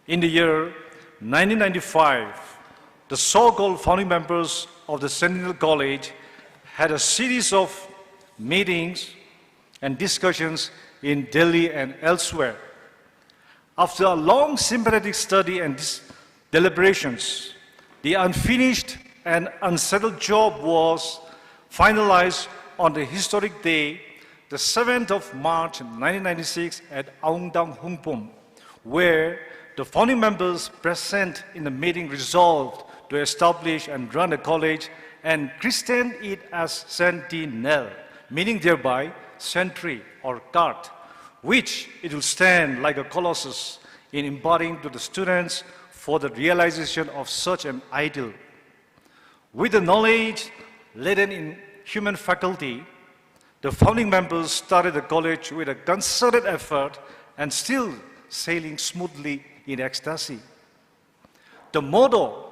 In the year 1995, the so-called founding members of the Sentinel College had a series of meetings and discussions in Delhi and elsewhere. After a long sympathetic study and deliberations, the unfinished and unsettled job was finalized on the historic day, the 7th of March 1996 at Aungdang Hungpum, where the founding members present in the meeting resolved to establish and run a college and christen it as Sentinel, meaning thereby sentry or guard, which it will stand like a colossus in imparting to the students for the realization of such an ideal. With the knowledge laden in human faculty, the founding members started the college with a concerted effort and still sailing smoothly in ecstasy. The motto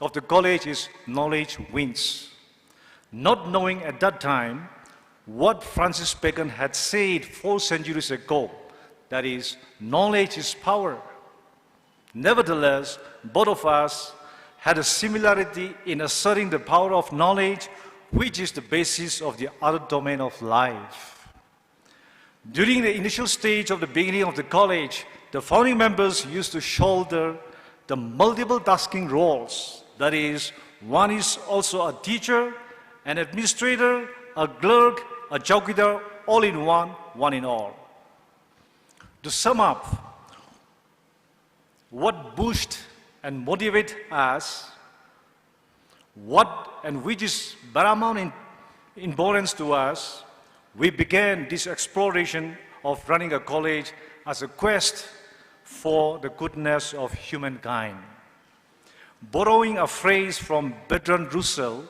of the college is knowledge wins. Not knowing at that time what Francis Bacon had said 4 centuries ago, that is, knowledge is power. Nevertheless, both of us had a similarity in asserting the power of knowledge, which is the basis of the other domain of life. During the initial stage of the beginning of the college, the founding members used to shoulder the multiple tasking roles. That is, one is also a teacher, an administrator, a clerk, a chowkidar, all in one, one in all. To sum up, what boosted and motivated us, which is paramount importance to us, we began this exploration of running a college as a quest for the goodness of humankind. Borrowing a phrase from Bertrand Russell,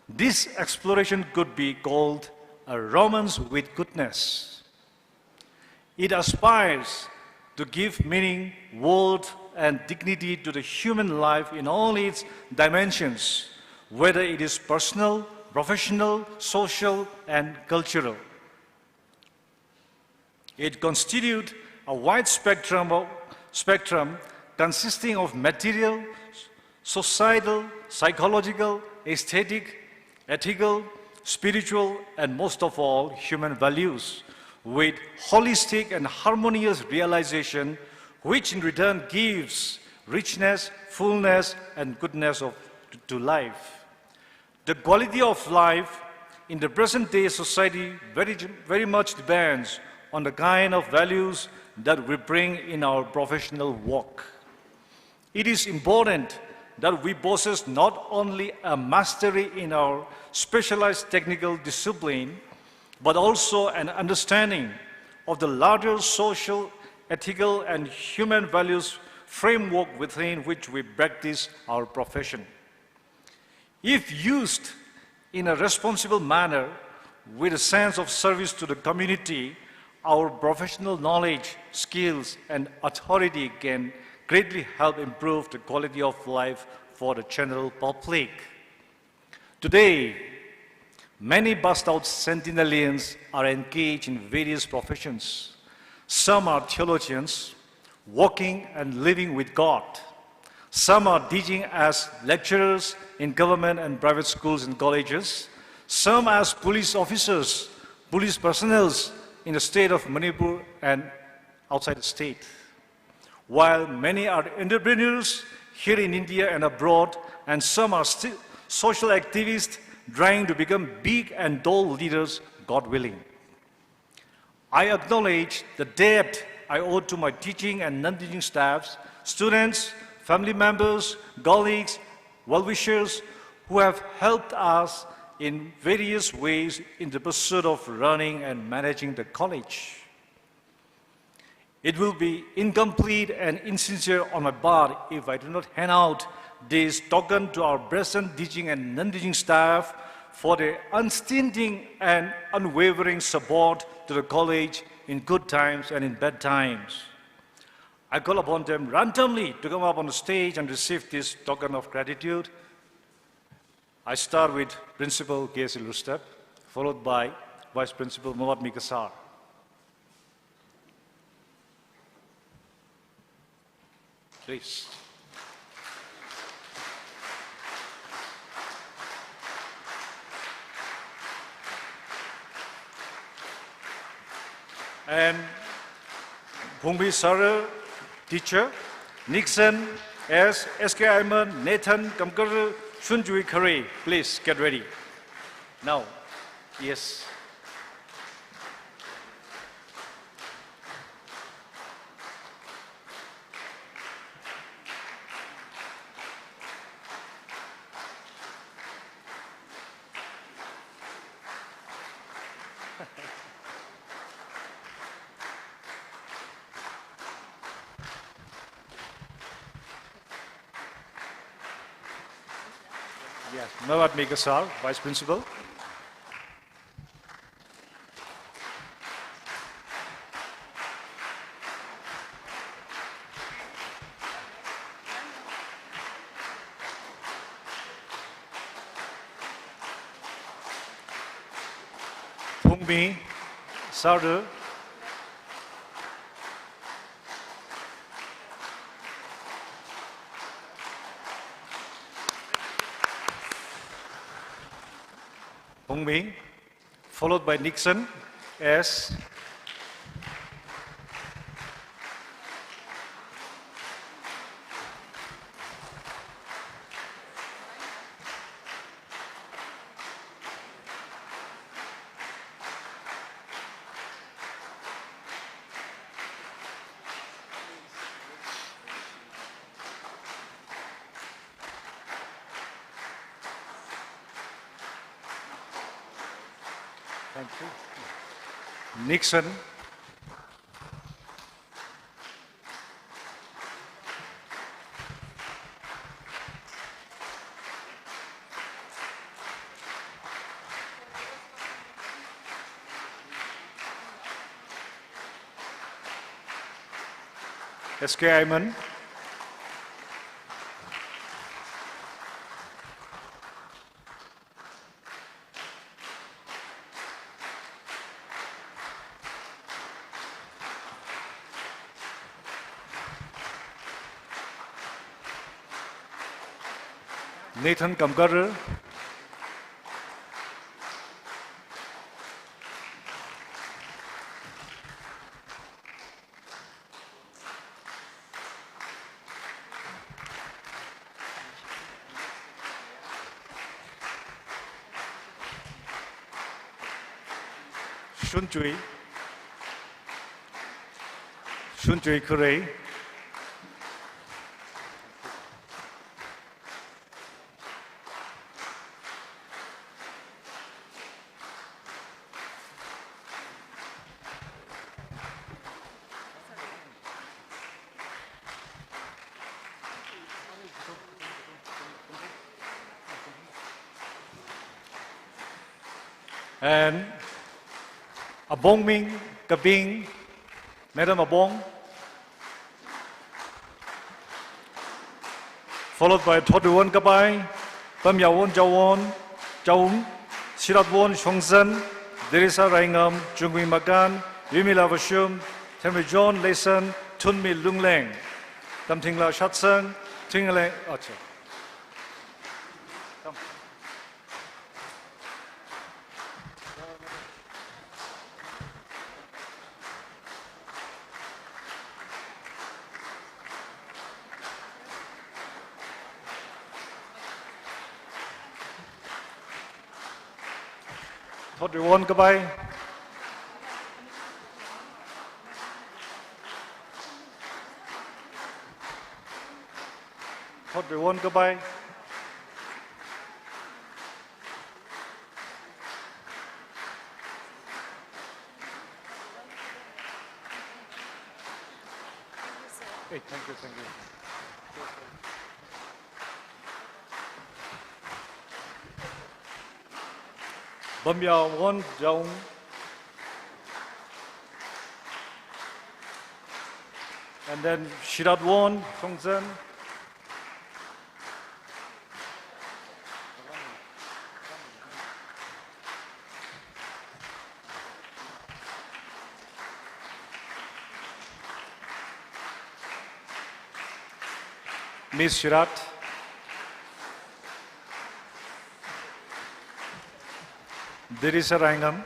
this exploration could be called a romance with goodness. It aspires to give meaning, worth, and dignity to the human life in all its dimensions, whether it is personal, professional, social, and cultural. It constitutes a wide spectrum consisting of material, societal, psychological, aesthetic, ethical, spiritual, and most of all, human values, with holistic and harmonious realization, which in return gives richness, fullness, and goodness to life. The quality of life in the present day society very much depends on the kind of values that we bring in our professional work. It is important that we possess not only a mastery in our specialized technical discipline, but also an understanding of the larger social, ethical, and human values framework within which we practice our profession. If used in a responsible manner with a sense of service to the community, our professional knowledge, skills, and authority can greatly help improve the quality of life for the general public. Today, many burst-out centenarians are engaged in various professions. Some are theologians, working and living with God. Some are teaching as lecturers in government and private schools and colleges. Some as police officers, police personnel in the state of Manipur and outside the state. While many are entrepreneurs here in India and abroad, and some are still social activists trying to become big and tall leaders, God willing. I acknowledge the debt I owe to my teaching and non-teaching staffs, students, family members, colleagues, well-wishers who have helped us in various ways in the pursuit of running and managing the college. It will be incomplete and insincere on my part if I do not hand out this token to our present teaching and non-teaching staff for their unstinting and unwavering support to the college in good times and in bad times. I call upon them randomly to come up on the stage and receive this token of gratitude. I start with Principal K.S. Lustep, followed by Vice Principal Mohammad Mikasar. please. And Bungbi Sara, teacher, Nixon, S. S.K. Ayman, Nathan, Kamkar, Shunjui Kare, please get ready. Now, yes. Yes, Nawat Megasar, Vice Principal. Pungmi Sardu. Pungmi, followed by Nixon, S. Thank you. Nixon. S.K. Ayman. Nathan Kamkar. Shunjui Kure. And Abong Ming Kabing, Madam Abong, followed by Thoduwon Kabai, Pam Yawon Jawon, Jaung, Shiratwon Shongzhen, Derisa Raingam, Jungwi Makan, Yumila Vashum, Temri John Leson, Tunmi Lungleng, Tamtingla Shatsang, Tingleng, Acha. Thoduwon Kabai. Thoduwon Kabai. Hey, thank you, thank you. Bam Yawon Jaung. And then Shiratwon Shongzhen. Ms. Shirat, Dirisa Rangam,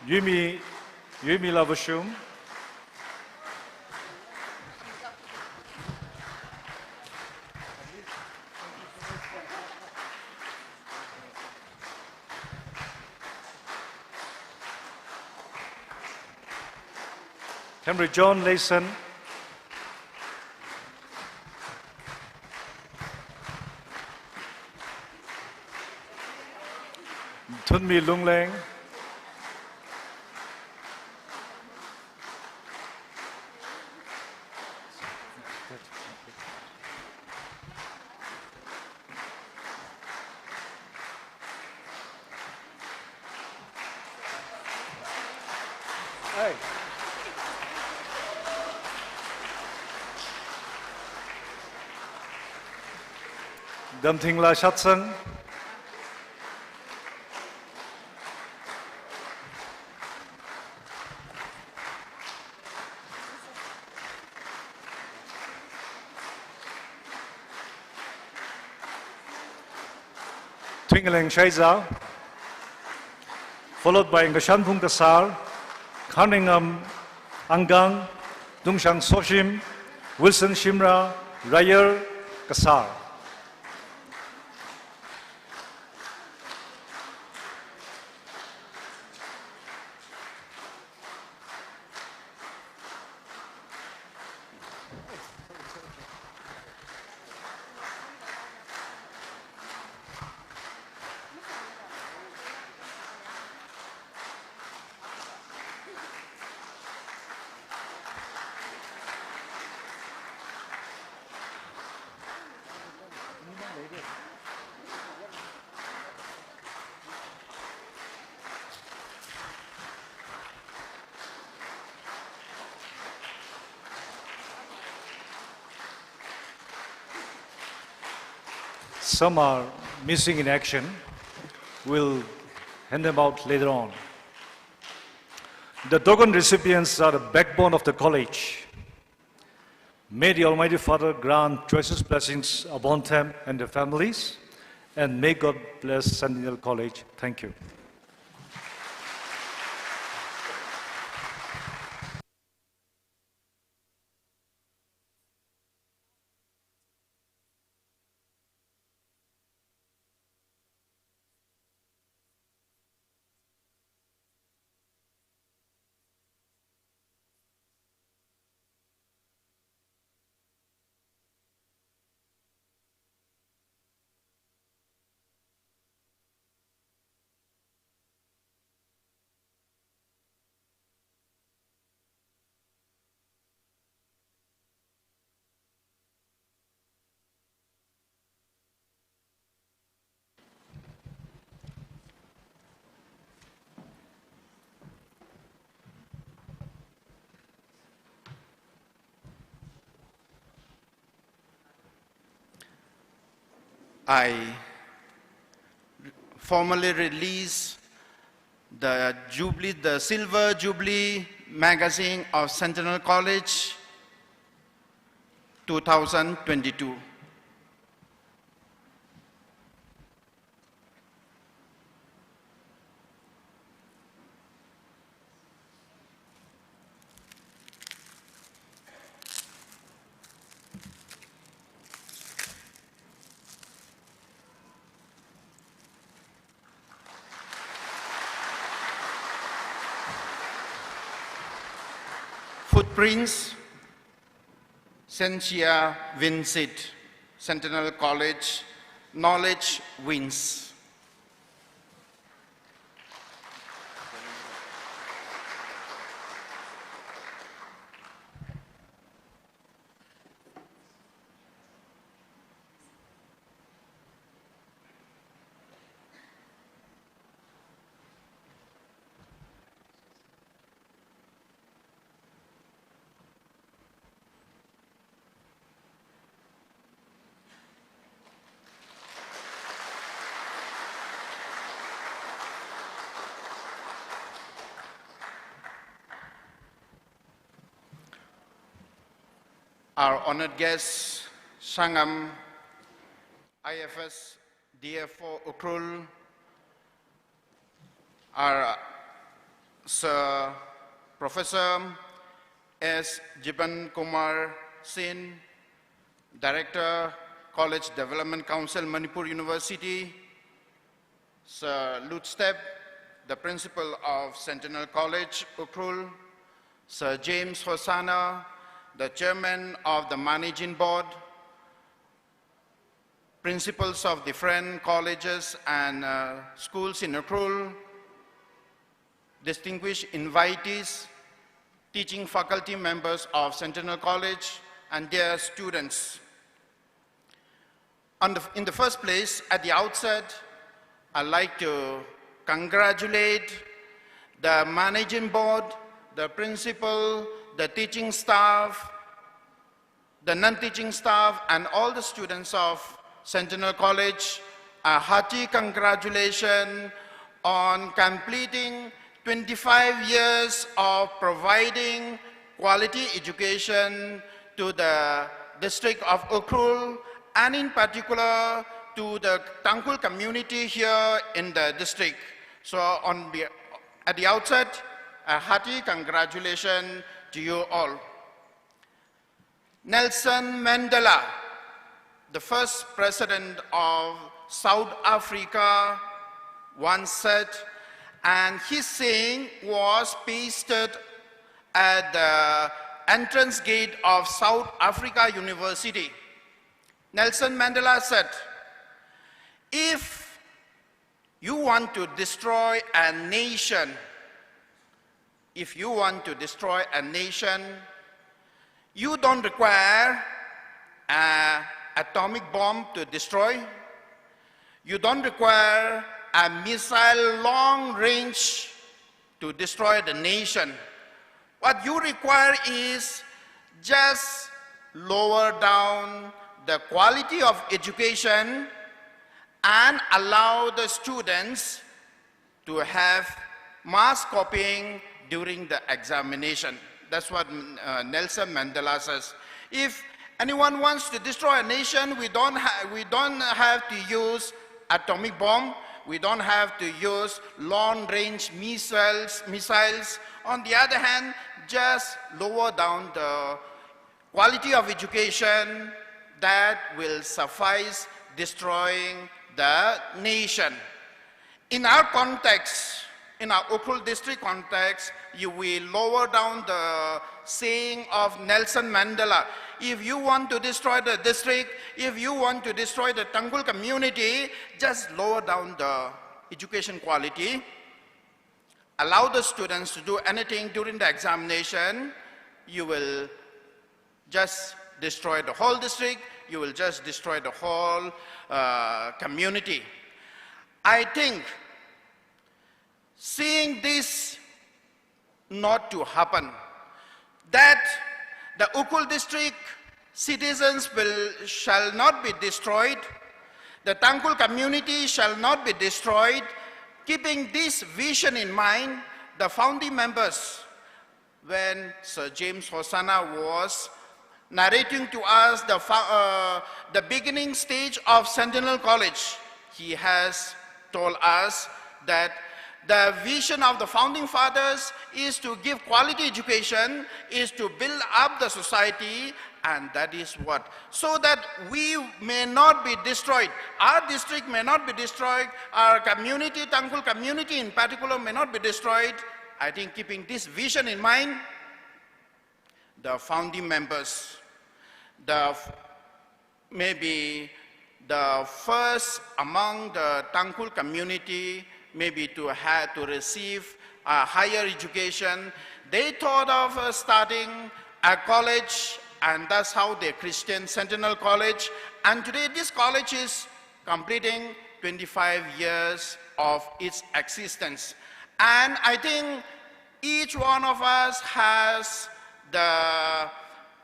Yumi Lavashum, Henry John Layson, Thunmi Lungleng, Damthingla Shatsang, Twingeling Shaiza, followed by Ngashanpung Kasar, Cunningham Angang, Dungshang Soshim, Wilson Shimra, Rayer Kasar. Some are missing in action. We'll hand them out later on. The token recipients are the backbone of the college. May the Almighty Father grant choicest blessings upon them and their families, and may God bless Sentinel College. Thank you. I formally release the Jubilee, the Silver Jubilee magazine of Sentinel College 2022. Footprints, Sentia Vincit, Sentinel College, Knowledge Wins. our honored guests, Sangam, IFS, DFO Ukhrul, our Sir Professor S. Jiban Kumar Sin, Director, College Development Council, Manipur University, Sir Lutstep, the Principal of Sentinel College, Ukhrul, Sir James Hosanna, the Chairman of the Managing Board, Principals of different colleges and schools in Ukhrul, distinguished invitees, teaching faculty members of Sentinel College, and their students. In the first place, at the outset, I'd like to congratulate the managing board, the principal, the teaching staff, the non-teaching staff, and all the students of Sentinel College. A hearty congratulations on completing 25 years of providing quality education to the district of Ukhrul, and in particular to the Tangkhul community here in the district. So at the outset, a hearty congratulations to you all. Nelson Mandela, the first president of South Africa, once said, and his saying was pasted at the entrance gate of South Africa University. Nelson Mandela said, if you want to destroy a nation, you don't require an atomic bomb to destroy. You don't require a missile long range to destroy the nation. What you require is just lower down the quality of education and allow the students to have mass copying during the examination. That's what Nelson Mandela says. If anyone wants to destroy a nation, we don't have to use atomic bomb. We don't have to use long-range missiles. On the other hand, just lower down the quality of education that will suffice destroying the nation. In our context, in our Ukhrul district context, you will lower down the saying of Nelson Mandela. If you want to destroy the district, if you want to destroy the Tangkhul community, just lower down the education quality. Allow the students to do anything during the examination. You will just destroy the whole district. You will just destroy the whole community. I think seeing this not to happen, that the Ukhrul district citizens shall not be destroyed, the Tangkhul community shall not be destroyed. Keeping this vision in mind, the founding members, when Sir James Hosanna was narrating to us the beginning stage of Sentinel College, he has told us that the vision of the founding fathers is to give quality education, is to build up the society, and that is what. So that we may not be destroyed. Our district may not be destroyed. Our community, Tangkhul community in particular, may not be destroyed. I think keeping this vision in mind, the founding members, maybe the first among the Tangkhul community, maybe to receive a higher education, they thought of starting a college, and that's how they christened Sentinel College. And today this college is completing 25 years of its existence. And I think each one of us has the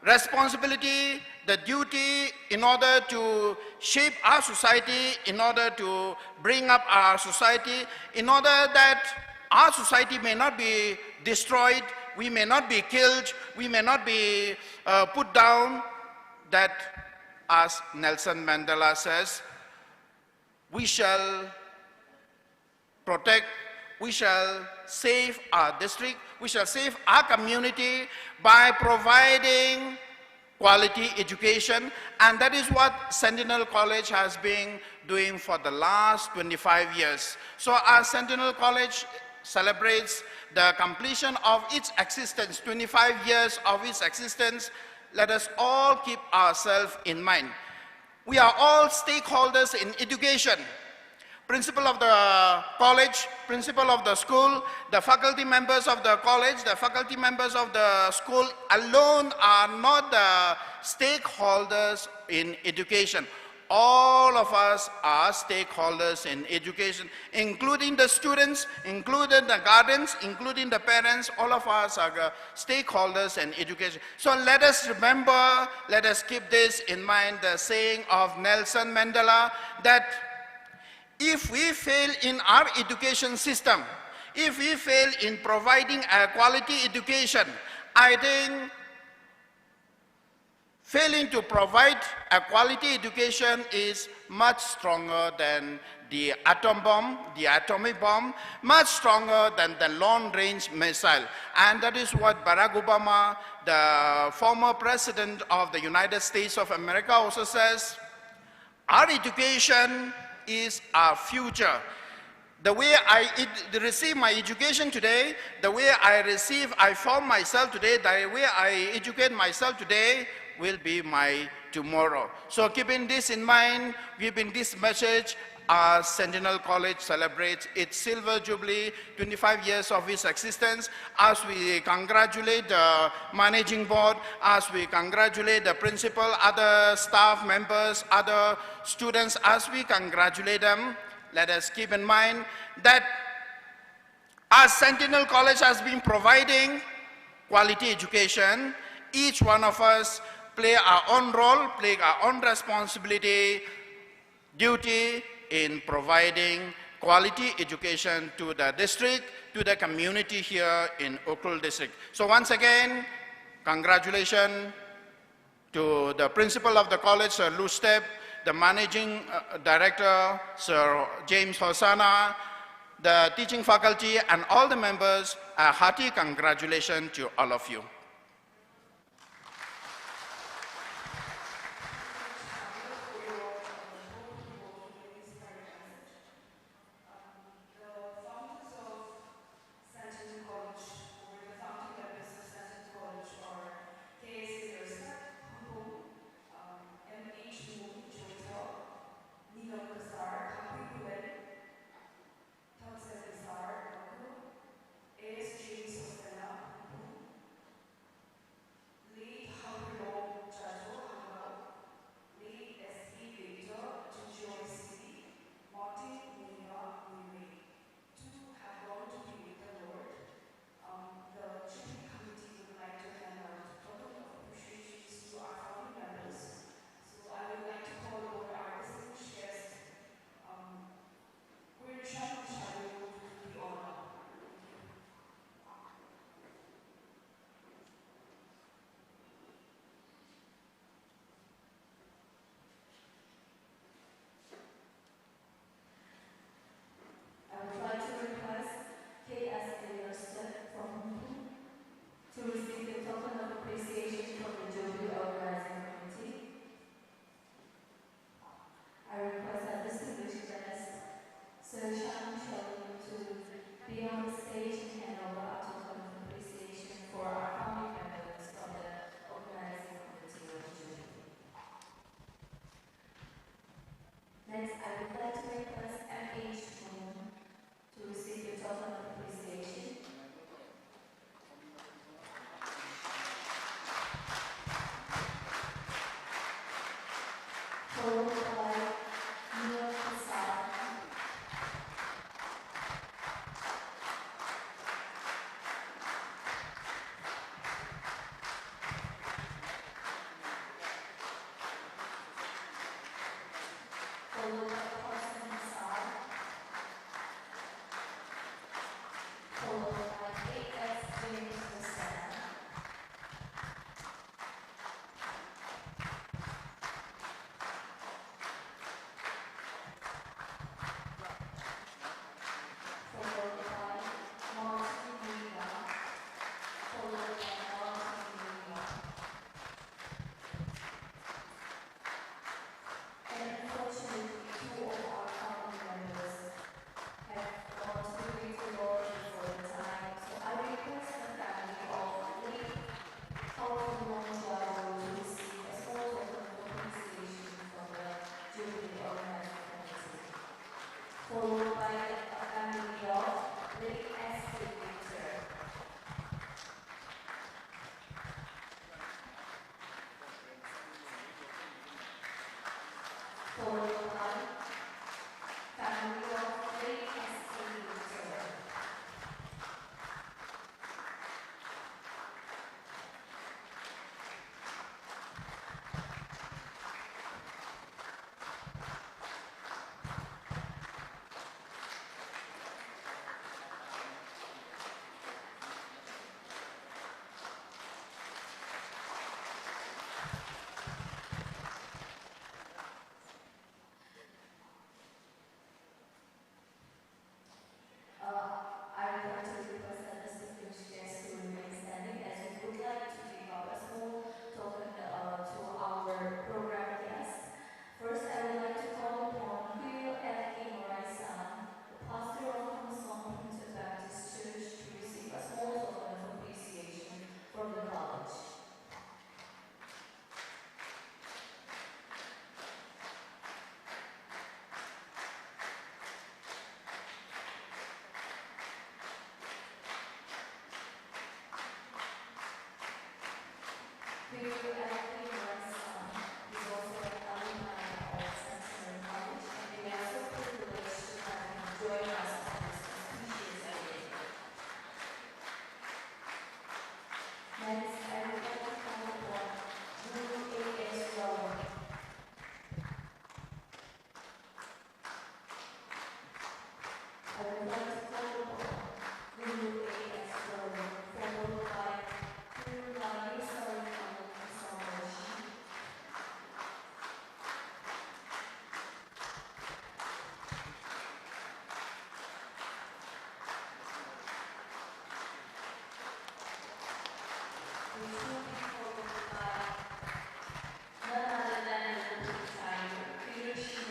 responsibility, the duty in order to shape our society, in order to bring up our society, in order that our society may not be destroyed, we may not be killed, we may not be put down. that, as Nelson Mandela says, we shall protect, we shall save our district, we shall save our community by providing quality education, and that is what Sentinel College has been doing for the last 25 years. So our Sentinel College celebrates the completion of its existence, 25 years of its existence. Let us all keep ourselves in mind. We are all stakeholders in education. Principal of the college, principal of the school, the faculty members of the college, the faculty members of the school alone are not the stakeholders in education. All of us are stakeholders in education, including the students, including the guardians, including the parents. All of us are stakeholders in education. So let us remember, let us keep this in mind, the saying of Nelson Mandela, that if we fail in our education system, if we fail in providing a quality education, I think failing to provide a quality education is much stronger than the atom bomb, the atomic bomb, much stronger than the long-range missile. And that is what Barack Obama, the former president of the United States of America, also says. Our education is our future. The way I receive my education today, the way I form myself today, the way I educate myself today will be my tomorrow. So keeping this in mind, keeping this message, our Sentinel College celebrates its Silver Jubilee, 25 years of its existence. As we congratulate the managing board, as we congratulate the principal, other staff members, other students, as we congratulate them, let us keep in mind that as Sentinel College has been providing quality education, each one of us play our own role, play our own responsibility, duty in providing quality education to the district, to the community here in Ukhrul district. So once again, congratulations to the principal of the college, Sir Lou Step, the managing director, Sir James Hosanna, the teaching faculty, and all the members. A hearty congratulations to all of you. is also an alumni of Sentinel College, and we are so privileged to have him join us on this auspicious day. Next, I would like to call upon Ukhrul. I would like to call upon Ukhrul, followed by Alumni Historical Celebration. This will be followed by none other than the intermission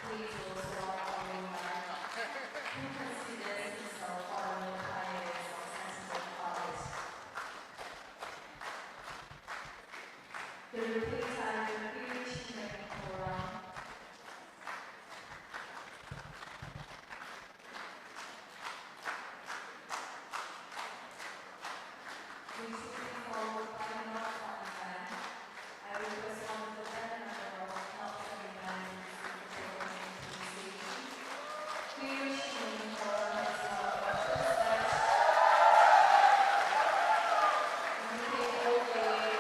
please also alumni, who considers himself one of the pioneers of Sentinel College. The repeat intermission program. Which will be followed by not one band. I request one of the band member of not one band to take the station. Intermission program is our first batch. And we take away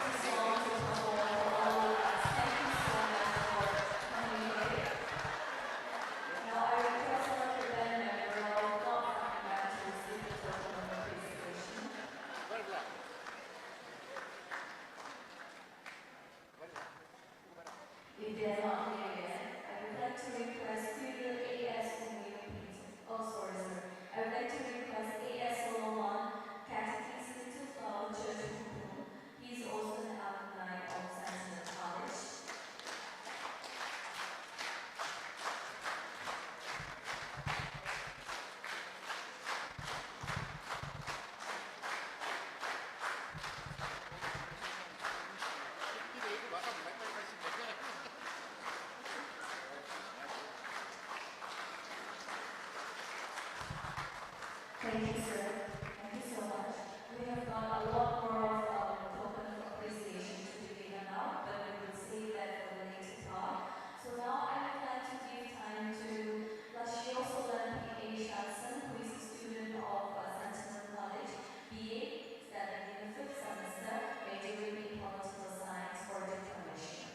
this song to perform for all of us. Thank you so much for coming here. Now I request one of the band member of not one band to receive the token of appreciation. If they are not here yet, I would like to request Studio AS I would like to request AS Solomon, Catechism to Flow, Church of Ukhrul. He is also an alumni of Sentinel College. Thank you, sir. Thank you so much. We have got a lot more of token of appreciation to be given out, but we will save that for the later part. So now I would like to give time to Lashio Solan P.A. Shanson, who is a student of Sentinel College, BA, studying in the 5th semester, majoring in political science for Declamation.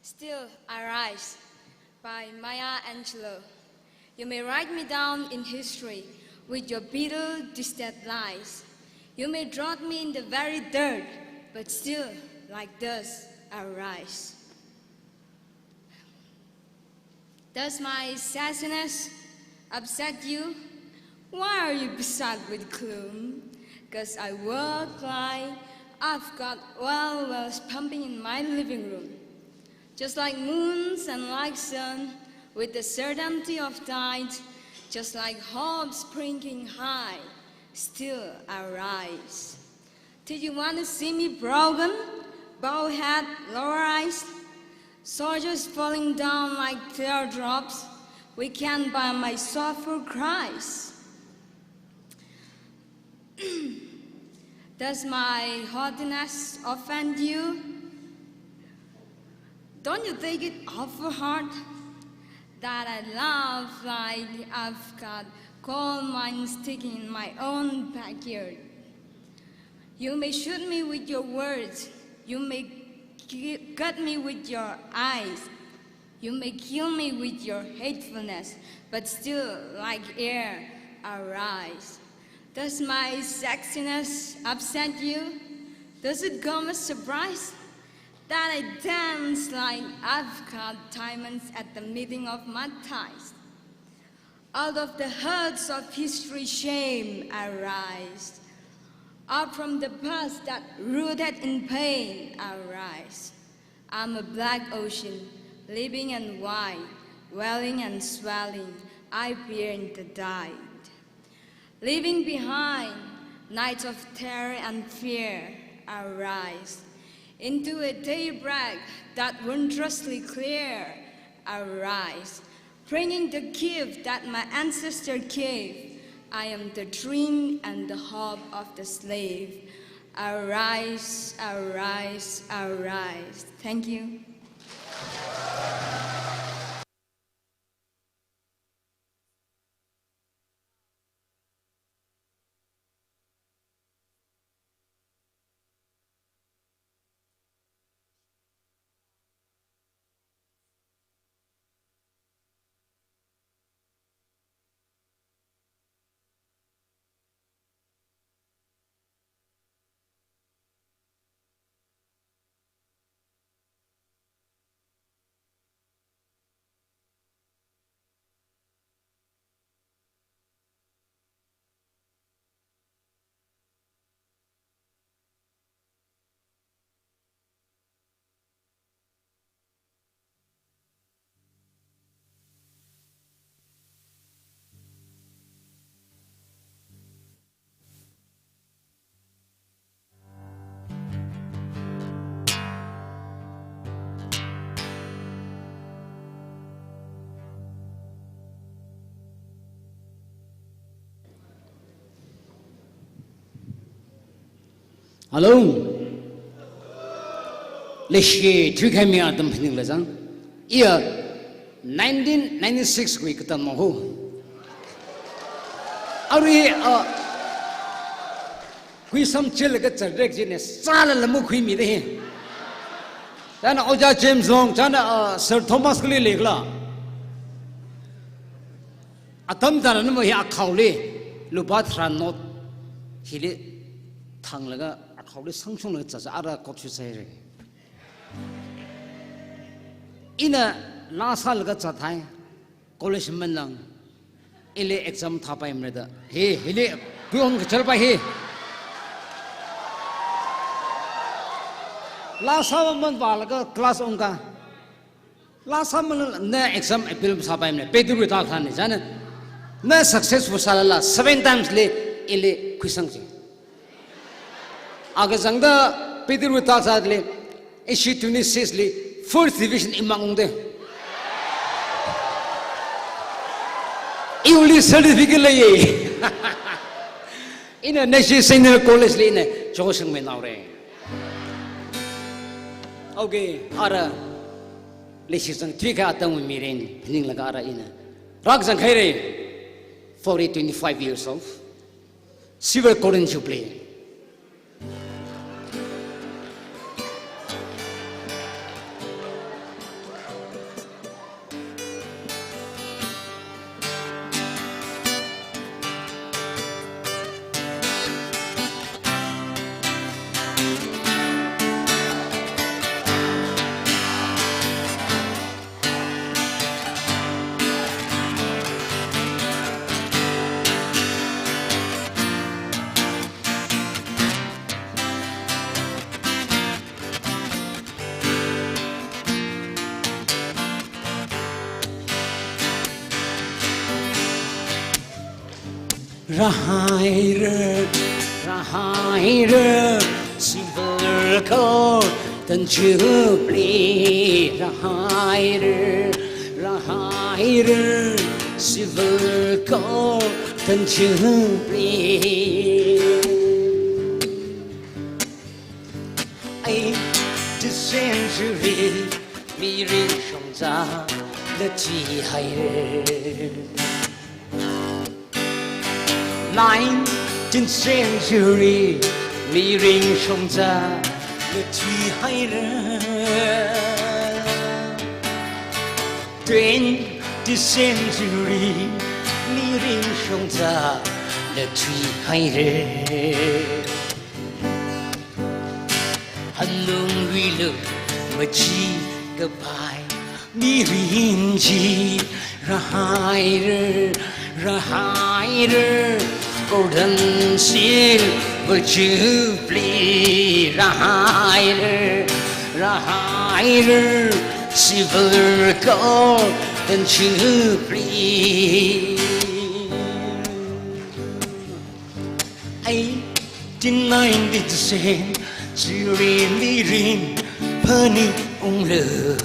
Still I Rise by Maya Angelou. You may write me down in history with your bitter, distant lies. You may drop me in the very dirt, but still, like dust, I rise. Does my sassiness upset you? Why are you beset with gloom? 'Cause I work like I've got oil wells pumping in my living room. Just like moons and like sun, with the certainty of tides, just like hope springing high, still I rise. Did you want to see me broken, bowed head, lower eyes? Soldiers falling down like teardrops, weakened by my sorrowful cries. Does my haughtiness offend you? Don't you think it awful hard that I laugh like I've got coal mines sticking in my own backyard? You may shoot me with your words, you may cut me with your eyes, you may kill me with your hatefulness, but still, like air, I rise. Does my sexiness upset you? Does it come as a surprise that I dance like I've got diamonds at the meeting of my ties? Out of the herds of history shame I rise. Up from the past that rooted in pain I rise. I'm a black ocean, living and wide, welling and swelling, I peer into the tide. Leaving behind nights of terror and fear, I rise. Into a daybreak that wondrously clear, I rise. Bringing the gift that my ancestor gave, I am the dream and the hope of the slave. I rise, I rise, I rise. Thank you. Hello. Let's get to come here. Them thing lazang. Year 1996 we got them ho. Ari we some chill get direct genius. Sala lamu kui mi de. Then Oja James Long, Chana Sir Thomas Lee Legla. Atam dana namu hi akhaule lupatra not hili thang laga. Akhaule sangsong na cha ara kochu sai. Ina lasa laga cha thai college man lang ile exam tha pai mreda he hele pyong chal pai he lasa man ba laga class onka lasa man na exam appeal sa pai mne pedu ta khan ni jana na successful sala 7 times le ile khisang chi aga jangda pedu ta sa le issue 26 le 4th division imang de only certificate le in a national senior college le ne josang me naw re okay ara le shisang twika atang mi ren ning laga ara ina rak jang khai re 25 years of silver golden jubilee. Rahai silver coat and Jubilee. Rahai silver coat and Jubilee. The century, mi rin shong za the chi hai. 19th century, mi ring shong za le chi hai re. 20th century, mi ring shong za le chi hai re. Hanung wi lu ma chi ga bai mi ring chi ra hai re. Rider, golden silver jubilee. Rider, silver golden jubilee. 1890 Jubilee, Penny Ungle.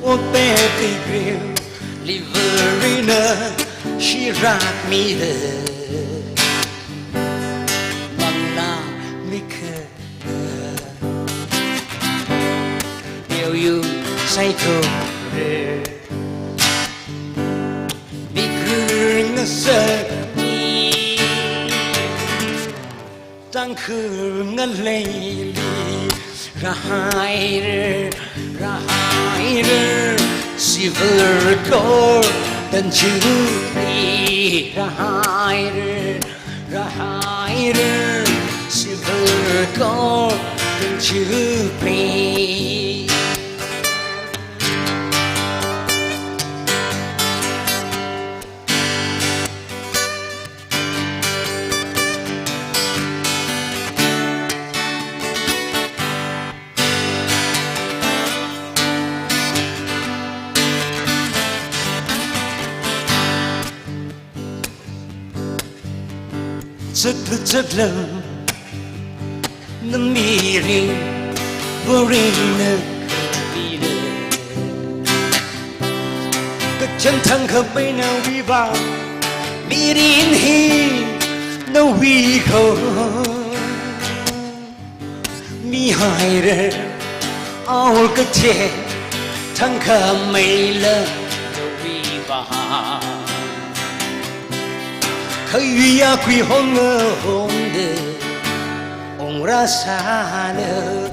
Oh baby girl, Liverina, she rocked me there. Mama, me Tell you, psycho, big girl, the sun. Tangkhul nga lately, rider, silver golden jubilee. Rider, silver golden jubilee. Rất lâu nắm miri borina vida cái chân thăng khập bay nào vi vào mirin hi no vi khổ mi hai re ao cái che thăng khập mây lơ no vi vào khơi vi a quy hong ngơ hong de ong rasa nơ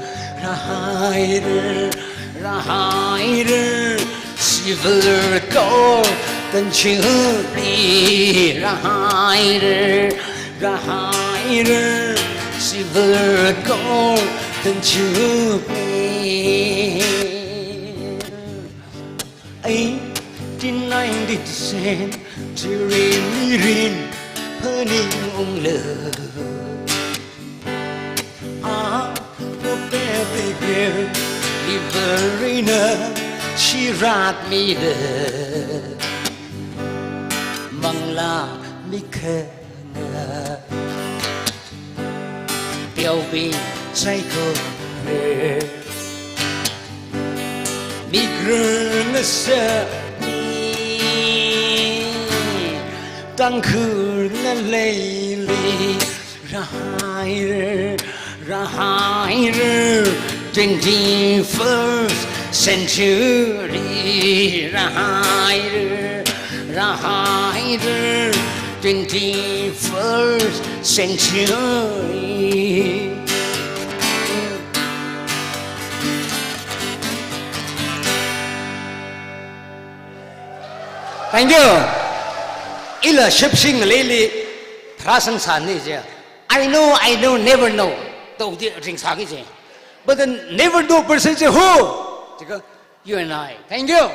rider silver golden jubilee. Rider silver golden jubilee. 1890 Jubilee, Penny Ungle. Oh baby girl, Liverina, she rocked me there. Mangla mi khana, Tiêu bi psycho rare. Mi grana sa Tangkhul nga lately, rider, 21st century. Rider, 21st century. Thank you. Ila shipsing lele thrasang san ni je. I know, never know. To the ring sa ki je. But the never know person je who? You and I. Thank you.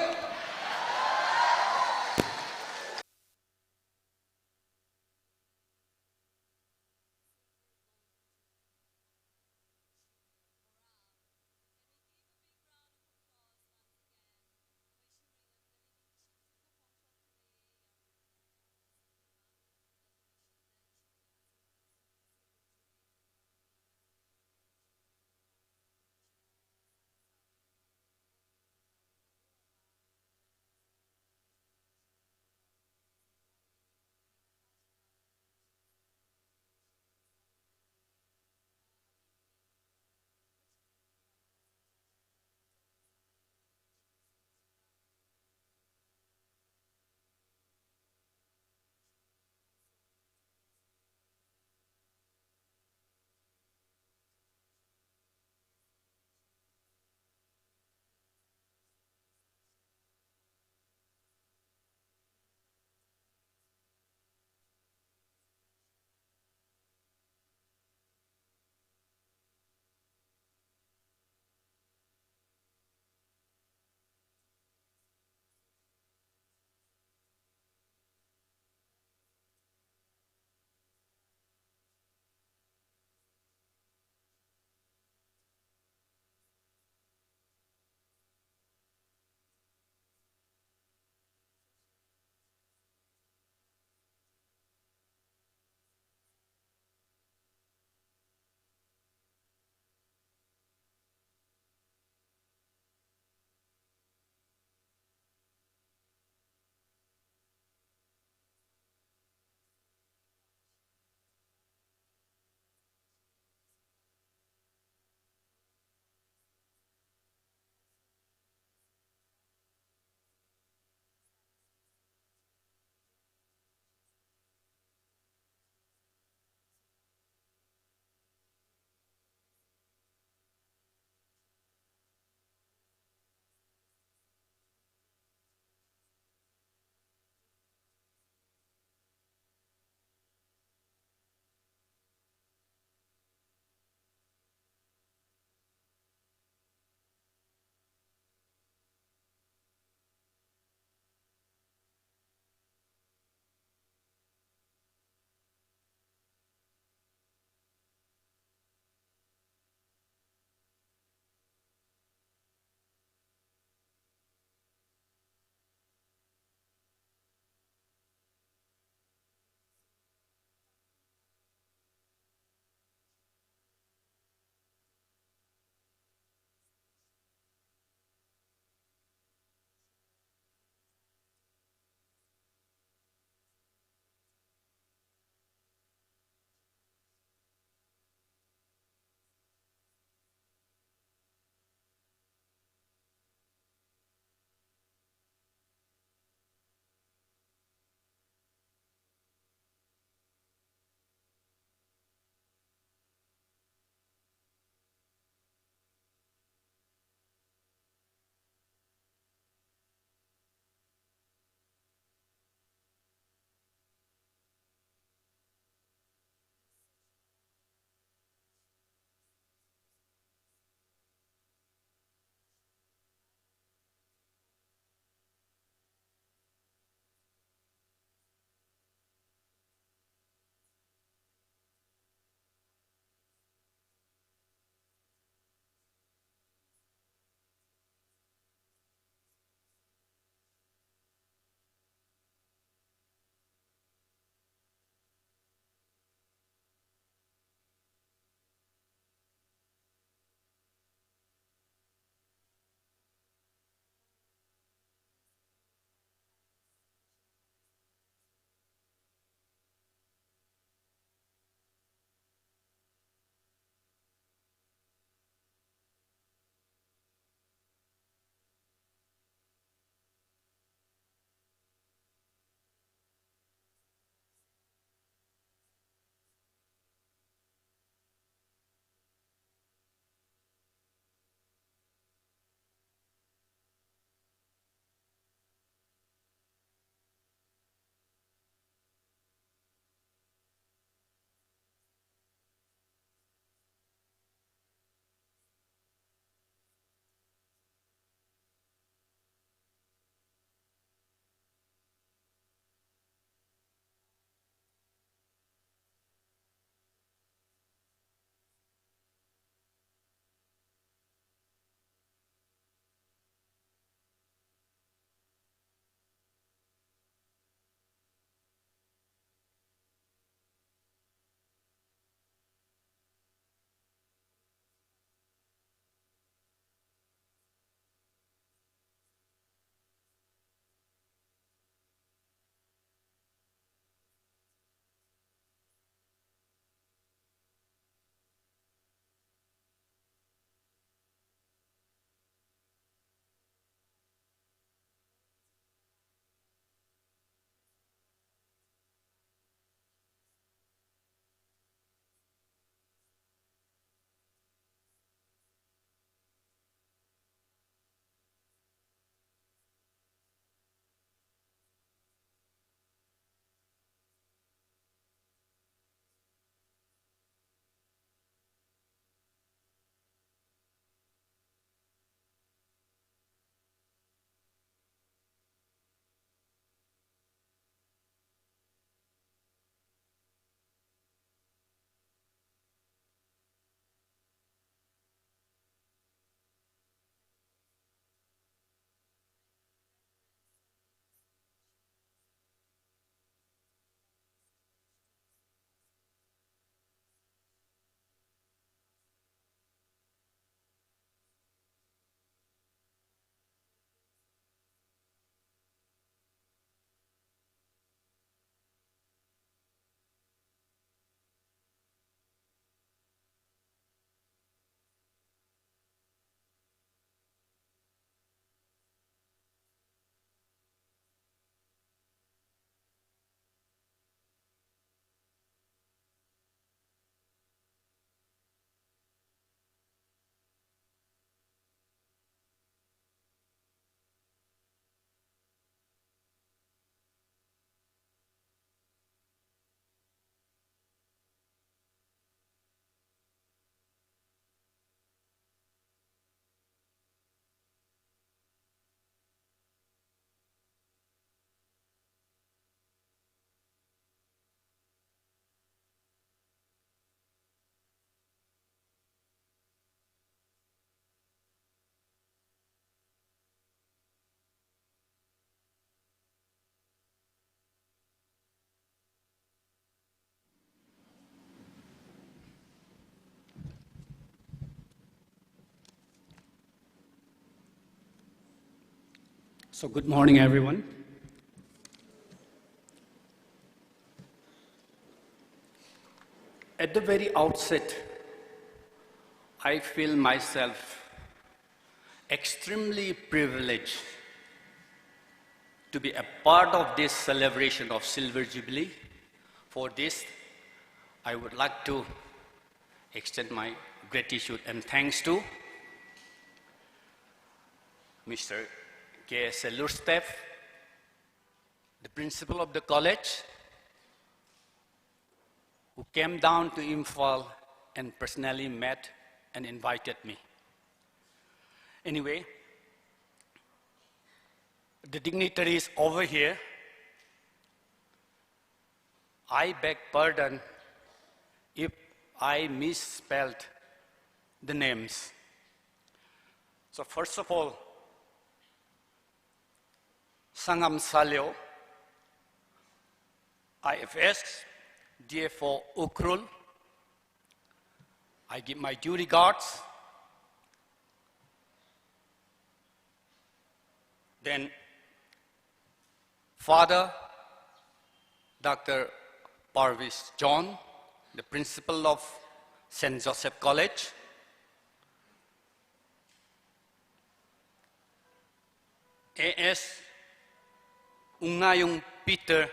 So good morning, everyone. At the very outset, I feel myself extremely privileged to be a part of this celebration of Silver Jubilee. For this, I would like to extend my gratitude and thanks to Mr. K.S. Lurstef, the principal of the college, who came down to Imphal and personally met and invited me. Anyway, the dignitaries over here, I beg pardon if I misspelled the names. So first of all, Sangam Salyo, IFS, DFO Ukhrul, I give my due regards. Then Father Dr. Parvis John, the principal of St. Joseph College. A.S. Ungayung Peter,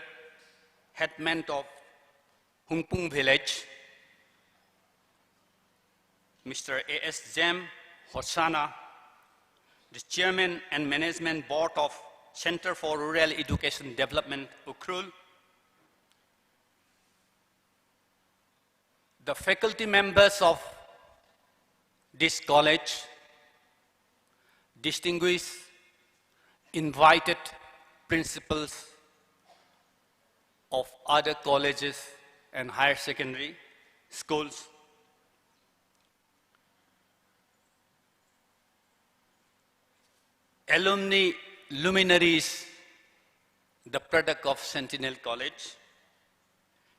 headman of Hungpung Village. Mr. A.S. Jem Hossana, the chairman and management board of Center for Rural Education Development, Ukhrul. The faculty members of this college, distinguished invited principals of other colleges and higher secondary schools, alumni luminaries, the product of Sentinel College,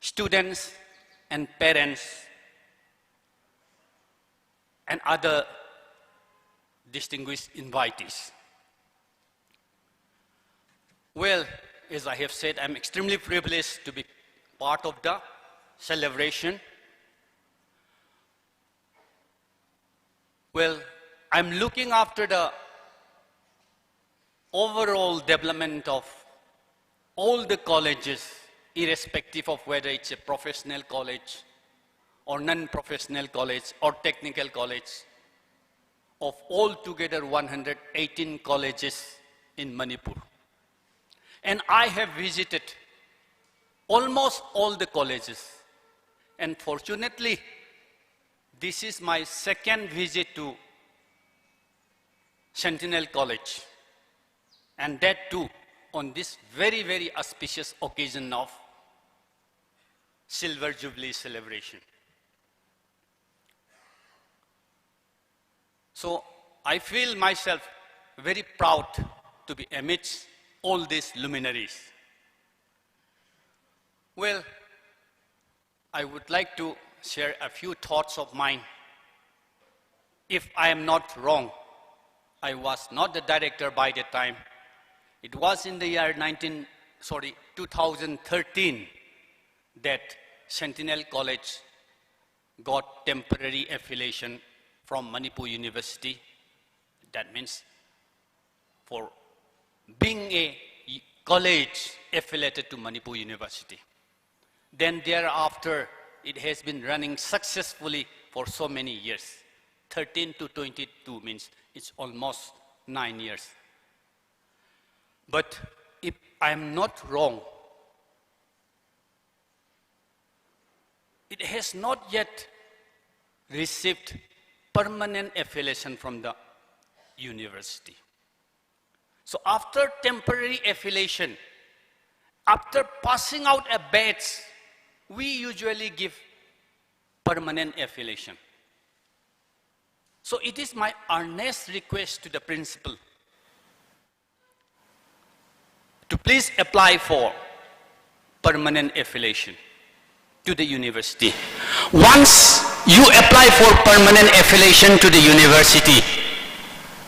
students and parents, and other distinguished invitees. Well, as I have said, I'm extremely privileged to be part of the celebration. Well, I'm looking after the overall development of all the colleges, irrespective of whether it's a professional college or non-professional college or technical college, of altogether 118 colleges in Manipur. And I have visited almost all the colleges. And fortunately, this is my second visit to Sentinel College. And that too, on this very, very auspicious occasion of Silver Jubilee celebration. So I feel myself very proud to be amidst all these luminaries. Well, I would like to share a few thoughts of mine. If I am not wrong, I was not the director by the time. It was in the year 2013 that Sentinel College got temporary affiliation from Manipur University. That means for being a college affiliated to Manipur University. Then thereafter, it has been running successfully for so many years. 13 to 22 means it's almost 9 years. But if I'm not wrong, it has not yet received permanent affiliation from the university. So after temporary affiliation, after passing out a batch, we usually give permanent affiliation. So it is my earnest request to the principal to please apply for permanent affiliation to the university. Once you apply for permanent affiliation to the university,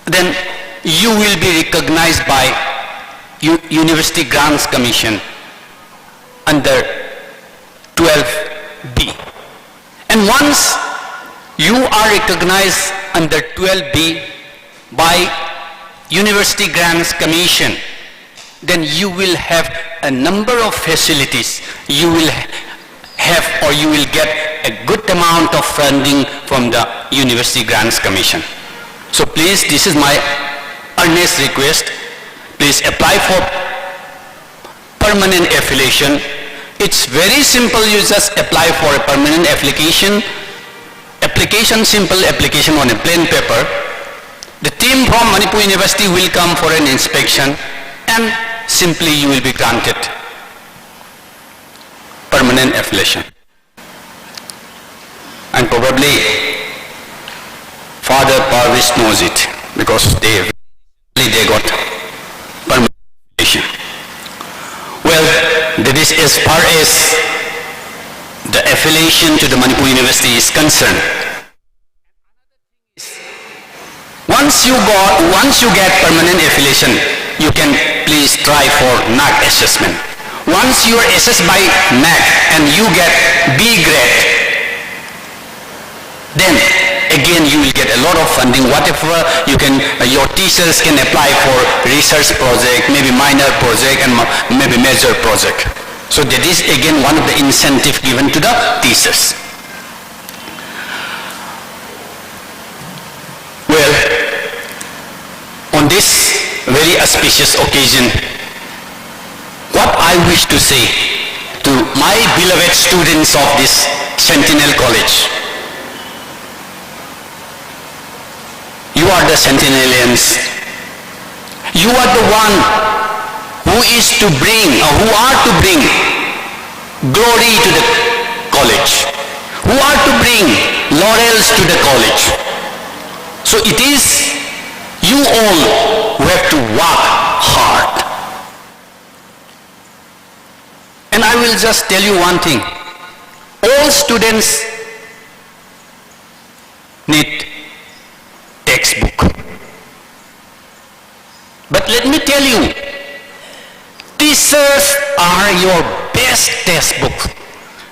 then you will be recognized by University Grants Commission under 12B. And once you are recognized under 12B by University Grants Commission, then you will have a number of facilities. You will have, or you will get a good amount of funding from the University Grants Commission. So please, this is my earnest request. Please apply for permanent affiliation. It's very simple. You just apply for a permanent application. Simple application on a plain paper. The team from Manipur University will come for an inspection, and simply you will be granted permanent affiliation. And probably Father Parvish knows it, because they got permanent affiliation. Well, that is as far as the affiliation to the Manipur University is concerned. Once you get permanent affiliation, you can please try for NAC assessment. Once you are assessed by NAC and you get B grade, then again you will get a lot of funding. Whatever you can, your teachers can apply for research project, maybe minor project, and maybe major project. So that is again one of the incentive given to the teachers. Well, on this very auspicious occasion, what I wish to say to my beloved students of this Sentinel College, you are the Sentinelians. You are the one who is to bring, or who are to bring glory to the college, who are to bring laurels to the college. So it is you all who have to work hard. And I will just tell you one thing. All students need textbook. But let me tell you, teachers are your best textbook.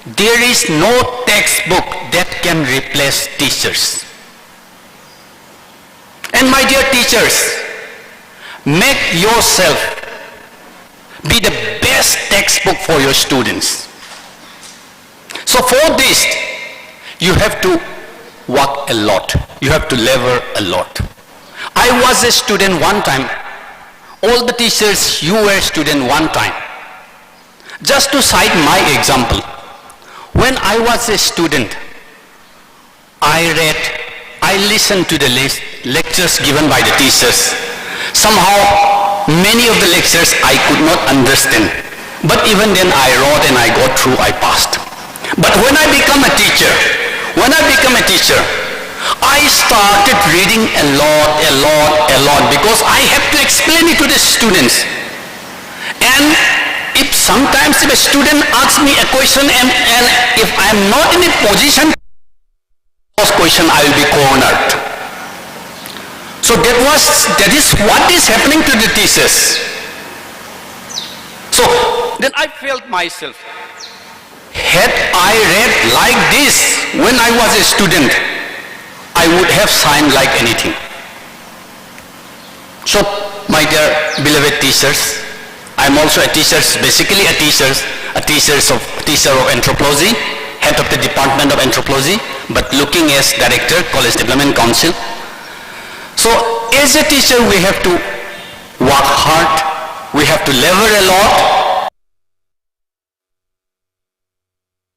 There is no textbook that can replace teachers. And my dear teachers, make yourself be the best textbook for your students. So for this, you have to work a lot. You have to labor a lot. I was a student one time. All the teachers, you were a student one time. Just to cite my example, when I was a student, I listened to the lectures given by the teachers. Somehow, many of the lectures I could not understand. But even then I wrote and I got through, I passed. But when I become a teacher, I started reading a lot, because I have to explain it to the students. And if sometimes a student asks me a question and if I am not in a position to ask question, I will be cornered. So that is what is happening to the teachers. So then I felt myself, had I read like this when I was a student, I would have signed like anything. So my dear beloved teachers, I am also a teacher, basically a teacher of anthropology, head of the Department of Anthropology, but looking as Director, College Development Council. So as a teacher, we have to work hard, we have to labor a lot.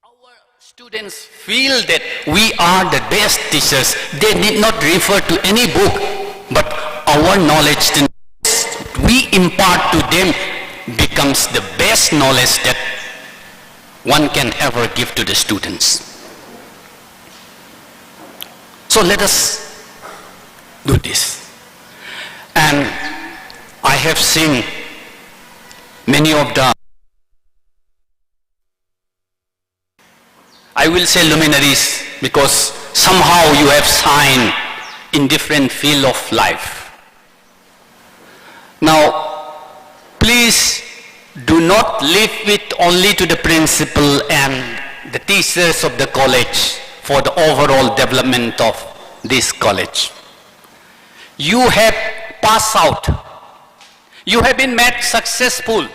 Our students feel that we are the best teachers. They need not refer to any book, but our knowledge we impart to them becomes the best knowledge that one can ever give to the students. So let us do this. And I have seen many of the, I will say luminaries, because somehow you have signed in different field of life. Now, please do not leave it only to the principal and the teachers of the college for the overall development of this college. You have passed out. You have been made successful.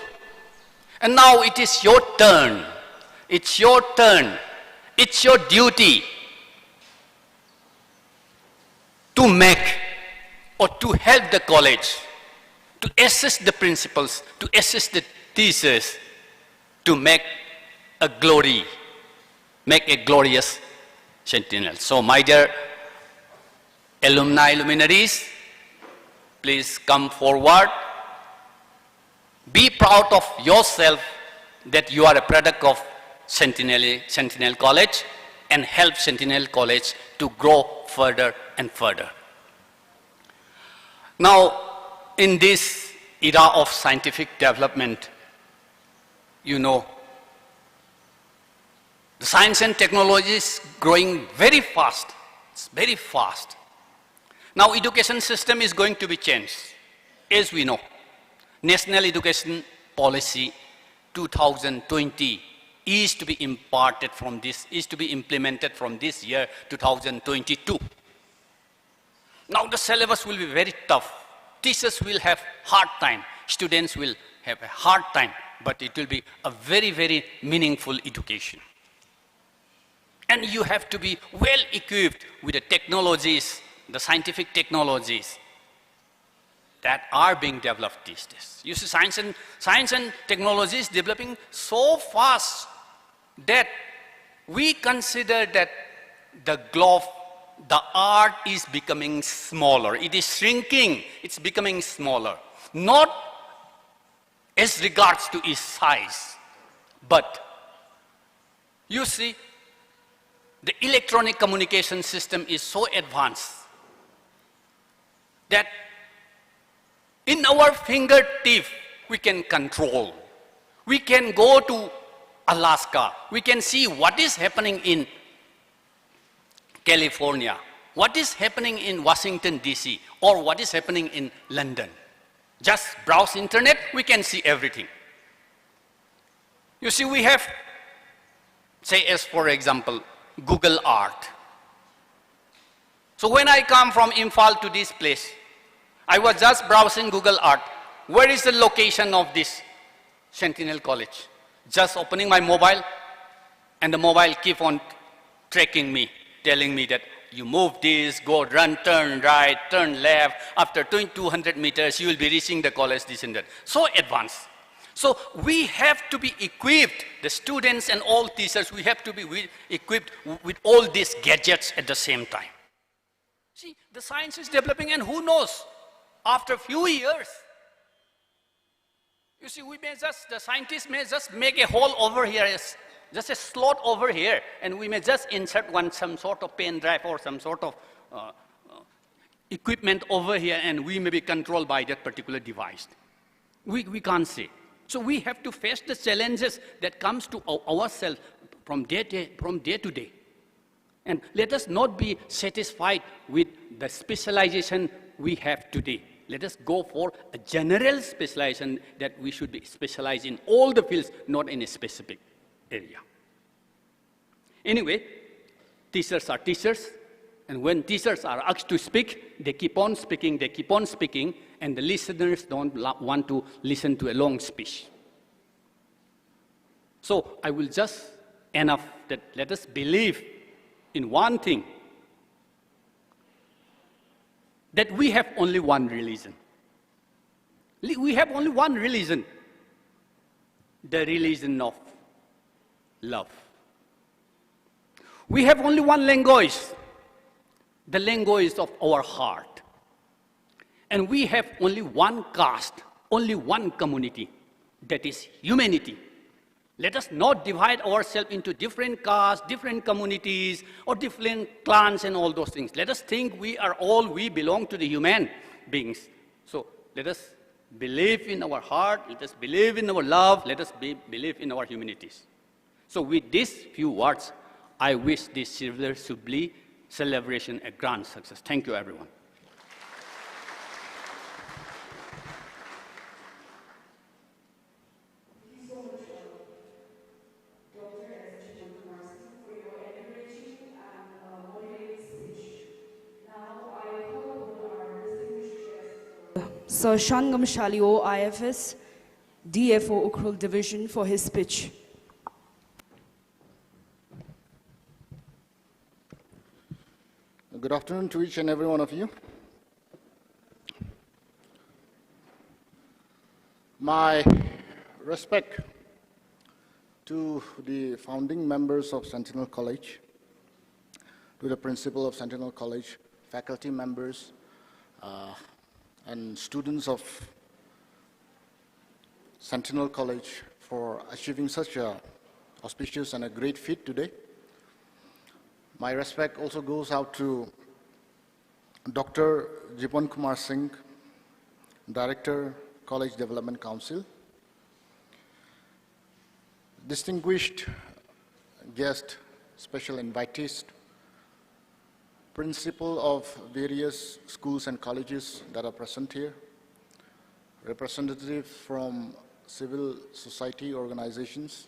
And now it is your turn. It's your turn. It's your duty to make or to help the college, to assist the principals, to assist the teachers, to make a glorious Sentinel. So my dear alumni, luminaries, please come forward. Be proud of yourself that you are a product of Sentinel College, and help Sentinel College to grow further and further. Now, in this era of scientific development, you know, the science and technology is growing very fast. It's very fast. Now, education system is going to be changed, as we know. National Education Policy 2020 is to be implemented from this year, 2022. Now the syllabus will be very tough. Teachers will have hard time. Students will have a hard time, but it will be a very, very meaningful education. And you have to be well equipped with the technologies, the scientific technologies that are being developed these days. You see, science and technology is developing so fast that we consider that the globe, the earth is becoming smaller. It is shrinking. It's becoming smaller. Not as regards to its size, but you see, the electronic communication system is so advanced that in our fingertip we can control. We can go to Alaska. We can see what is happening in California, what is happening in Washington, D.C., or what is happening in London. Just browse internet, we can see everything. You see, we have, say as for example, Google Earth. So when I come from Imphal to this place, I was just browsing Google Earth. Where is the location of this Sentinel College? Just opening my mobile, and the mobile keep on tracking me, telling me that you move this, go run, turn right, turn left. After 200 meters, you will be reaching the college, this and that. So advanced. So we have to be equipped, the students and all teachers, we have to be equipped with all these gadgets at the same time. See, the science is developing, and who knows, after a few years, you see, the scientists may just make a hole over here, just a slot over here, and we may just insert some sort of pen drive or some sort of equipment over here, and we may be controlled by that particular device. We can't say. So we have to face the challenges that comes to ourselves from day to day. And let us not be satisfied with the specialization we have today. Let us go for a general specialization, that we should be specialized in all the fields, not in a specific area. Anyway, teachers are teachers, and when teachers are asked to speak, they keep on speaking, and the listeners don't want to listen to a long speech. So I will just end up that let us believe in one thing, that we have only one religion. We have only one religion, the religion of love. We have only one language, the language of our heart. And we have only one caste, only one community, that is humanity. Let us not divide ourselves into different castes, different communities, or different clans and all those things. Let us think we belong to the human beings. So let us believe in our heart, let us believe in our love, let us believe in our humanities. So with these few words, I wish this Silver Jubilee celebration a grand success. Thank you, everyone. Sir Shangam Shalio, IFS, DFO Ukhrul Division, for his speech. Good afternoon to each and every one of you. My respect to the founding members of Sentinel College, to the principal of Sentinel College, faculty members, and students of Sentinel College for achieving such a auspicious and a great feat today. My respect also goes out to Dr. Jipan Kumar Singh, Director, College Development Council, distinguished guests, special invitees, principal of various schools and colleges that are present here, representatives from civil society organizations,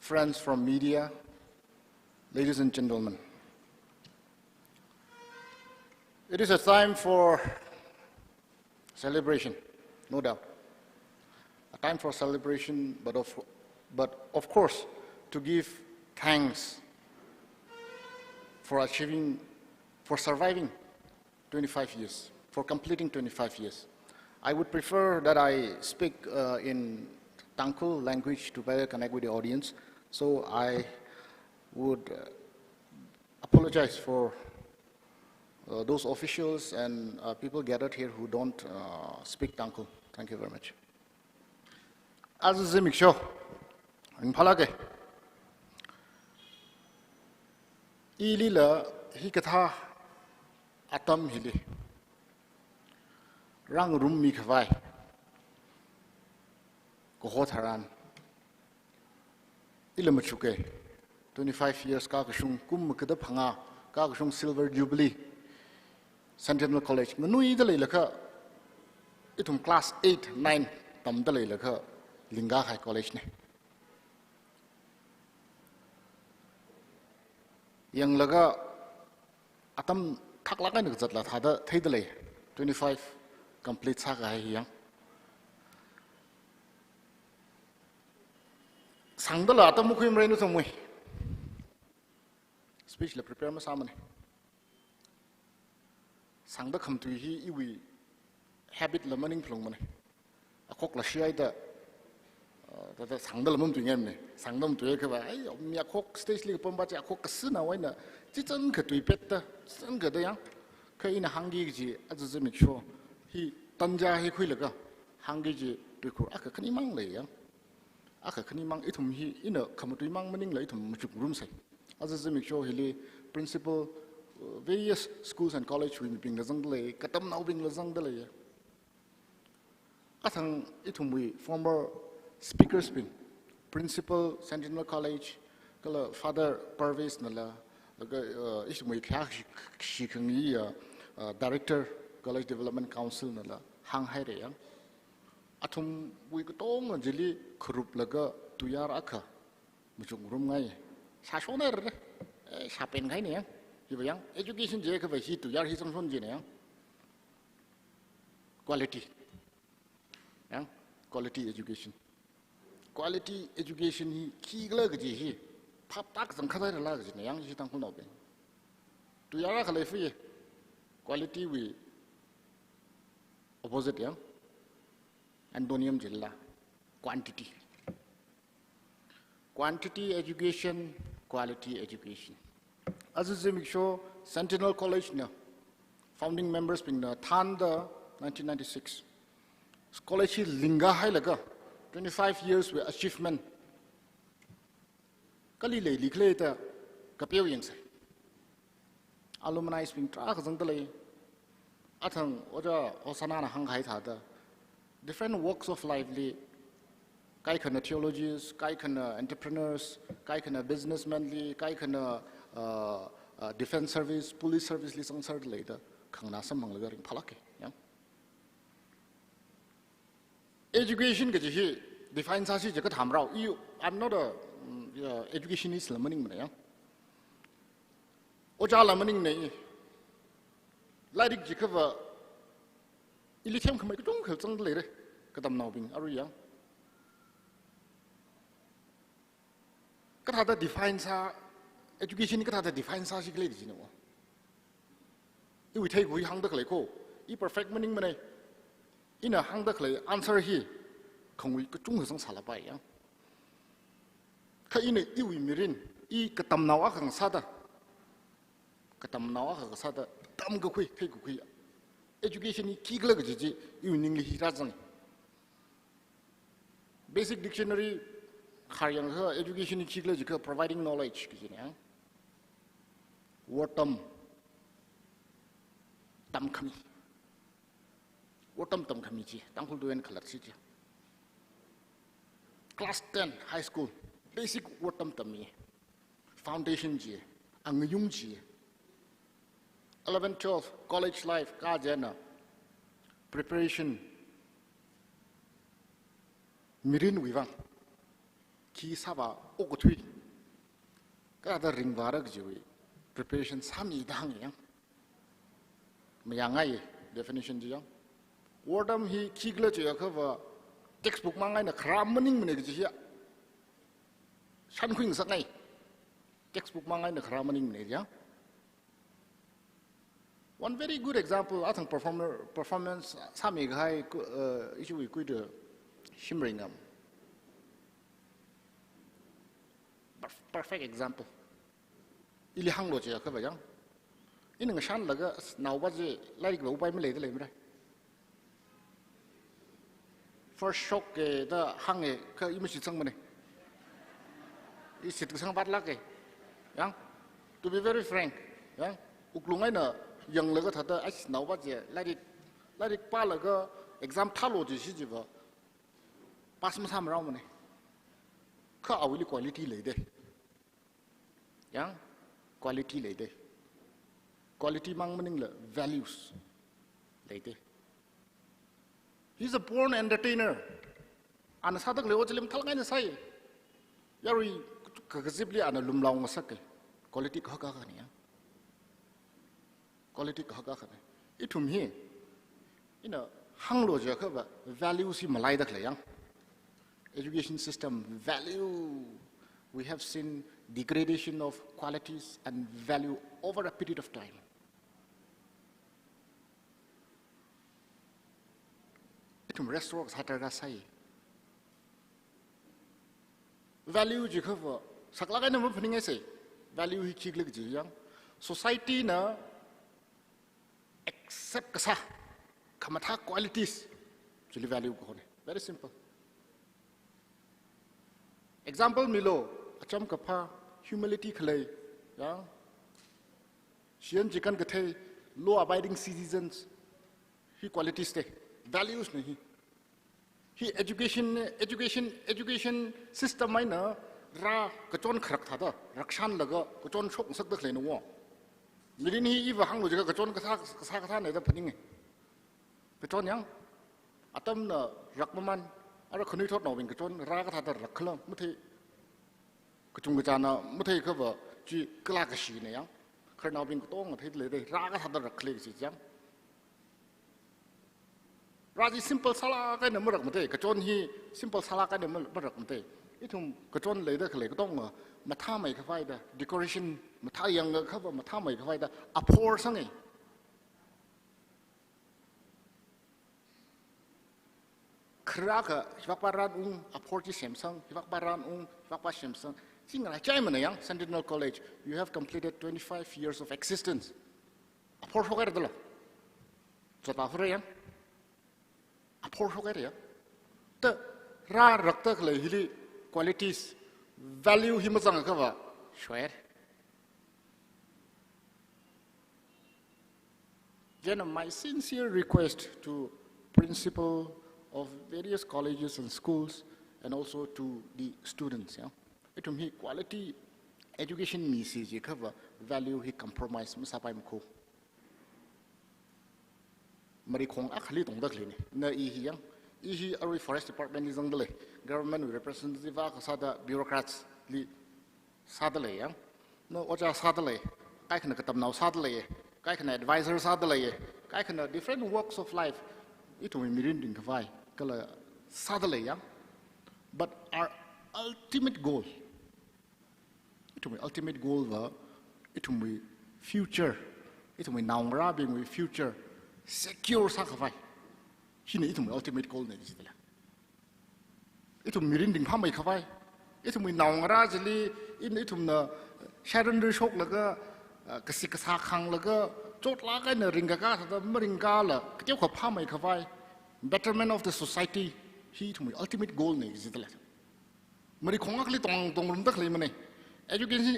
friends from media, ladies and gentlemen. It is a time for celebration, no doubt. A time for celebration, but of course, to give thanks for surviving 25 years, for completing 25 years. I would prefer that I speak in Tangkhul language to better connect with the audience, so I would apologize for those officials and people gathered here who don't speak Tangkhul. Thank you very much. As is the show, in Palake, Ilila hikatha atom hili, rang rum mikavai, kohotharan, ilamachuke, 25 years kakashung kum kadapanga, kakashung silver jubilee, Sentinel College, Manui the Laka, itum class 8, 9, Tam the Laka, Linga High College. Young Laga Atam Taklakan Zatla had a Tadale, 25 complete saga young. Sangdala Atamukim Renutum speech la prepare Masamani. Sangda come to he we habit learning plumone. A cock la shiida that Sangdal mum to him, Sangdom to Ekava, me a cock stage like Pombacha, a cock sooner when a Titan could be better, Sanga the young, Kaina Hangiji, as a make sure he Tanja he quillaga, Hangiji to Akakanimang lay young. Akakanimang itum he in a come to Mang Manning late to room say. As a make sure he principal various schools and colleges will be being Lazangle, Katam now being Lazangle. Atang itum we former speakers been principal Sentinel College, Father Parvis Nala, Ishmui Shikang Director, College Development Council Nala, Hang Haide. Atum we got on Jilly Kurup Laga Tuyar Aka, Muchung Rumai, Sashoner, Shapen Gaina, young education Jacob he to Yar Hisam Funjina. Quality. Quality education. Quality education he key luggage he pop tax and color luggage in a young Tangkhul. To Yara Khalefi, quality we opposite young Andonium Jilla, quantity. Quantity education, quality education. As is make sure Sentinel College now, founding members being the Thanda 1996. College Linga Hailaga, 25 years with achievement. Kalile Likleta Kapirians. Alumni being Trakazantale, Atang, Oja, Osanana Hanghaita, different walks of life. Kaikana theologians, Kaikana entrepreneurs, Kaikana businessmen, Kaikana defense service, police service, list answered later, Kangnasa Manglagar in Palaki. Education, defines as you. I'm not a educationist, learning. Oja learning, Like the cover, Illicham come to don't kill later, Katam Nobing, are young. Kata defines our education, Kata defines our ladies, you know. If we take we hung the clay, if perfect meaning money, in a hung the clay, answer here, can we go to some salabai, young? Kain, you will mirin, E. Katam Nawak and Sada. Katam Nawak and Sada, Tam go quick, take quick. Education is key luggage, you in English, Basic dictionary, education is key luggage, providing knowledge. Watam Tamkami. Watam Tamkami, Tangkhul do and color city. Class 10, high school, basic Watam Tami. Foundation G, Ang G. 11, 12, college life, Kajana, preparation, Mirin Wivan, Ki Sava, Okotui, Kada Ring Varak Jui, preparation Sami Dang Yang, Mayangai, definition Jiang. Wardam he Kigla Jaka, textbook Manga in a cramaning Meneggia, Shanquing Sangai, textbook Manga in a cramaning Meneggia. One very good example, I think performance, Sami Gai issue we could shimmering them. Perfect example. Ili hang lo chia khaba yang. In a shan laga now was like the by Malay the First shock the hang ka image sang money. Is it sang bad luck? Yang to be very frank, yang Ukhrul na young laga thata as now was let it palaga exam thalo ji jiva pass ma sam raw money. Ka awili quality lady. Yang quality lady. Quality mang meaning la values lady. He's a born entertainer. An sadak lewo jelim thalngai na sai. Yari kagazibli an lumlaw masak. Quality ka ka ni ya. Quality ka ka ni. Itum hi. Ina hanglo ja ka ba values hi malai dak la yang. Education system value. We have seen degradation of qualities and value over a period of time. Itum restaurants hatarga sai. Value jikava saklaga na mapning say value hi chiglik jiyang society na accept kasa kamatha qualities chili value ko very simple. Example Milo acham kapha humility khlai ya shian jikan kathe law abiding citizens he qualities te values nahi he education system mai na ra kachon khrak tha da rakshan laga kachon shok sak da khlai no wa mirin hi iwa hang lo jaga kachon ka ne da phaning kachon yang atam na rakmaman ara khunui thot no wing kachon ra ka tha da rakhla muthi kachung chana muthai ka ba chi kla ka shi ne yang kharna wing tong thai le de ra ka tha da rakhle si jang Raji simple sala ka ne marak mate kachon hi simple sala ka ne marak mate itum kachon le da khle ka tong matha mai ka faida decoration matha yang ka ba matha mai ka faida apor sangai kraka hibak paran apor ji samsung hibak paran hibak pa samsung singa chai mana yang Sentinel College you have completed 25 years of existence apor hogar dala jota fure yang apor hogar ya ta ra rakta khle hili qualities value himazang ka ba shwer then my sincere request to principal of various colleges and schools and also to the students yeah it me quality education message cover value he compromise masapai mko mari khong akhli tong dak leni na I hiyang I hi arui forest department is angle government representative ka sada bureaucrats li sadale yang no oja sadale kai khna katam naw sadale cái khả năng advisor sao đó lại cái khả năng different walks of life ít mình mirin đình cái vai cái là sao đó lại but our ultimate goal ít mình ultimate goal và ít mình future ít mình nào ra bên mình future secure sao cái vai khi này ít mình ultimate goal này gì đó ít mình mirin đình phá mấy cái vai ít mình nào ra chỉ li ít mình là Sharon đưa sốc là cái sĩ cái sa khang là cái chốt lá cái nợ ring cái thật mà ring cái là cái tiêu khop ham mấy cái vai betterment of the society hi thùng ultimate goal này gì đó mà đi không cái tông rung tất lên mà này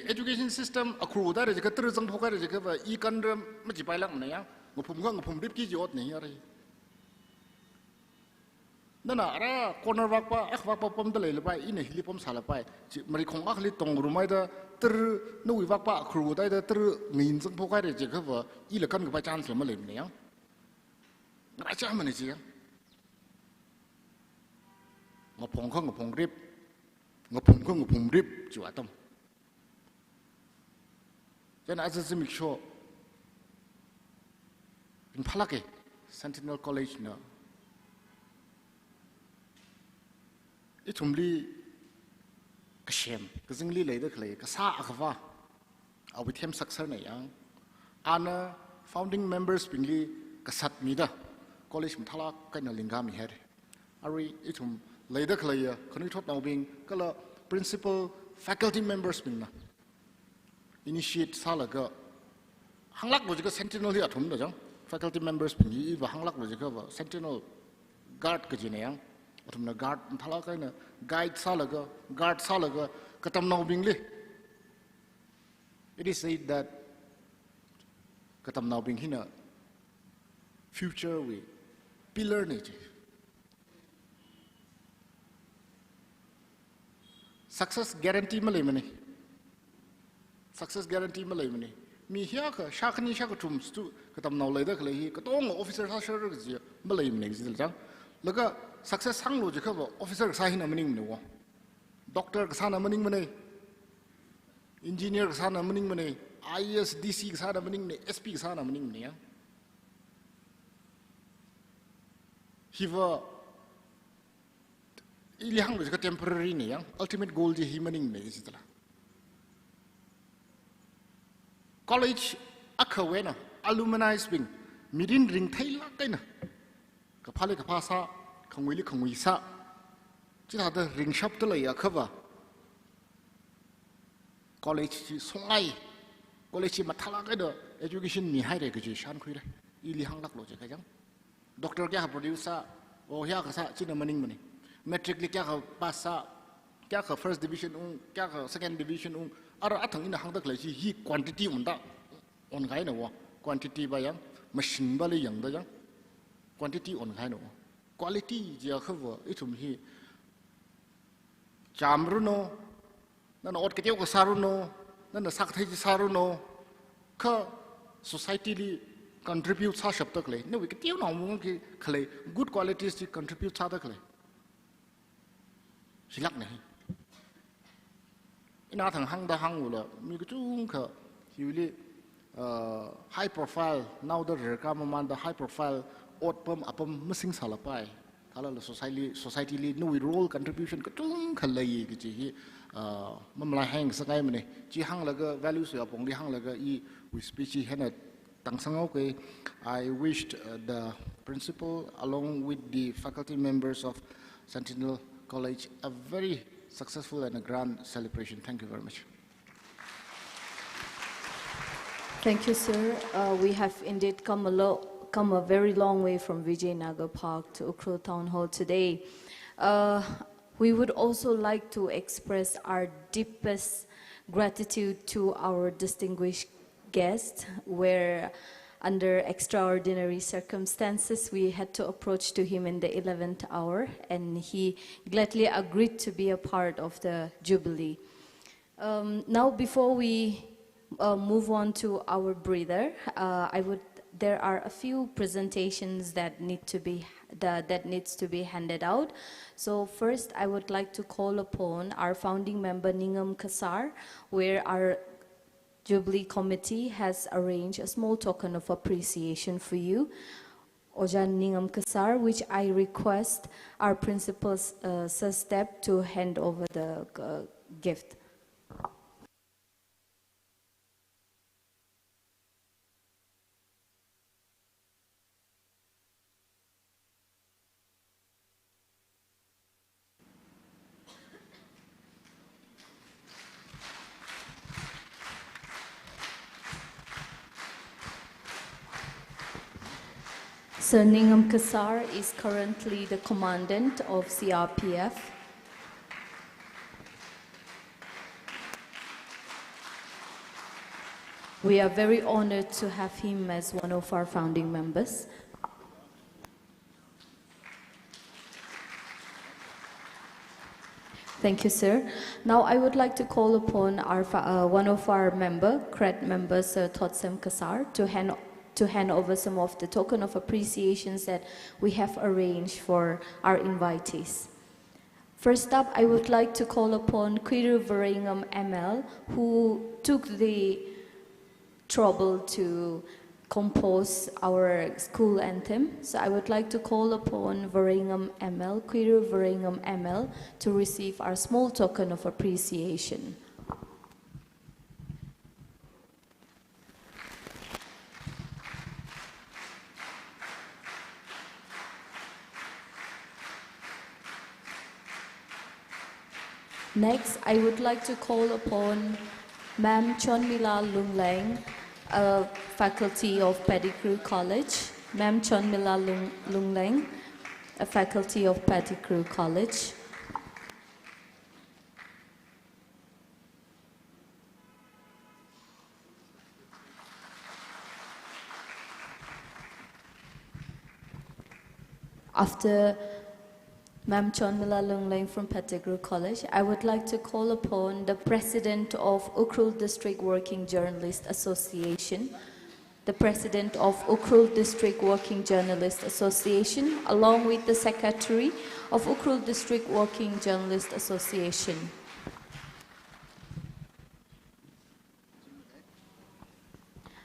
education system Ukhrul đó là cái tự dưng phô cái là cái và y căn rồi mà chỉ bài lăng này á ngọc phùng điệp kí chốt này rồiนั่นน่ะระคนเราวักป้าวักป้าปั๊มตะเลยละไปอินเฮลิปั๊มสาละไปมันคงอักลิตรงรู้ไหมเด้อตรึนู่นวักป้าครูได้เด้อตรึเงินซึ่งพวกเขาได้เจ้าว่าอีละกันกับไปจานเสียมาเลยเนี่ยอะไรจ้ามันเนี่ยจีงบพงข้างงบพงริบงบพงข้างงบพงริบจั่วต้มฉะนั้นอาจจะมิกโชเป็นพลักเอ Sentinel College เนาะอีทุ่มลีกเชมก็จึงลีเลยได้เลยก็ซาอักว่าเอาไปเทียมสักเท่าไหร่ยังอันน่ะ founding members เป็นลีก็สัตมีด้า college มันทลากกันในลิงกามีเฮดอะไรอีทุ่มเลยได้เลยคนที่ทดเอาบิงก็ละ principal faculty members เป็นนะ initiate ซาละก็หังลักเราจะก็ sentinel ที่อัฐมเด้อจัง faculty members เป็นลีว่าหังลักเราจะก็ว่า sentinel guard ก็จีเนียงทุกคนguard ทลากกันนะ guide ซาละก็ guard ซาละก็ก็ทำเอาบิงลี it is said that ก็ทำเอาบิงที่น่ะ future we pillar นี่จี success guarantee มาเลยมันนี่ success guarantee มาเลยมันนี่มีเหี้ยก็ชาคนี้ชาก็ทุ่มสุดก็ทำเอาเลยได้ก็เลยก็ต้อง officer ท่าเชื่อก็จีมาเลยมันนี่จีจังแล้วก็ success ทั้งโลกจะเขาบอก officer ก็ใช่หินะมันนี่มันนี่วะ doctor ก็ใช่นะมันนี่มันนี่ engineer ก็ใช่นะมันนี่มันนี่ IAS DC ก็ใช่นะมันนี่มันนี่ SP ก็ใช่นะมันนี่มันนี่ฮิวอีเลี้ยงมันจะก็ temporary นี่ยัง ultimate goal จะหิมันนี่มันนี่สิตละ college อักขเวนะ alumni สิ่งมีดินริงไทยลักกันนะกับพาเลกับภาษาของวิลิของวิสาที่ถ้าเดินริงชับตัวเลยอะครับว่า college ส่งไง college มาทลากกันเด้อ education มีให้ได้ก็จะชันคุยได้อีเลี้ยงลักโลจะกันยัง doctor แกเขา producer โอ้เฮียก็ซะจีนมันนิ่งมันนี่ matric แกเขา pass ซะแกเขา first division แกเขา second division อะไรอันทั้งอินหังตะเลยที่ quantity มันได้อ่อนไงนะวะ quantity ไปยัง machine ไปเลยยังได้ยัง quantity อ่อนไงนะวะ quality จะเขาว่าไอ้ทุ่มที่จามรุโนนั่นอดกระเทียวก็สารุโนนั่นสักเทจิสารุโนก็ society ลี contribute ซาชับตะเลยนี่วิกระเทียวน้องมึงคือเขาเลย good qualities ที่ contribute ซาตะเลยสิลักเนี่ยน่าทางหังดาหังอยู่แล้วมีกระจุงเขาอยู่ลีhigh profile now เรื่องการมันได้ high profile อดเพิ่มอัปมไม่สิ่งสารไปถ้าเรา society ลีนู่น role contribution กระจุงเขาเลยก็จีมันมาแห้งสักไงมันเนี่ยจีหังแล้วก็ value เสียปงที่หังแล้วก็อีวิสปีชีเห็นตั้งสังเอาไป I wished the principal along with the faculty members of Sentinel College a very successful and a grand celebration. Thank you very much. Thank you, sir. We have indeed come a very long way from Vijayanagar Park to Ukhrul Town Hall today. We would also like to express our deepest gratitude to our distinguished guest, where under extraordinary circumstances we had to approach to him in the 11th hour, and he gladly agreed to be a part of the Jubilee. Now, before we move on to our breather, there are a few presentations that needs to be handed out. So first, I would like to call upon our founding member Ningam Kasar, where our Jubilee Committee has arranged a small token of appreciation for you, Ojan Ningam Kasar, which I request our principal, Sir Step, to hand over the gift. Sir Ningam Kasar is currently the commandant of CRPF. We are very honored to have him as one of our founding members. Thank you, sir. Now I would like to call upon our one of our CRED members, Sir Thotsem Kasar, to hand over some of the token of appreciations that we have arranged for our invitees. First up, I would like to call upon Kwiru Veringam ML, who took the trouble to compose our school anthem. So I would like to call upon Veringam ML, Kwiru Veringam ML, to receive our small token of appreciation. Next, I would like to call upon Ma'am Chonmila Lungleng, a faculty of Pettigrew College. Ma'am Chonmila Lungleng, a faculty of Pettigrew College. After Ma'am Chonmila Lungleng from Pettigrew College, I would like to call upon the President of Ukhrul District Working Journalist Association, the President of Ukhrul District Working Journalist Association, along with the Secretary of Ukhrul District Working Journalist Association.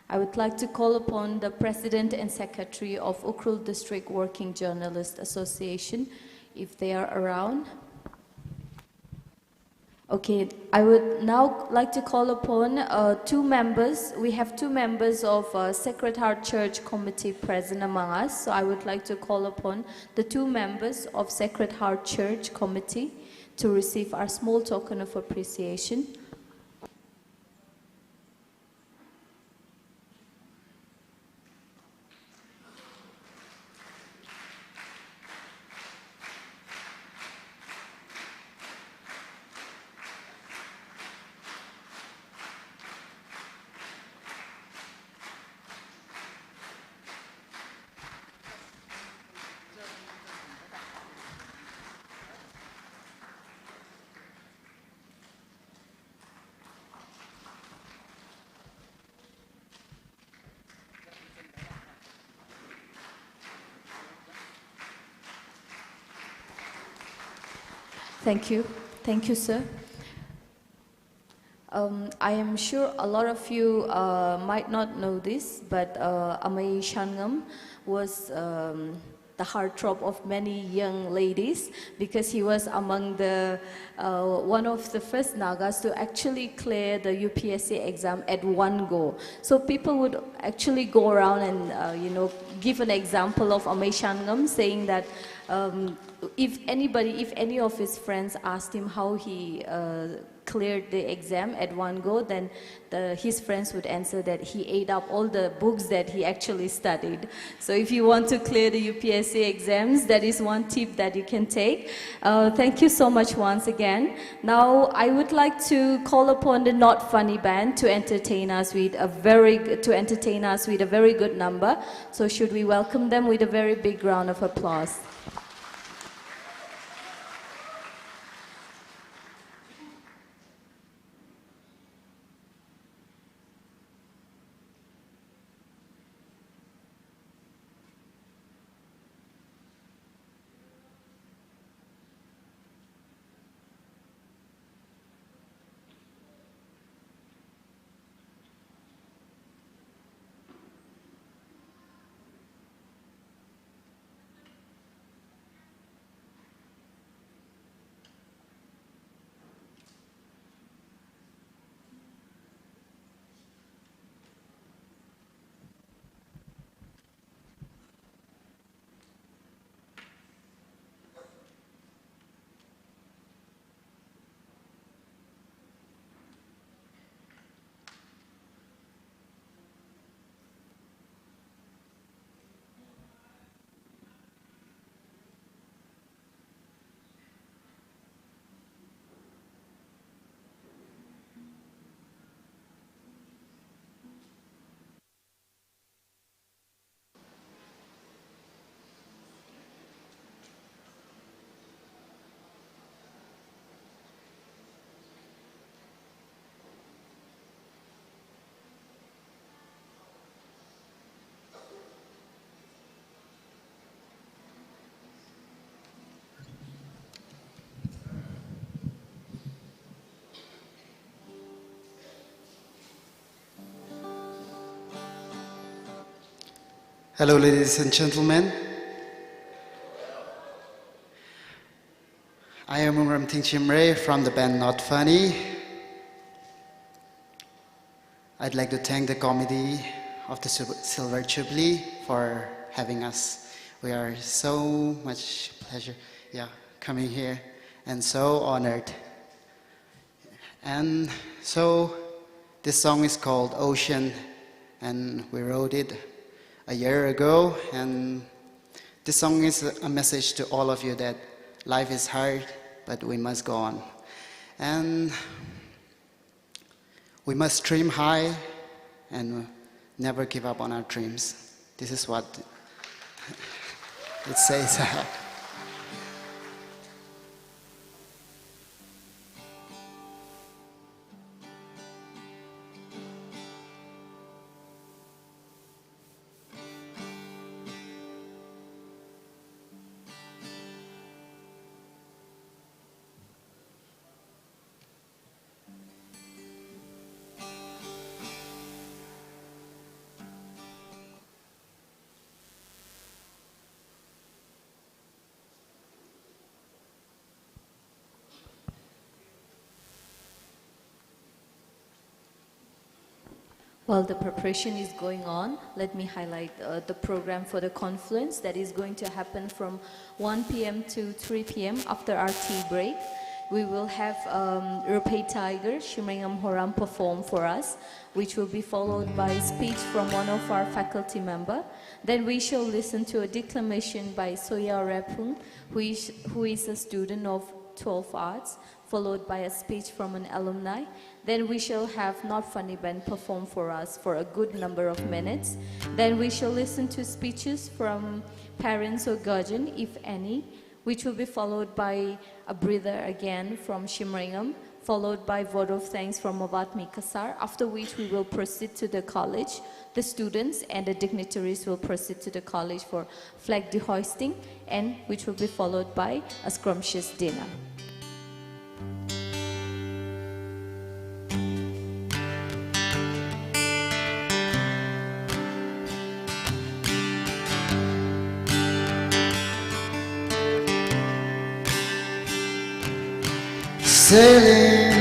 I would like to call upon the President and Secretary of Ukhrul District Working Journalist Association, if they are around. Okay, I would now like to call upon two members. We have two members of Sacred Heart Church Committee present among us. So I would like to call upon the two members of Sacred Heart Church Committee to receive our small token of appreciation. Thank you. Thank you, sir. I am sure a lot of you might not know this, but Amai Shangam was the heartthrob of many young ladies because he was among the one of the first Nagas to actually clear the UPSC exam at one go. So people would actually go around and give an example of Amai Shangam, saying that if any of his friends asked him how he cleared the exam at one go, then his friends would answer that he ate up all the books that he actually studied. So if you want to clear the UPSC exams, that is one tip that you can take. Thank you so much once again. Now I would like to call upon the Not Funny Band to entertain us with a very good number. So should we welcome them with a very big round of applause? Hello, ladies and gentlemen. I am Umram Ting Chimre from the band Not Funny. I'd like to thank the committee of the Silver Jubilee for having us. We are so much pleasure, coming here, and so honored. And so this song is called Ocean, and we wrote it a year ago, and this song is a message to all of you that life is hard, but we must go on. And we must dream high and never give up on our dreams. This is what it says. While the preparation is going on, let me highlight the program for the conference that is going to happen from 1 p.m. to 3 p.m. after our tea break. We will have Rupai Tiger, Shimringam Horam perform for us, which will be followed by a speech from one of our faculty member. Then we shall listen to a declamation by Soya Rapung, who is a student of 12 Arts, followed by a speech from an alumni. Then we shall have Not Funny Band perform for us for a good number of minutes. Then we shall listen to speeches from parents or guardian, if any, which will be followed by a breather again from Shimringam, followed by vote of thanks from Avat Mikasar, after which we will proceed to the college. The students and the dignitaries will proceed to the college for flag dehoisting, and which will be followed by a scrumptious dinner. Sailing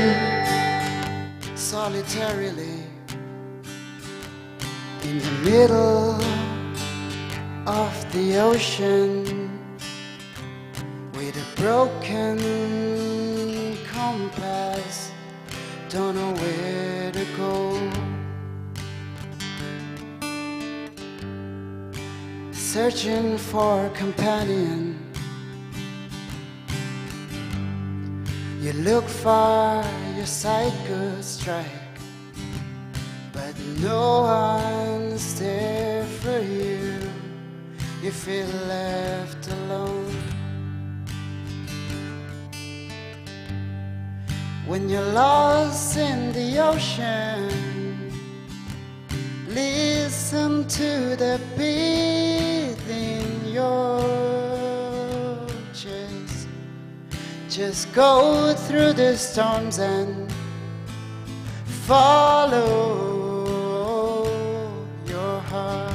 solitarily in the middle of the ocean with a broken compass, don't know where to go. Searching for a companion, you look for your psycho strike, but no one's there for you. You feel left alone. When you're lost in the ocean, listen to the beat in your chest. Just go through the storms and follow your heart.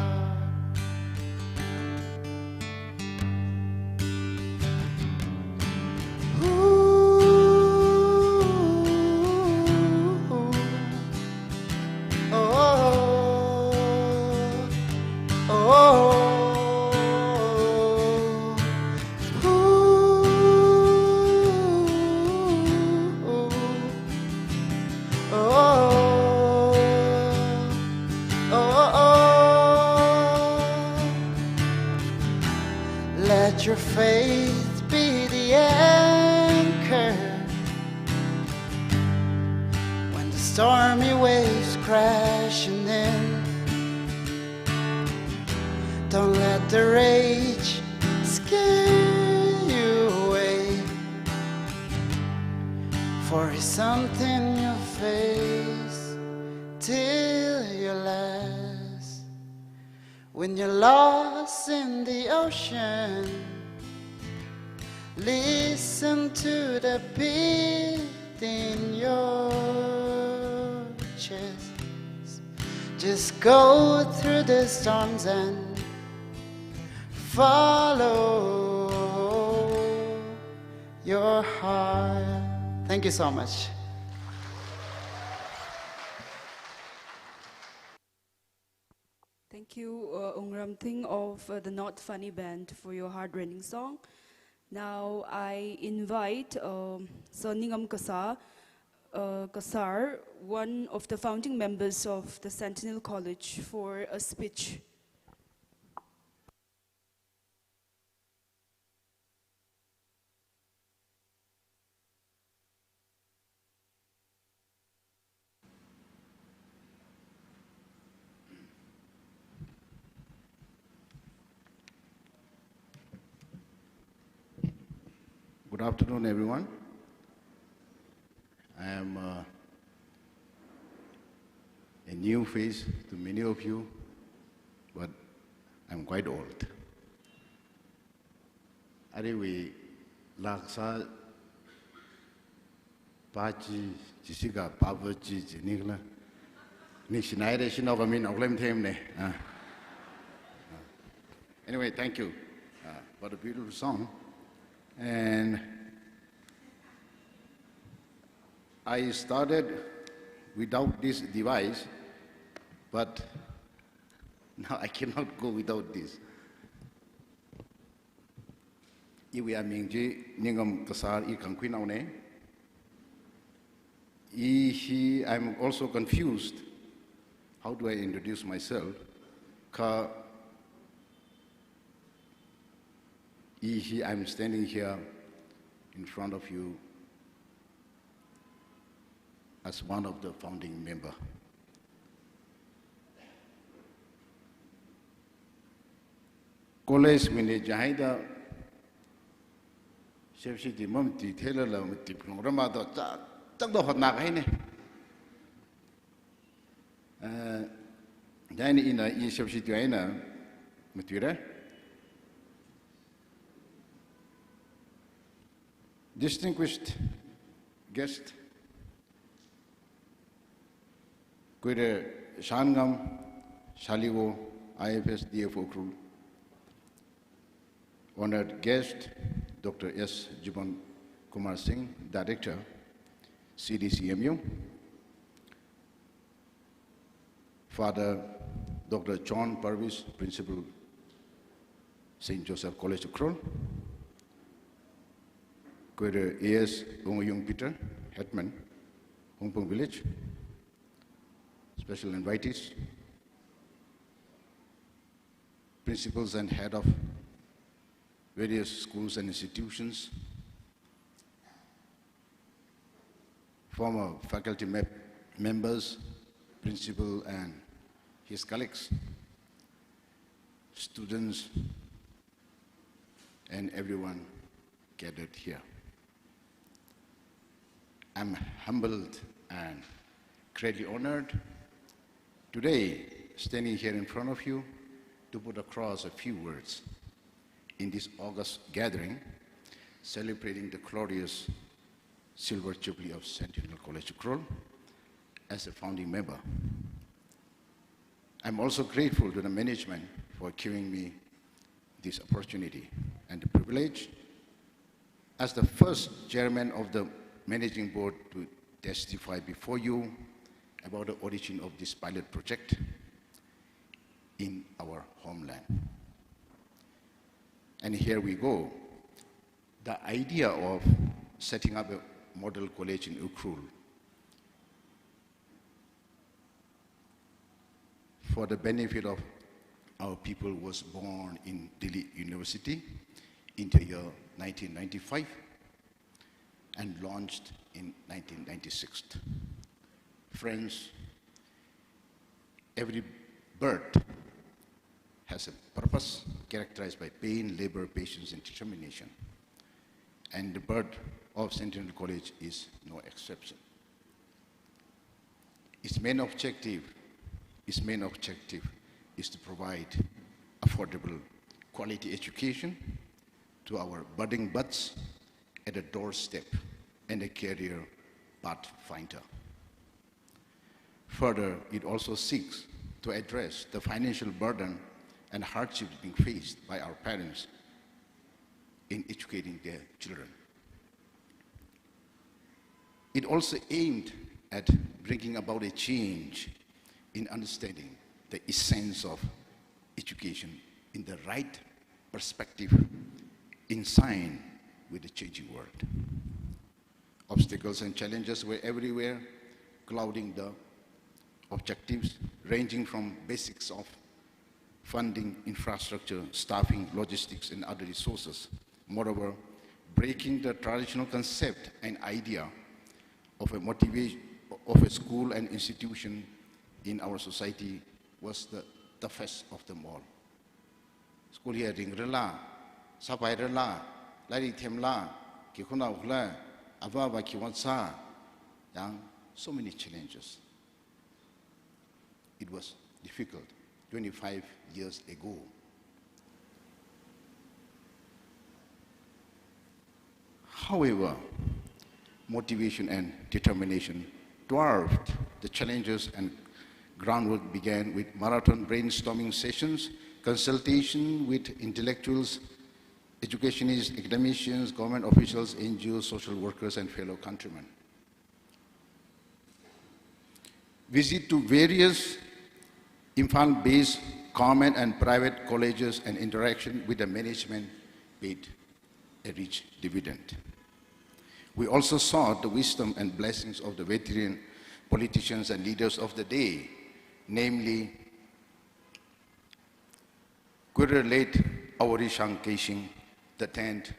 Let your faith be the anchor when the stormy waves crashing in. Don't let the rage scare you away, for it's something you face till your last. When you're lost in the ocean, listen to the beat in your chest. Just go through the storms and follow your heart. Thank you so much. Thank you, Ongram Thing of the Not Funny Band for your heart-rending song. Now I invite Soningam Kasar, one of the founding members of the Sentinel College, for a speech. Good afternoon, everyone. I am a new face to many of you, but I'm quite old. Anyway, laksa pachi jisiga pabachi jinigla ni shinaire shinogamin oglem themne. Anyway, thank you for the beautiful song. And I started without this device, but now I cannot go without this. Iwi amingji ningam kasar I kangkwin aune. I'm also confused. How do I introduce myself? I'm standing here in front of you as one of the founding members. College mine jahida shepsi di mom ti thela la ti programa do cha chak do hot na kai ne jaini ina I shepsi ti aina mutire. Distinguished guest, Kuire Shangam Shaligo, IFS DF Ukhrul, honored guest, Dr. S. Jiban Kumar Singh, Director, CDCMU, Father Dr. John Purvis, Principal, St. Joseph College Ukhrul, Kuire A.S. Unguyung Peter, Hetman, Hongpong Village, special invitees, principals and head of various schools and institutions, former faculty members, principal and his colleagues, students, and everyone gathered here. I'm humbled and greatly honored today, standing here in front of you, to put across a few words in this August gathering, celebrating the glorious Silver Jubilee of Sentinel College Ukhrul as a founding member. I'm also grateful to the management for giving me this opportunity and the privilege as the first chairman of the managing board to testify before you about the origin of this pilot project in our homeland. And here we go. The idea of setting up a model college in Ukhrul for the benefit of our people was born in Delhi University in the year 1995 and launched in 1996. Friends, every birth has a purpose characterized by pain, labor, patience, and determination. And the birth of Sentinel College is no exception. Its main objective is to provide affordable, quality education to our budding buds at a doorstep and a career pathfinder. Further, it also seeks to address the financial burden and hardships being faced by our parents in educating their children. It also aimed at bringing about a change in understanding the essence of education in the right perspective in sign with the changing world. Obstacles and challenges were everywhere, clouding the objectives, ranging from basics of funding, infrastructure, staffing, logistics, and other resources. Moreover, breaking the traditional concept and idea of a motivation of a school and institution in our society was the toughest of them all. School here ring rela, sapai rela, lari temla, kikuna ukla, avava kiwansa, yang so many challenges. It was difficult 25 years ago. However, motivation and determination dwarfed the challenges, and groundwork began with marathon brainstorming sessions, consultation with intellectuals, educationists, academicians, government officials, NGOs, social workers, and fellow countrymen. Visit to various Imphal-based government and private colleges and interaction with the management paid a rich dividend. We also sought the wisdom and blessings of the veteran politicians and leaders of the day, namely Guru late Awari Shankeshing, the 10th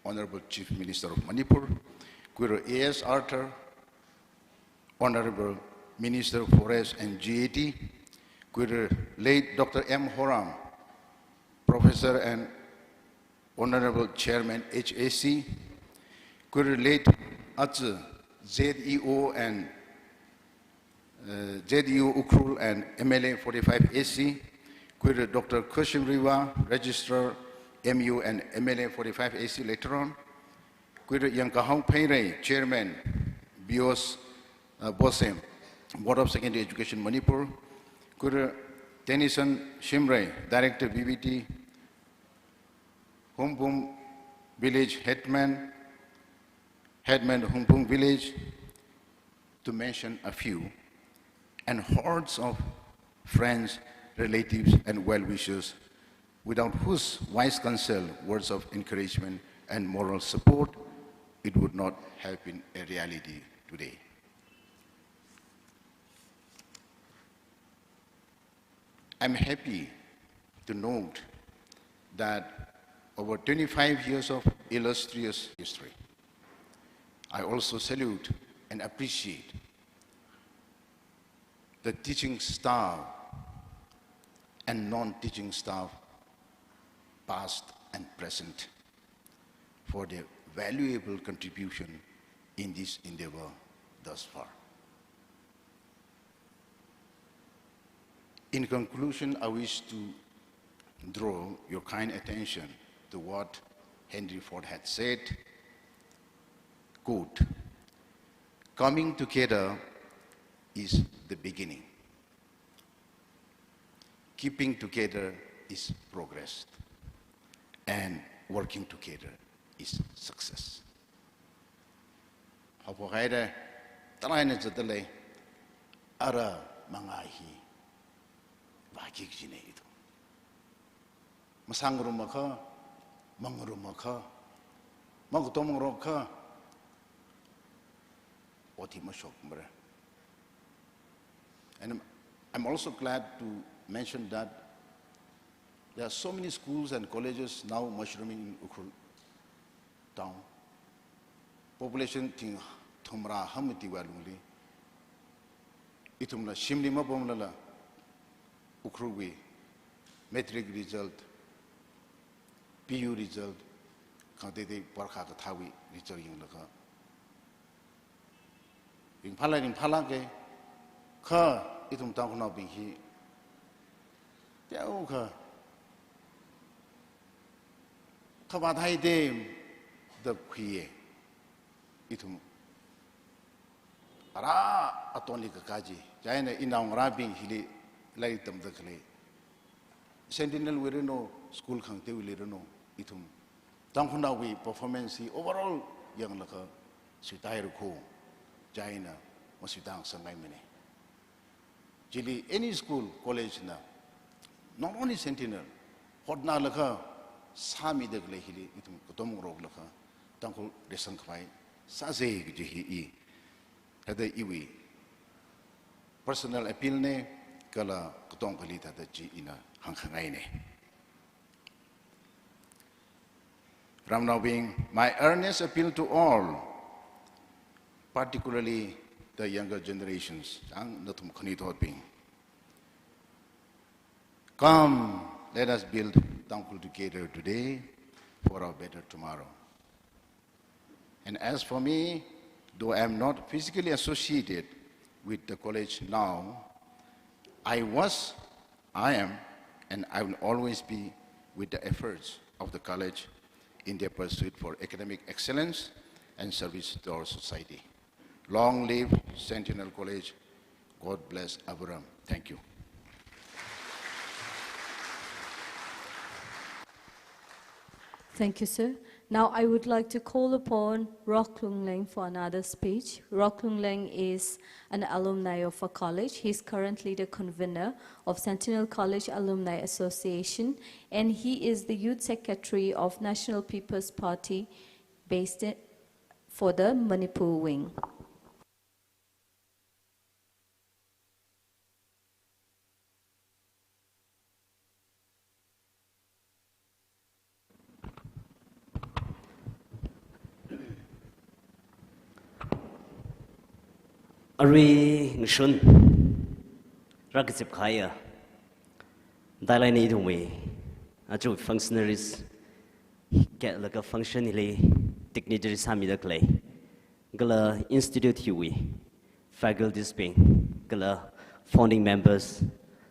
Honorable Chief Minister of Manipur, Guru A.S. Arthur, Honorable Minister of Forest and GAT, Guru late Dr. M. Horam, Professor and Honorable Chairman HAC, Guru late Atz ZEO and ZEO Ukhrul and MLA 45AC, Guru Dr. Kushim Riva, Registrar MU and MLA 45AC later on, Guru Yankahong Peirei, Chairman BOS BOSEM, Board of Secondary Education Manipur, Guru Tennyson Shimray, Director BBT, Humpum Village Headman Humpum Village, to mention a few, and hordes of friends, relatives, and well-wishers, without whose wise counsel, words of encouragement, and moral support, it would not have been a reality today. I'm happy to note that over 25 years of illustrious history, I also salute and appreciate the teaching staff and non-teaching staff, past and present, for their valuable contribution in this endeavor thus far. In conclusion, I wish to draw your kind attention to what Henry Ford had said, quote, "Coming together is the beginning. Keeping together is progress. And working together is success." Hapo kaya talay na jadalay ara mangahi bagig jine ito. Masangrum ka, mangrum ka, magtomong ka, oti masok mre. And I'm also glad to mention that there are so many schools and colleges now mushrooming in Ukhrul town. Population ting thumra hamti walungli. Itumla shimli ma bomlala Ukhrul metric result, PU result, kante de parkha ka thawi result yung laka. Ing phala ke kha itum tang na bing hi. Tiao kha kabathai de the khiye itum ara atoni ka kaji jaina inang rabing hili lai tam da khle Sentinel we no school khang te we no itum Tangkhul na we performance overall yang laka sitai ko China masitang sangai mene Jubilee any school college na not only Sentinel hodna laka sami de gle hili itum kutom rog laka Tangkhul resang khai sa je ji hi hada iwi personal appeal ne kala kutong kali ta ji ina hang khangai ne from now being my earnest appeal to all particularly the younger generations ang natum khani thot being come let us build Tangkhul together today for a better tomorrow. And as for me, though I am not physically associated with the college now, I was, I am, and I will always be with the efforts of the college in their pursuit for academic excellence and service to our society. Long live Sentinel College. God bless Abraham. Thank you. Thank you, sir. Now I would like to call upon Ukhrul Leng for another speech. Ukhrul Leng is an alumni of our college. He's currently the convener of Sentinel College Alumni Association, and he is the youth secretary of National People's Party based for the Manipur wing. Ari ngshun rakzip khaya dalai nei dungwe aju functionaries get like a functionally dignitary sami da clay gala institute hui faculties being gala founding members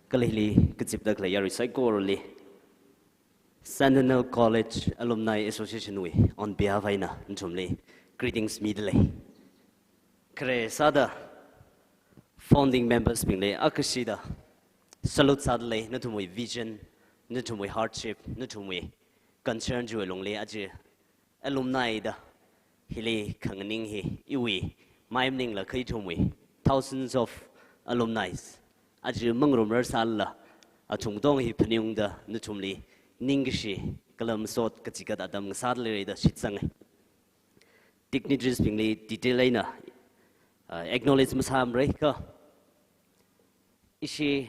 gala hili gzip da clay yari psychorally Sentinel College Alumni Association we on behalf aina ntumle greetings midley kre sada founding members being le akashida salute sadle natumwe vision natumwe hardship natumwe concern ju longle aje alumni da hile khangning he iwi maimning la khai thumwe thousands of alumni aje mangrom salla atung dong hi phnyung da natumle ningshi kalam sot kachika adam sadle da shitsang dignitaries being le detail aina acknowledgments ham ka ishi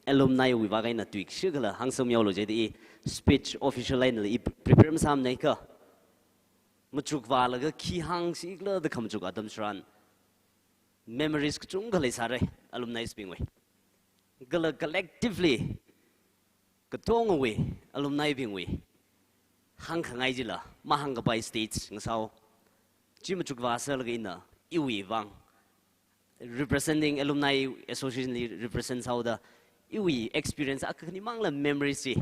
alumni we wagai na tweak shigala hangsam yolo je di speech official line li prepare sam nei ka muchuk wala ga ki hang sigla the khamjuk adam shran memories chung gale sare alumni being we gala collectively katong we alumni being we hang khangai jila mahang ga by states ngsaw chimchuk wasal ga ina iwi wang representing alumni association represents how the iwi experience akani mangla memories si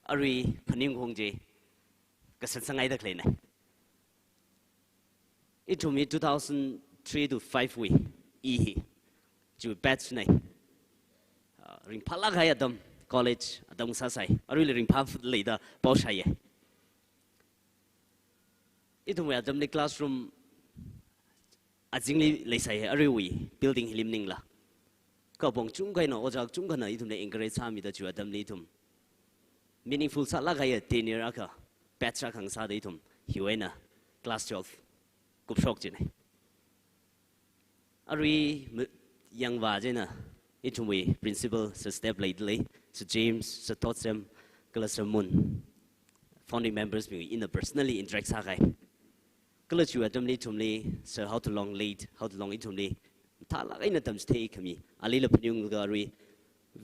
ari phaning hongje kasat sangai da klena it to me 2003 to 5 we e ju batch nai ring phala ga adam college adam sa sai ari ring pha le da pau sai it to me adam ni classroom Azingli lesai ariwi building hilimning la ka bong chungkai no ojak chungkana itum ne encourage sami da chu adam ni tum meaningful sa la ga ya tenir aka petra khang sa de itum hiwena class 12 kup shok jine ari yang wa jena itum we principal sa step lately so James sa thotsem class moon founding members be in the personally interact sa kai College you adam tumli so how to long late how to long itumli thala ina tam stay kami alila pnyung gari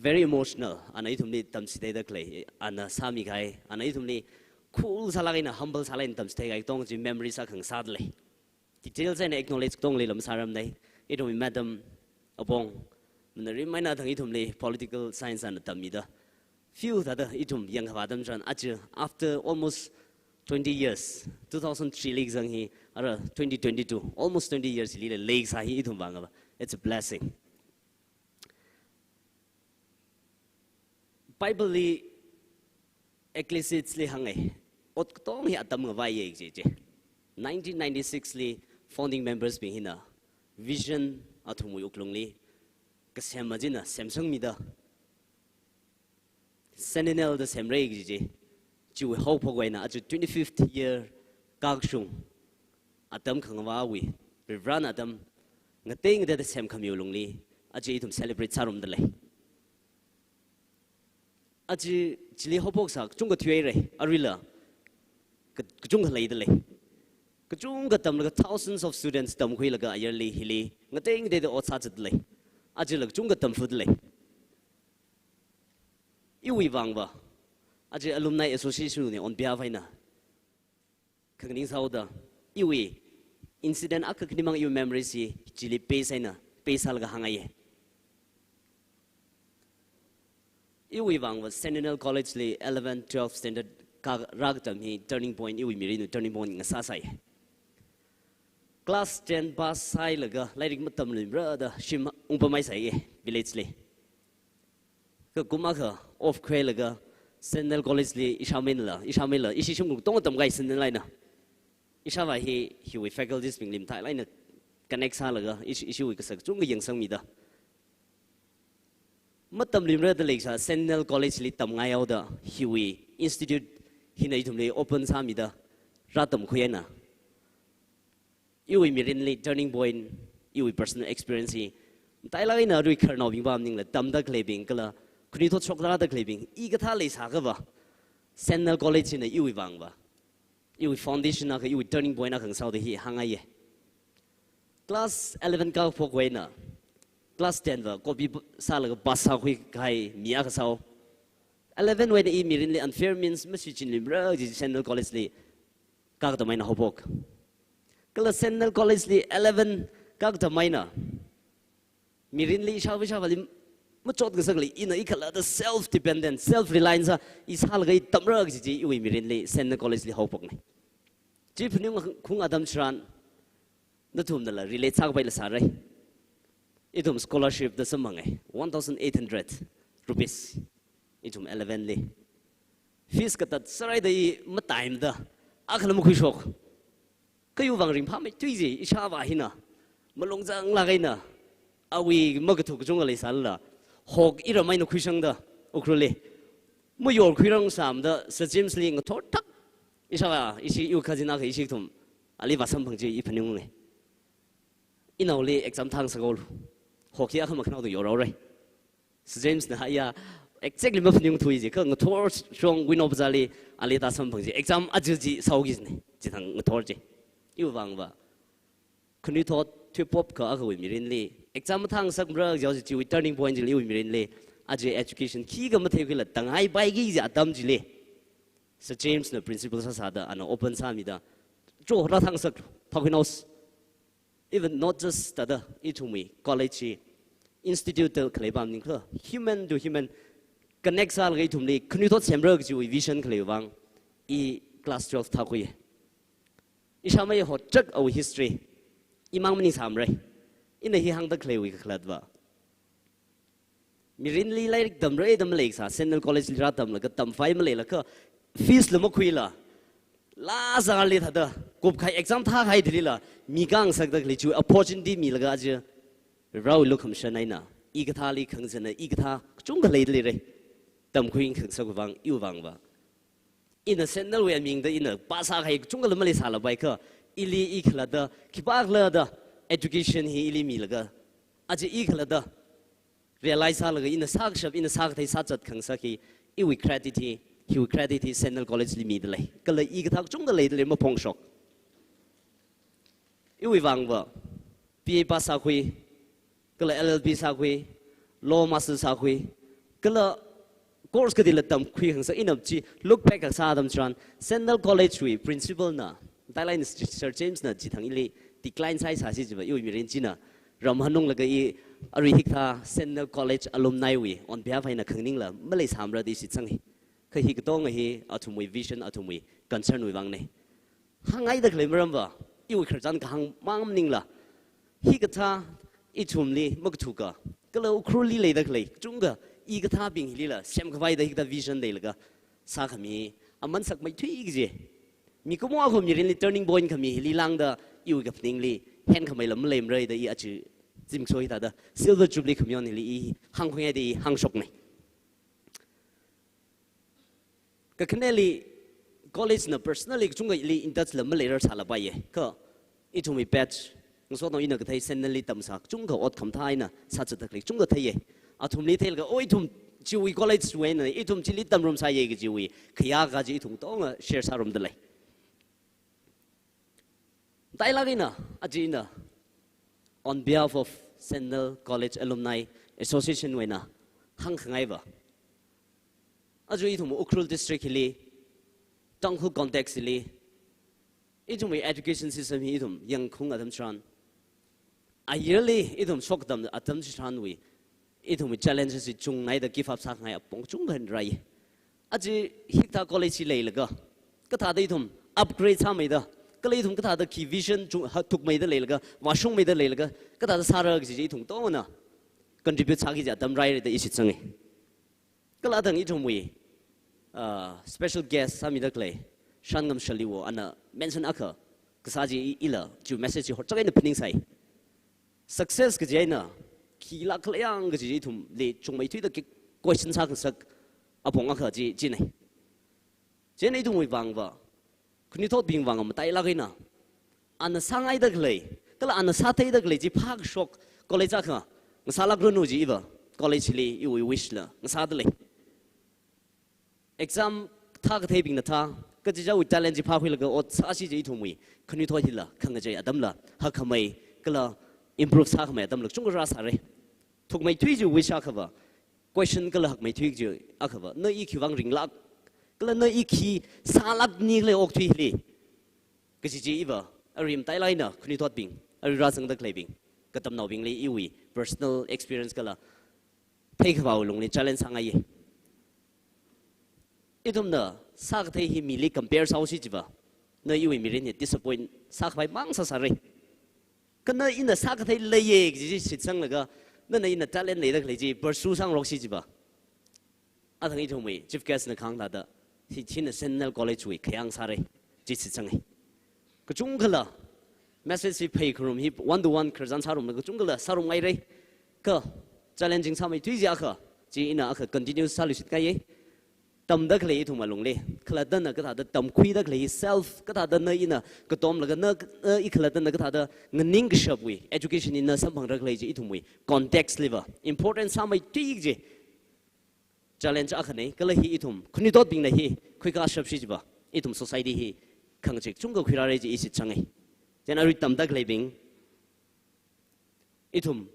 very emotional ana itumli tam stay da clay ana sami kai ana itumli cool salagina humble salain tam stay kai tong ji memory sa khang sadle details and acknowledge tong le lam saram dai itum madam abong na remind thang itumli political science and tamida few that itum yang hadam jan after almost 20 years 2003 leagues ang hi ara 2022 almost 20 years lile leagues ha hi itum banga it's a blessing bible li explicitly hangai ot tong hi atam vai ye je 1996 li founding members bi hina vision athumui uklungli ka semajina samsung mi da Sentinel the same reg je chu hope hoina aju 25th year kagshung atam khangwa wi ran atam ngateng the same kamyulungli aju itum celebrate sarum dale aju chili hopok sak chung ka thuai re arila ka chung ka lei dale ka chung ka tam la thousands of students tam khui laga yearly hili ngateng de o cha chat dale aju la chung ka tam fu dale iwi wangba aju alumni association ne on behalf aina khangning sauda iwi incident akaknimang you memories si chili pace aina pace alga hangaye iwi wangba Sentinel college le 11 12 standard ka ragtam hi turning point iwi mirinu turning point ngasa sai class 10 pass sai laga lairik matam limra da shim umpamai sai village le ka kumaka of kwelaga Sentinel college le ishamela isishum tong tam gai Sentinel laina ishawa hi wi faculties ping lim thai laina connect sa laga issue wi ka sak chung yang sang mi da matam limra da leksa Sentinel college li tam ngai yaw da hi wi institute hinai thum le open sa mi da ratam khuyena iwi mirin le turning point iwi personal experience tai laina rui kharnaw bing bam ning la tam da klebing kala kuni thot chokra da klebing I ga tha le sa ga ba Sentinel college in iwi wang ba iwi foundation na ka iwi turning point na khang sau de hi hangai ye class 11 ka phok wena class 10 ba copy sa la ba sa khui kai mia ka sau 11 when I mirin le unfair means masi chin limra ji Sentinel college le ka ka mai na hobok kala Sentinel college le 11 ka ka mai na mirin le sha ba lim machot ga sagli ina ikhala the self dependent self reliance is hal gai tamra ji iwi mirin le Sentinel college le hopok ne ji phning khung adam chran na thum da la relate sak bai la sarai itum scholarship da samangai 1800 rupees itum 11 le fees ka tat sarai dai ma time da akhlam khu shok kayu wang ring pha mai tui ji isha wa hina malong jang la gaina awi magathu jong le sal la hok ira mai no khuisang da Ukhrul le mo yor khirang sam da Sir James ling thor tak isawa isi yu khazina ka isi thum ali wasam phangji I phanyung le inaw le exam thang sagol hoki akham khnaw do yor rai Sir James na ya exactly ma phanyung thui ji ka thor strong win of zali ali ta sam phangji exam ajuji saugi ne ji thang thor ji yu wang ba khuni thot thwe pop ka a wi mirin le exam thang sak bra jaw ji turning point ji le wi mirin le aje education ki ga ma the khila tangai bai gi ja tam ji le Sir James na principal sa sa da an open sa mi da jo ra thang sak thakhinos even not just da itumi college institute klebam ning kla human to human connect sal gai thum le khuni thot sem bra ji wi vision klewang I class 12 thakui ishamai hot chak our history imang mani samrai ina hi hang da klewi ka khladwa mirin li lai dam re dam lek sa Sentinel college li ra dam la ka tam fai ma le la ka fees la ma khuila la za le thada kop khai exam tha khai thili la mi gang sak da li chu opportunity mi la ga je raw lu kham sha nai na I ga tha li khang jana I ga tha chung ga le le re tam khuing khang sa wang yu wang ba ina Sentinel we ming da ina pa sa khai chung ga la ma le sa la bai ka ili I khla da kibak la da education hi ili mi la ga aje I khla da realize ha la ga ina sak shap ina sak thai sa chat khang sa ki I we credit he we credit Sentinel college li mi de le kala I ga thak chung ga le de ma phong shok I we wang ba PA pa sa khui kala LLB sa khui law master sa khui kala course ka dil tam khui khang sa inam chi look back ka sa dam tran Sentinel college we principal na Thailand Sir James na chi thang ili decline sai sa si jiba yu mi ren china ram hanung laga I ari hikha Sentinel college alumni we on behalf ina khangning la malai samra di si changi ka hi tong hi athumui vision athumui concern we wang ne hangai da klemram ba yu kharjan ka hang mang ning la hi ka tha I thumli mak thu ka kala Ukhrul li le da klei chunga I ka tha bing li la sem ka vai da hikda vision de laga sa khami aman sak mai thui ge mi ko mo khom yirin li turning point khami li lang da yu gap ning li hen khamai lam lem rei da i achu jim soi ta da silver jubilee community li hang khoi di hang sok nei ka khneli college na personally chung ga li in touch lam le ra sala ba ye ka I thum mi patch so no ina ka thai Sentinel li tam sak chung ga ot kham thai na sa cha tak li chung ga thai ye a thum li thel ga oi thum chiwi college we na I thum chili tam rum sa ye ga chiwi khya ga ji thum to nga share sa rum de lai dai la na ajina on behalf of Sentinel College Alumni Association we na hang khangai ba aju I thum Ukhrul district li Tangkhul context li I thum education system hi thum yang khung adam tran a yearly I thum sok dam atam tran we I thum challenges chung nai da give up sa ngai apong chung han rai aji hikta college lei laga ka tha dai thum upgrade sa mai da ka lei thum ka tha da ki vision chung ha tuk mai da lei laga wa shung mai da lei laga ka tha da sa ra ji thum to na contribute sa gi ja dam rai da isi changai ka la dang I thum we special guest sami da klei shangam shaliwo ana mention aka kasaji ila ju message ho chagai na pining sai success ke jaina ki la klayang ke ji thum le chung mai thui da question sa ka sak apong aka ji nei je nei dung wi wang ba kuni thot bing wang am tai la gaina ana sangai da klei kala ana sa thai da klei ji phak shok college aka ngasala gru nu ji ba college li you wish la ngasa da le exam tha ka thei bing na tha ka ji jau talent ji pha khoi la ga ot sa si ji thumui khani thoi hila khang jai adam la ha khamai kala improve sa khamai adam la chung ra sa re thuk mai thui ji wisha khawa question kala hak mai thui ji akhawa na I khi wang ring lak kala na I khi sa lak ni le ok thui li ka ji ji ba arim tai lai na khani thot bing ari ra sang da klai bing ka tam nau bing le I wi personal experience kala thei khawa long ni challenge sang ai itum na sak thei hi mili compare sau si jiba na iwi mi ren disappoint sak bai mang sa sare kana ina sak thei le ye ji sit sang laga na na ina talent le da le ji pursue sang rok si jiba a thang I thum we chief guest na khang da da hi chin Sentinel college we khyang sare ji sit sang ko chung khala message si phei khrum hi one to one khrzan sarum ko chung khala sarum ngai re ka challenging samai thui ja kha ji ina kha continue solution kai ye tam da klei thum alung le khla da na ka tha da tam khui da klei self ka tha da na ina ka tom la ga na I khla da na ka tha da ngning shap we education in na sam bang ra klei ji thum we context level important samai ti je challenge a khane kala hi thum khuni dot bing na hi khui ka shap si ba I thum society hi khang che chung ga khira re ji I si changai jen ari tam da klei bing I thum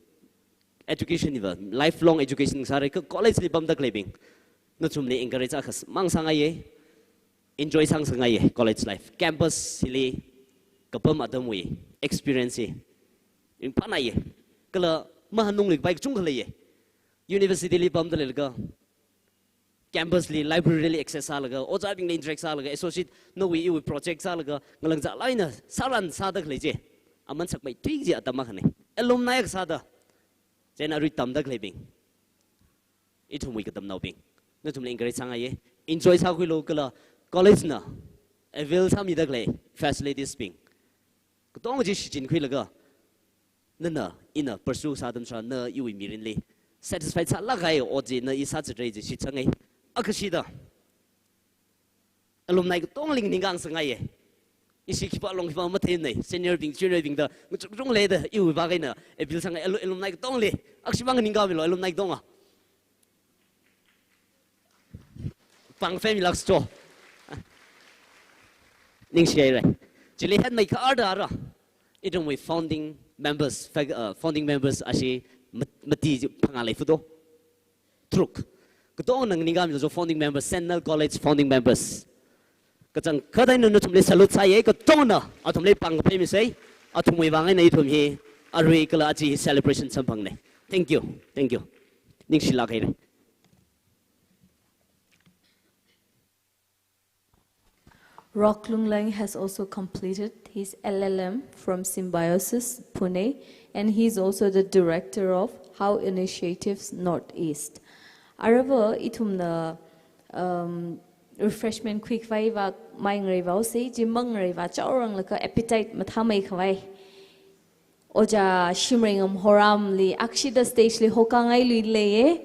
education level lifelong education sare ka college li bam da klei bing na chumni encourage akhas mang sanga ye enjoy sang sanga ye college life campus sili kapam adam we experience in pana ye kala mahanung lik bike chung khale ye university li pam dal ga campus li library li access sa laga oja bing le interact sa laga associate no we you project sa laga ngalang ja laina saran sa da khale je aman sak mai tik je atama khane alumni ak sa da jena ri tam da khale bing ithum we ka tam nau bing na tum le encourage sang ai enjoy sa khoi lo kala college na avail sa mi dak le facilities bing ko tong ji jin khoi laga na ina pursue sa dam sa na yu mi rin le satisfied sa la gai o ji na I sa chi re ji si changai akashi da alumni ko tong ling ning gang sang ai isi ki pa long ki pa ma the nei senior bing junior bing da chung le da yu ba gai na avail sang ai alumni ko tong le akshi bang ning ga mi lo alumni dong a pang family lux to ning share right jili had my card ara idong we founding members ashi mati phanga lai fudo truk ko to nang ningam jo founding members Sentinel college founding members ka chang khadai nu thumle salute sai ko to na athumle pang family sai athumui wangai nei thum hi arui kala achi celebration sampang nei thank you ning shila kai Rock Lung Lang has also completed his LLM from Symbiosis, Pune, and he is also the director of How Initiatives Northeast. Arava itumna refreshment quick vai và mai người vào sĩ chỉ mong người và cháu rằng là cái appetite mà tham mấy khẩu oja shimring horam li akshida stage li hokangai li leye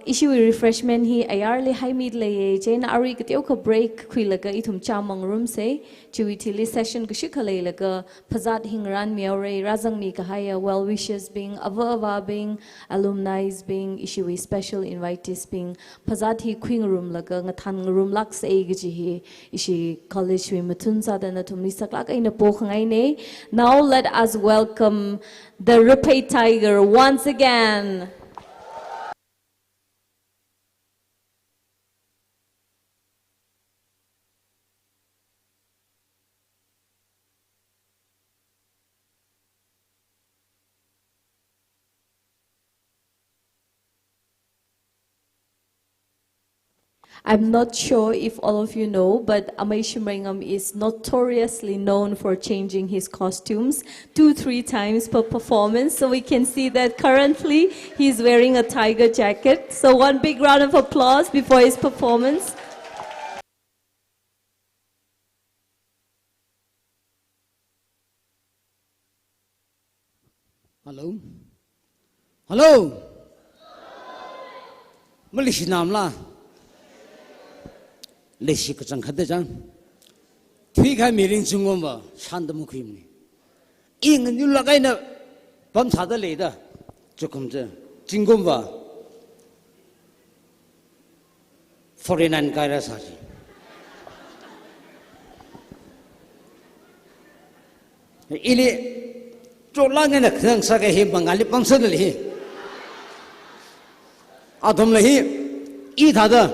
issue refreshment hi ayar li high mid leye chen ari keteu ka break khuilaga ithum chamang room se chuitili session ka shikhalei laga phazat hingran miaure razang mi ka haya well wishes being ava being alumni being issue special invitees being phazat hi khwing room laga ngathan room lak se gi hi ishi college wi mathun sa dana thumni saklak aina po khangai ne. Now let us welcome the Rupee Tiger once again. I'm not sure if all of you know, but Amay Shimringam is notoriously known for changing his costumes 2-3 times per performance. So we can see that currently he's wearing a tiger jacket. So one big round of applause before his performance. Hello? Hello? Malaysia namla. Leshi ka chang khade jang thui khai miring chungom ba shandam khimni ing nu lagai na bam cha da le da chukum je jingom ba 49 kai ra sa ji ili chola nge na khang sa ga hi bangali pangsa le hi adom le hi I tha da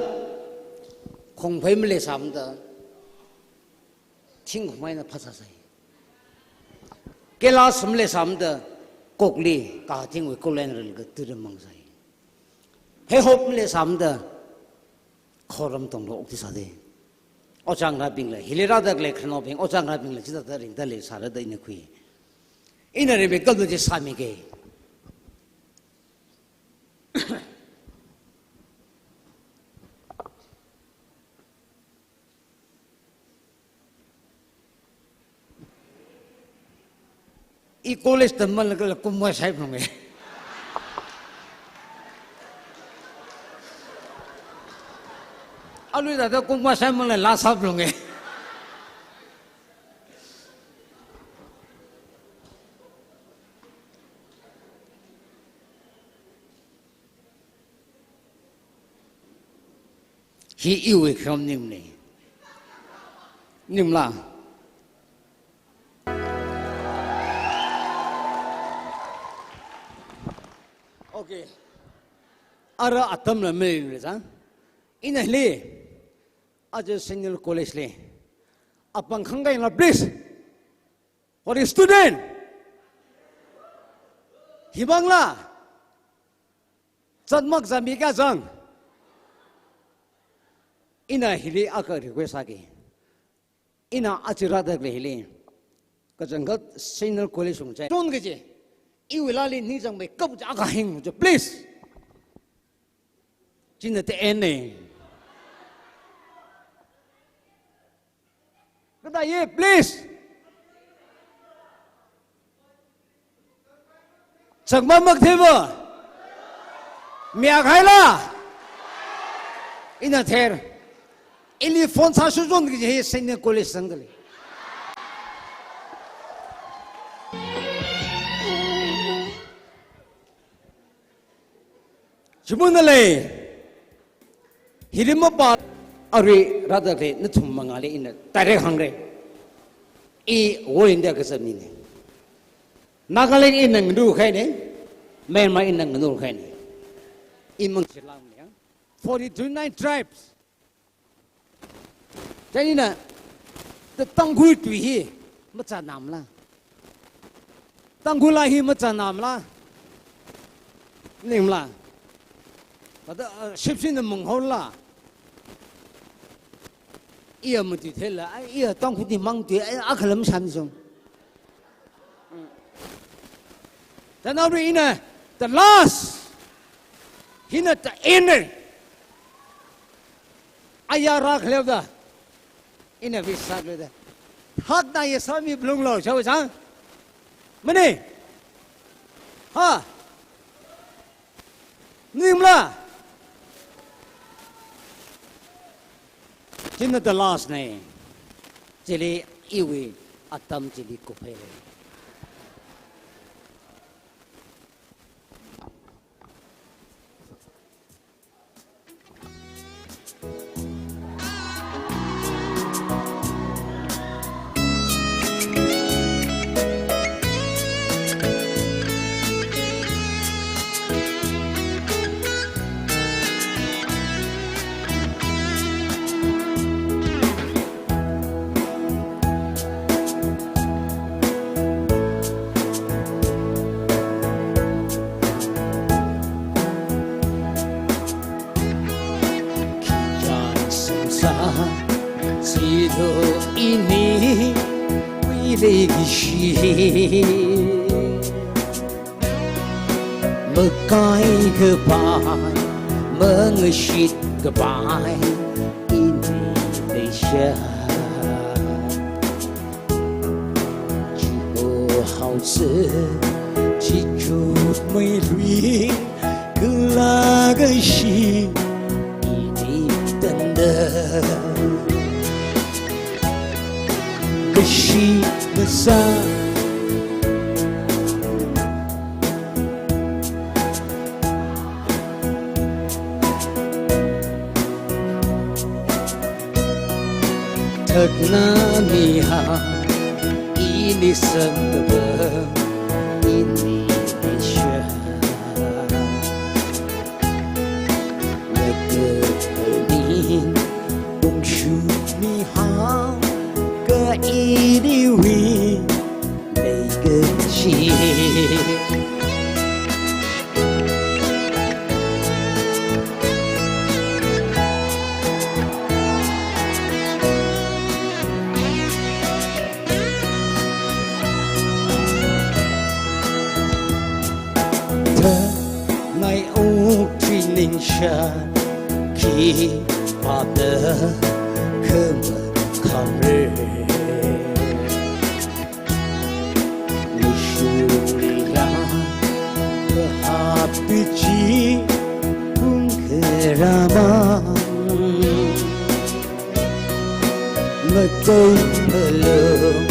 không phải mới làm đó, chính không phải là phát sai. Cái lá sắm mới làm đó, cột li cả chính với cô lên rồi cái từ đó mang sai. Hay hộp mới làm đó, khó làm tổng độ thì sao đây? ở trang ra bình lại, hili ra được lại khăn ở bình, ở trang ra bình lại chỉ là ring ta lại xả ra đây này khui. Ina này bị câu được chỉ sami cái. I college teman lagi kumai saya belum ya. Alu dah tu kumai saya malah lasa belum ya. Hi iu ikam nim ni, nim lah. Okay. Ara atam na melin ni san. Ina le. Aja Sentinel College le. Apang khangai na please. For the student. Hibang la. Chadmak zamika jang. Ina hili aka request agi. Ina achira dak le hili. Kajangat Sentinel College ung chai. Ton ge Iwilali ni jang me kap ja ka hing jo please. Chin te ene. Kada ye please. Chakma mak theba. Mia khaila. Ina ther. Ili phone sa su jon ge he Sentinel College sang dale. Jubilee, hirimapa ari rada ke nutum mangali ina tarik hangre. I war India kesam ini. Nagaland ina ngundur khay ne, Myanmar ina ngundur khay ne. Imang silang ni, 49 tribes. Jadi na, the Tangkhul tuhi macam nam lah. Tangkhul lahi macam nam lah. Nim lah. Ada shipsin menghol lah. Ia mesti thela, ia Tangkhul di mang tu, akalam samsung. Dan hari ini, the last, hina the inner. ayara khlevda ina visat leda hak na yesami blung lo chau chang mane ha nimla Jina the last name Jili iwi atam jili kupele ini wilegishi mekai kepai mengesit kepai Indonesia jika hau sejujur melui kelagashi ini tanda Beshi besar Teknamiha ini sebab Indonesia Nekepening bungsu mihau Iniwi legacy Mai u training sha ki pada kemakarir Biji kung keraman Medai melung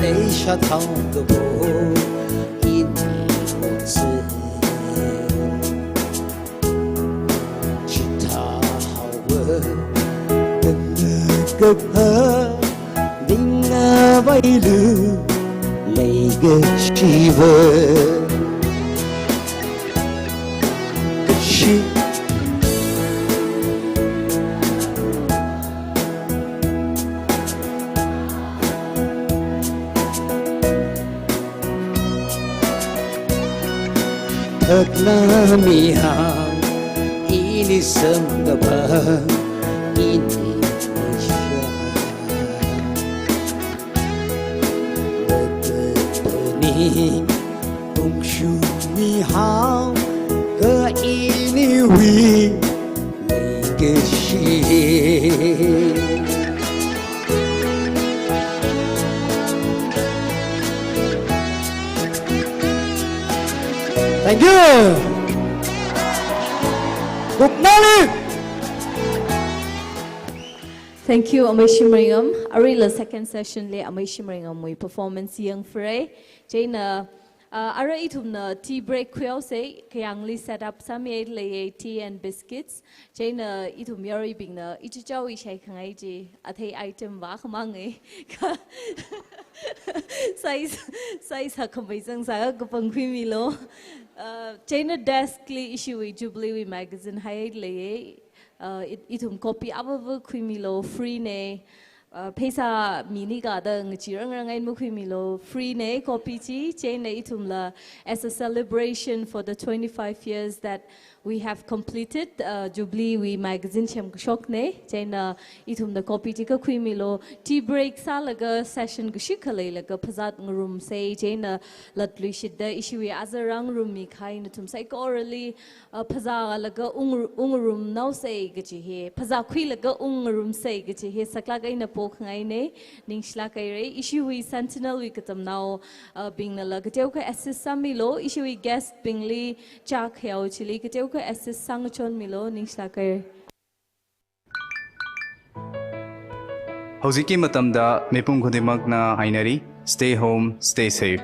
Leisha thao kebo Ini utsi Cita hawa Dengar kebha Dinga bailu Lega shiva Teknamiha ini sebab Indonesia Bepening bungsu mihau ke ini wi legacy Thank you. Good morning. Thank you, Amaishi Maringam. Arila second session le Amaishi Maringam we performance young frey. Jane ara itumna tea break kwel say kayangli set up some aid lay tea and biscuits. Jane itum yari bing na ichichao ishai kangai ji athe item wa khamangai. Size hakambaisang sa kapang kwimilo. China desk li issue with Jubilee magazine hai lay itum copy abavu kwimilo free ne pesa mini ga dang chirang rangai mu kwimilo free ne copy chi China itum la as a celebration for the 25 years that we have completed Jubilee we magazine chem shok ne chaina itum the copy tika khui milo tea break salaga session gu shikhale laga phazat room say chaina latlu shidda issue azarang room mi khai na tum sai orally phaza laga ung room now say gachi he phaza khui laga ung room say gachi he sakla ga ina pok ngai ne ningsla kai re issue we sentinel we katam now being na laga teu ka assist samilo issue we guest bingli chak heo chili ka teu ka assist sang chon milo ningsla kai Hoziki matamda mipum khudimakna hainari stay home stay safe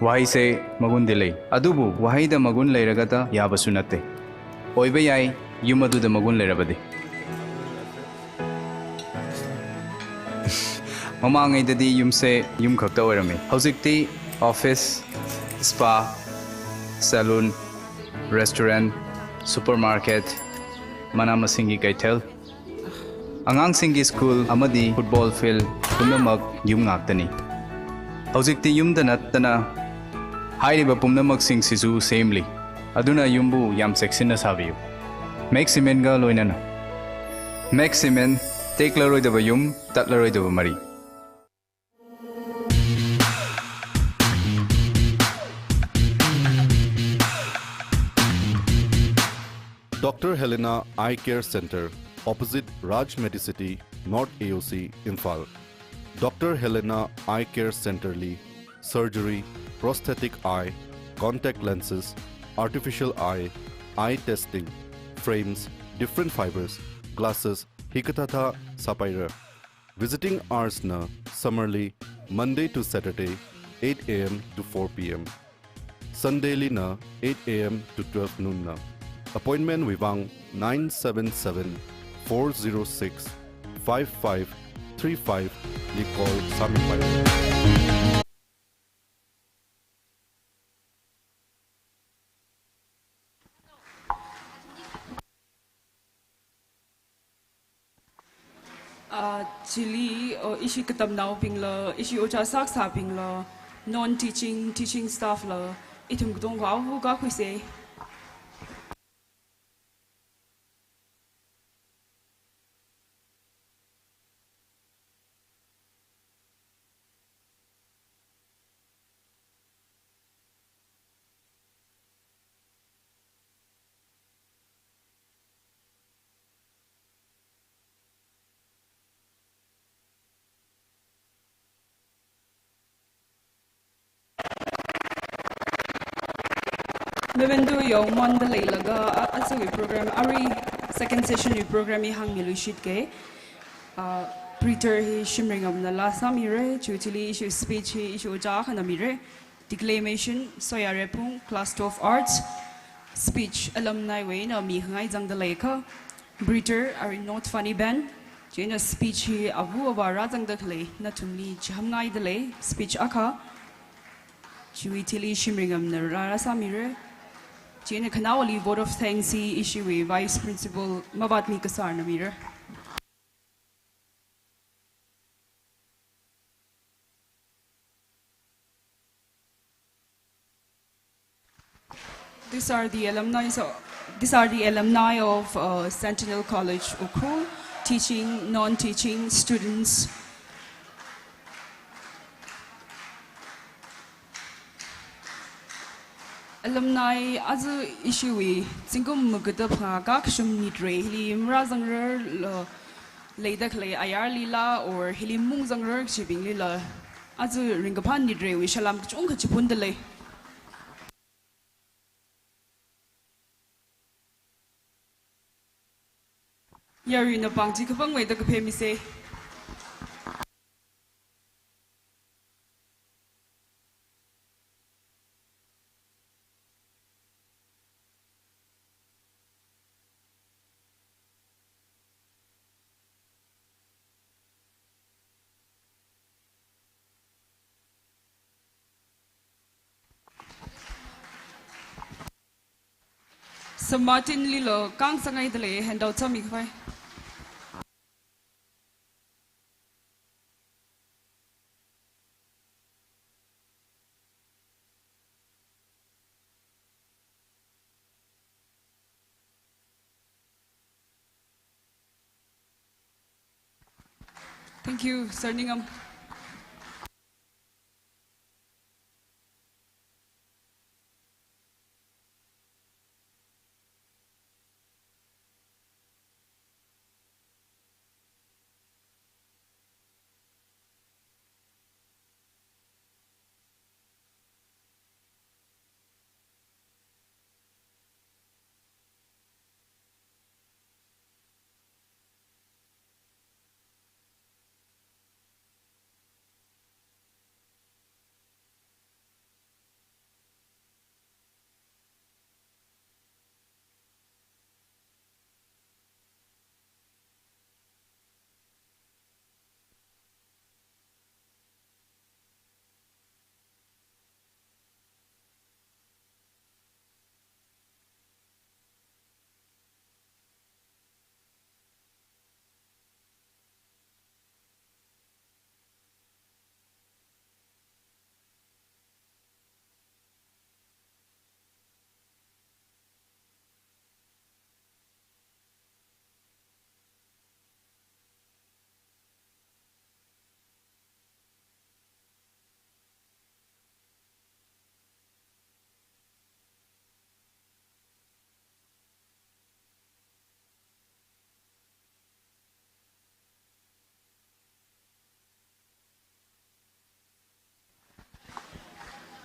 wahai se magun dilei adubu wahai da magun leiragata yabasu natte oibe yai yumadu da magun leirabade mamangai dadi yumse yum khakta oirame hozikti office spa salon restaurant supermarket manamasingi kaitel angang singi school amadi football field punamak yum ngaktani hojikti yum da nattana hairiba punamak sing sisu samely aduna yumbu yam section na sabiyu maximum ga loinana maximum teklaroi da yum tatlaroi da mari Dr. Helena Eye Care Center, opposite Raj Medicity, North AOC, Imphal. Dr. Helena Eye Care Center li surgery, prosthetic eye, contact lenses, artificial eye testing, frames, different fibers, glasses, hikatata sapaira. Visiting hours na summerly Monday to Saturday 8 a.m. to 4 p.m. Sunday li na 8 a.m. to 12 noon na. Appointment Vivang 977-406-5535. Call Sami Pai. Chili ishi katam nao pingla ishi ocha sak sa pingla non-teaching teaching staff la itum gudong wow hu ga khuise Memento yo monda leilaga asui program ari second session ni program hi hang milu shit ke preter hi shimring am na la samire chutili issue speech hi issue ja khana mire declamation soya repung class 12 arts speech alumni way na mi ngai jang da lekha preter ari not funny band jena speech hi abu awara jang da khle na tumni jam ngai da le speech akha chutili shimring am na ra samire Jane Kanawali vote of thanks issue Vice Principal Mabatmi Kasar Namir. These are the alumni of Sentinel College Ukhrul, teaching, non-teaching students. Alumni as a issue single mugata paga kshum nitre hili mrazangrer leida clay ayar lila or hili mungzangrer shipping lila as a ringapan nitre we shalam chunka chipundale yari na pangji kapang way the kape mi say So Martin Lilo, kang sangay dali, handout sa mikfay. Thank you, Sir Ningam.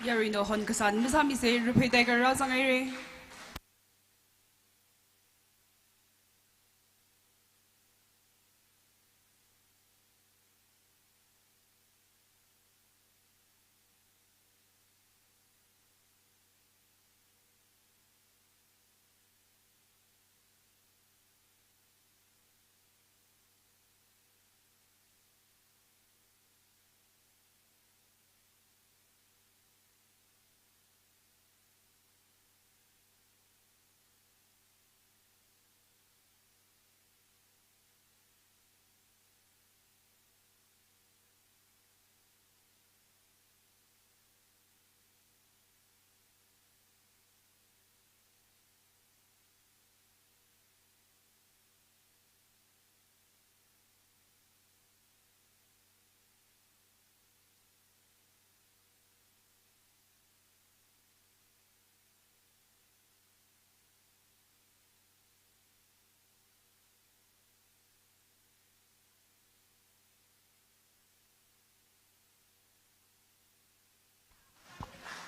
Yari no hon kasan misami se rupi dega razang ere.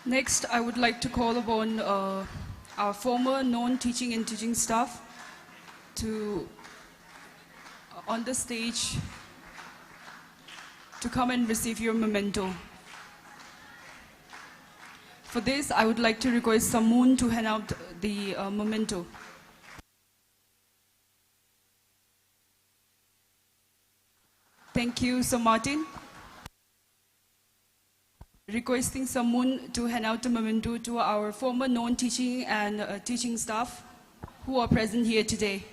Next, I would like to call upon our former non-teaching and teaching staff to, on the stage, to come and receive your memento. For this, I would like to request Samoon to hand out the memento. Thank you, Sir Martin. Requesting someone to hand out a memento to our former non-teaching and teaching staff who are present here today.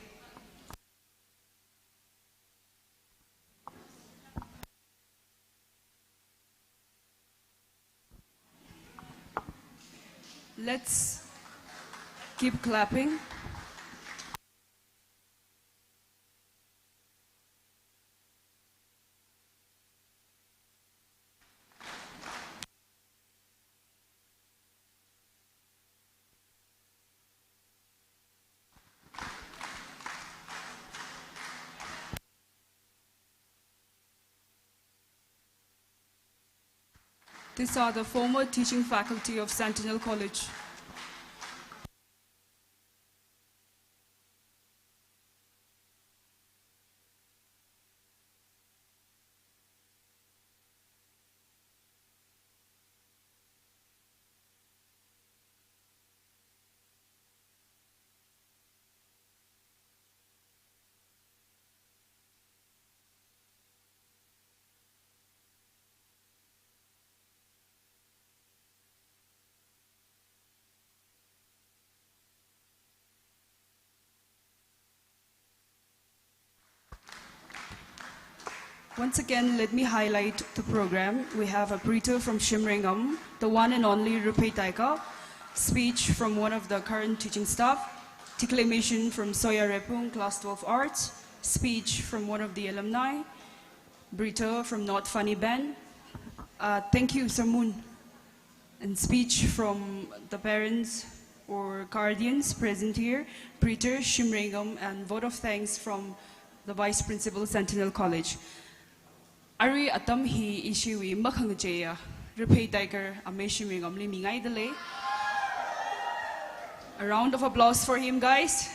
Let's keep clapping. These are the former teaching faculty of Sentinel College. Once again, let me highlight the program. We have a preacher from Shimringam, the one and only Rupai Taika, speech from one of the current teaching staff, Declamation from Soya Repung, Class 12 Arts, speech from one of the alumni, Brito from Not Funny Band. Thank you, Sermon. And speech from the parents or guardians present here, Preeter, Shimringam, and vote of thanks from the Vice Principal, Sentinel College. Ari atam hi ishiwi makhang cheya, Ripay Tiger, Ame Shimringam li mingay dale. A round of applause for him, guys.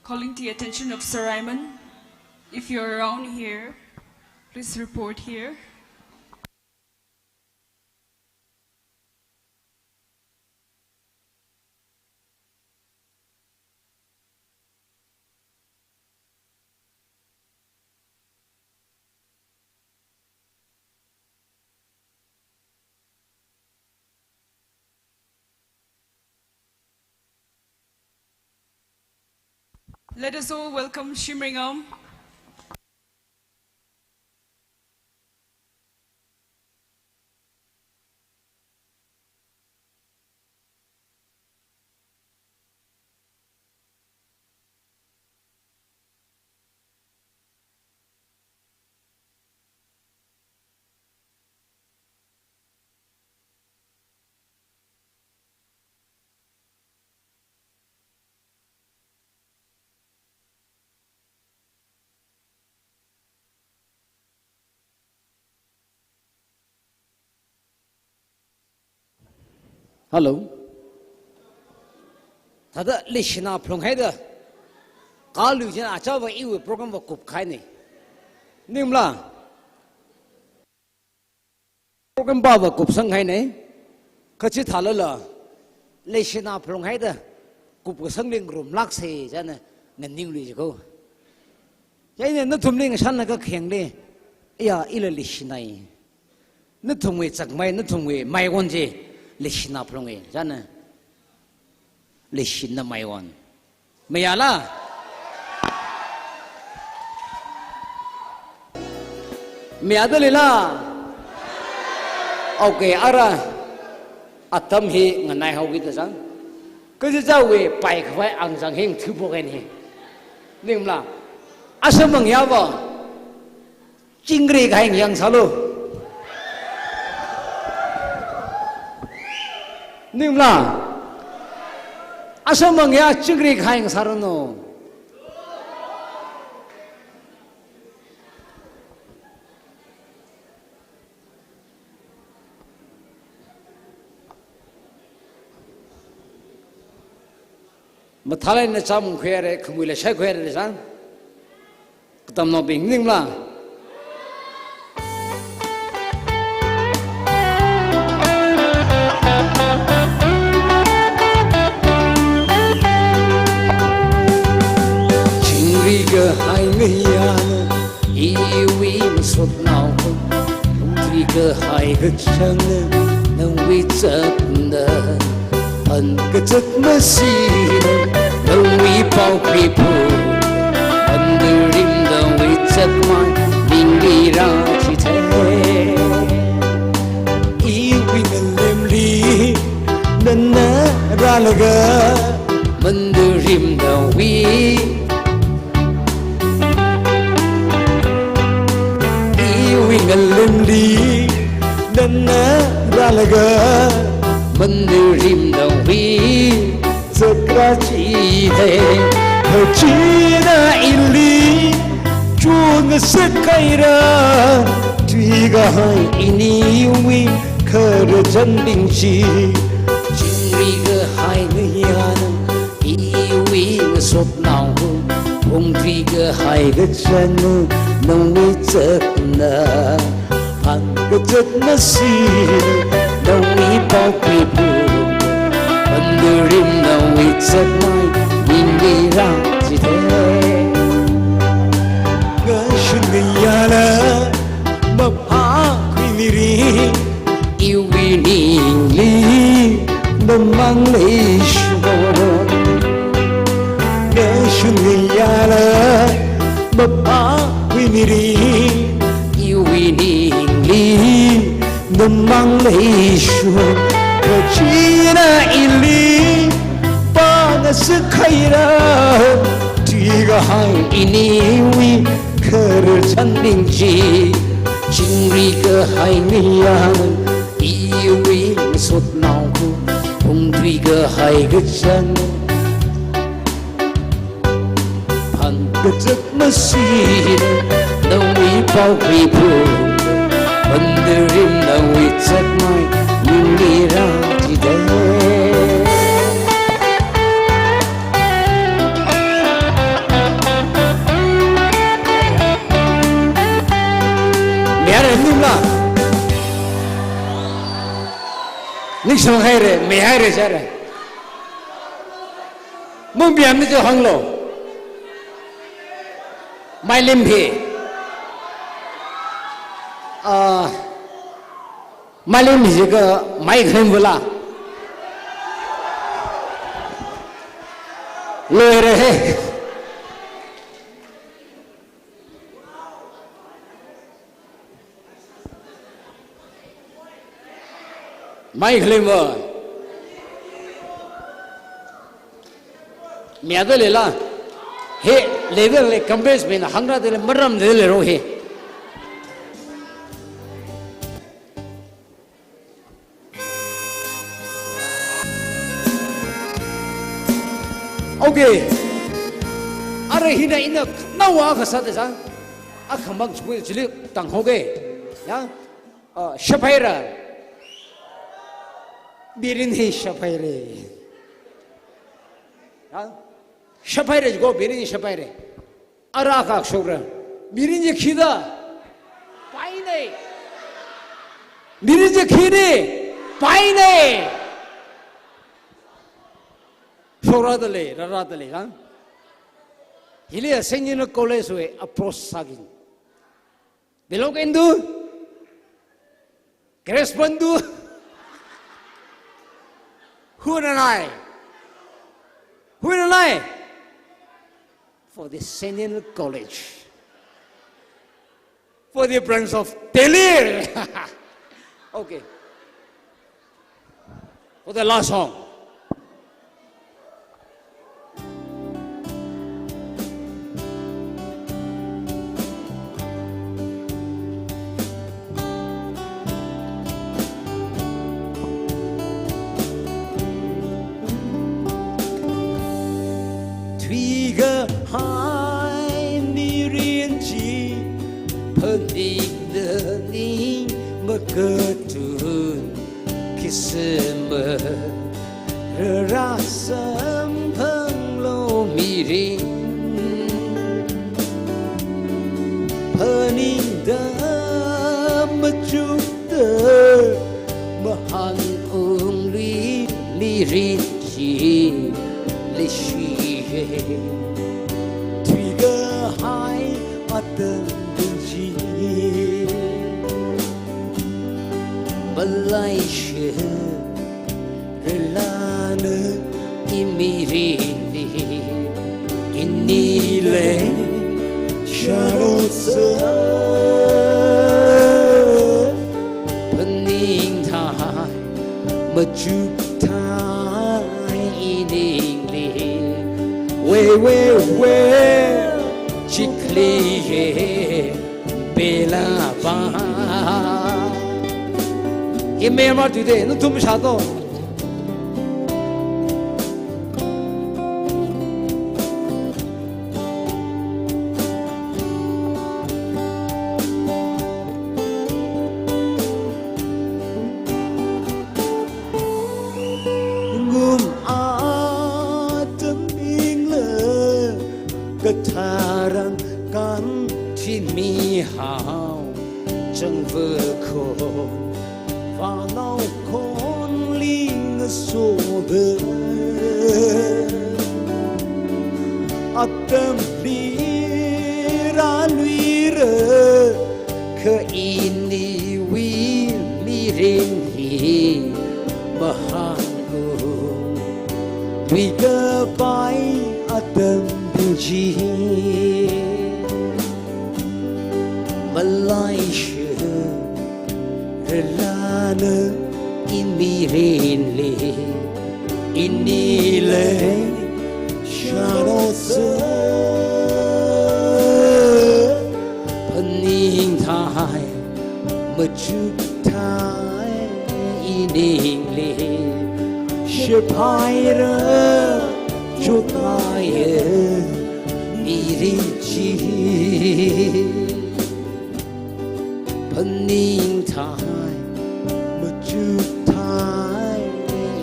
Calling the attention of Sir Raymond, if you're around here, please report here. Let us all welcome Shimringam. Hello. Tada lishna plong haida. Kalu jena achawa iwe program wa kup khai ni. Nimla. Program ba wa kup sang khai ni. Kachi thala la. Lishna plong haida. Kup sang ling rum lak se jana nan ning lu ko. Jai ne thum ling san na ka kheng le. Ya ila lishna yi. Na thum we chak mai na thum we mai won je. Lishna plonge jana lishna maiwan mayala mayadalila okay ara atam hi nganai hogi ta sang ke ja we pai khwai ang jang hing thu bo gen hi nimla asamang ya ba chingri gaing yang salo Nimla, asamang ya chingri khaing sarano. Mathalai na cham khwere khmule sha khwere san. Katam no bing nimla. Hai ngyan iwi sot nau tri ke hai ke chang nang wi chak na an ke chak ma si nang wi pau pri pu an de rim da wi chak ma ding ri ra chi the iwi lem li nan na ra la ga man de rim da wi Ngalim li nana ralaga mandirim dawi zakrachi hai hachina ili chung sakaira twiga hai ini wi khar janding chi chingriga hai ngyan iwi sot nau ong triga hai ga chanu nang wi chak na hang ga chak na si nang wi pau pi pu wondering now it's at my windy round today. Gashuniyala mapa kwiniri iwiningli namang leisho. Gashuniyala mapa kwiniri iwiningli namang leisho. Kachina ili pangasakhaira tiga hang iniwi kerchandingji chingri ke hai niyan iwi sot nauku pungtwi ke hai gechan pan gecek mesin nawi pau kripu wondering now it's at my Mira today. Mera nula. Nixon haire, me haire jara. Mumbiam ni jo hanglo. My limpi. Malim juga mai khem bola loe rahe mai khem bo miada lela he level le campus mein hangra de maram de le ro he Okay. Are hina ina nawa ka sa desa. Akhambang chwe chili Tangkhul ge. Ya. Shapaira. Birin he shapaire. Ya. Shapaire go birin shapaire. Ara ka shora. Birin je khida. Pai nei. Birin je khide. Pai nei. Shoradale, Raradale, huh? Hili a Sentinel college way approach sagin. Belong into correspondu. Who and I? Who and I? For the Sentinel College. For the branch of Telir. Okay. For the last song. Hai mi riêng chi phân định đời ní mà cơ tuôn khi sớm ra sớm phân lô mi riêng phân định đời mà chút đời mà hằng ung lý mi riêng chi lý suy hai atan benci Malaysia relana imirini inile syarosa pening thai majup thai iningli we Chikli bela ba ye memar today no tum shato ngum atem ingle getaran kan tin mi hao chẳng vừa khôn và nấu khôn ly sobe atam lira luire ke ini wi lirin hi bahango wi ke pai atam binji Malaysia relana inmirenle inile shanose paning thai majuk thai iningle shepaira chutaya mirinchi paning thai majuk thai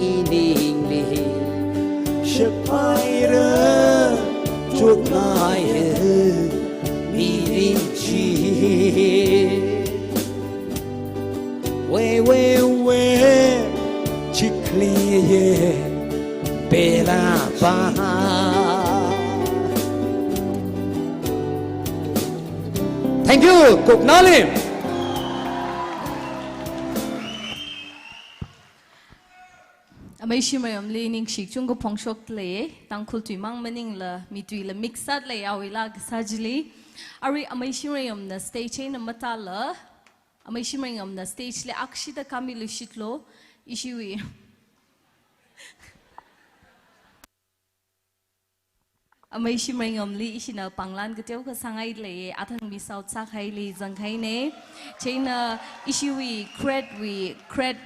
iningle shepaira chutaya mirinchi we chikliye bela ba Thank you Koknalim Amay shimayam le ning shik chung ko pongshok le Tangkhul tui mang maning la mi tui la mixat le awila gisajli Ari amay shimayam na stage na mata la Amay shimayam na stage le akshita kami lushitlo ishiwi Amay shimayam li ishina panglan gatiaw ka sangay le atang mi south sakhay le zangkhay ne Chayna ishiwi cred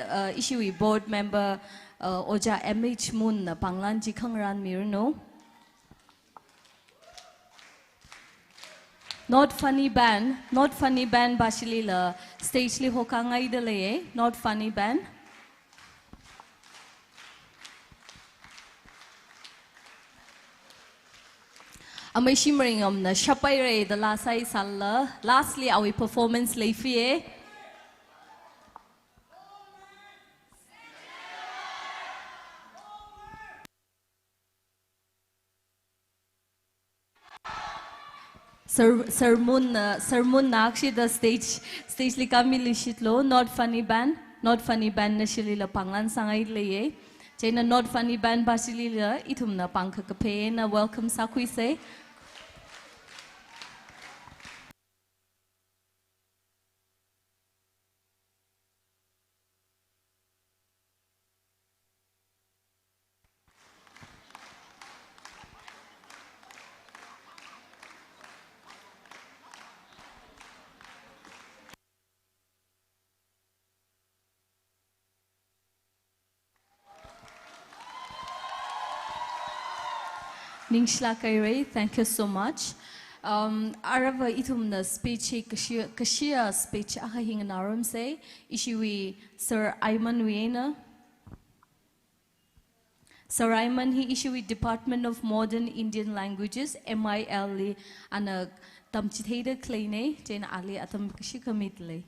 ishiwi board member Oja MH Moon na panglan jikang ran mirno Not funny band basili la stage li hokangay dale not funny band Amay shimaringam na shapay re the lasay sala lastly awi performance leifie sermon nakshi the stage li kami lishitlo not funny band na shili la panglan sangay leye Chayna not funny band basili la itum na pangka kape na welcome sakui se Ningshla Kairei, thank you so much. Arava itum na speech kashia speech ahahing narum say ishiwi Sir Ayman Wiena. Sir Ayman he ishiwi Department of Modern Indian Languages MIL ana tamchitheda kleine jena ali atam kashi kamitle.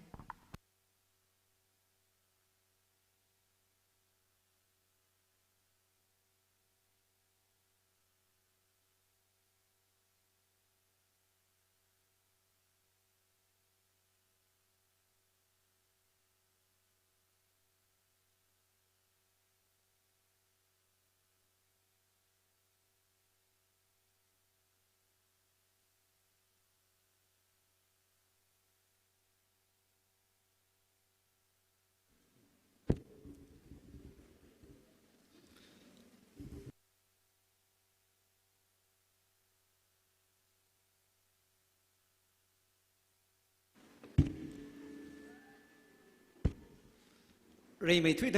Ray may tweet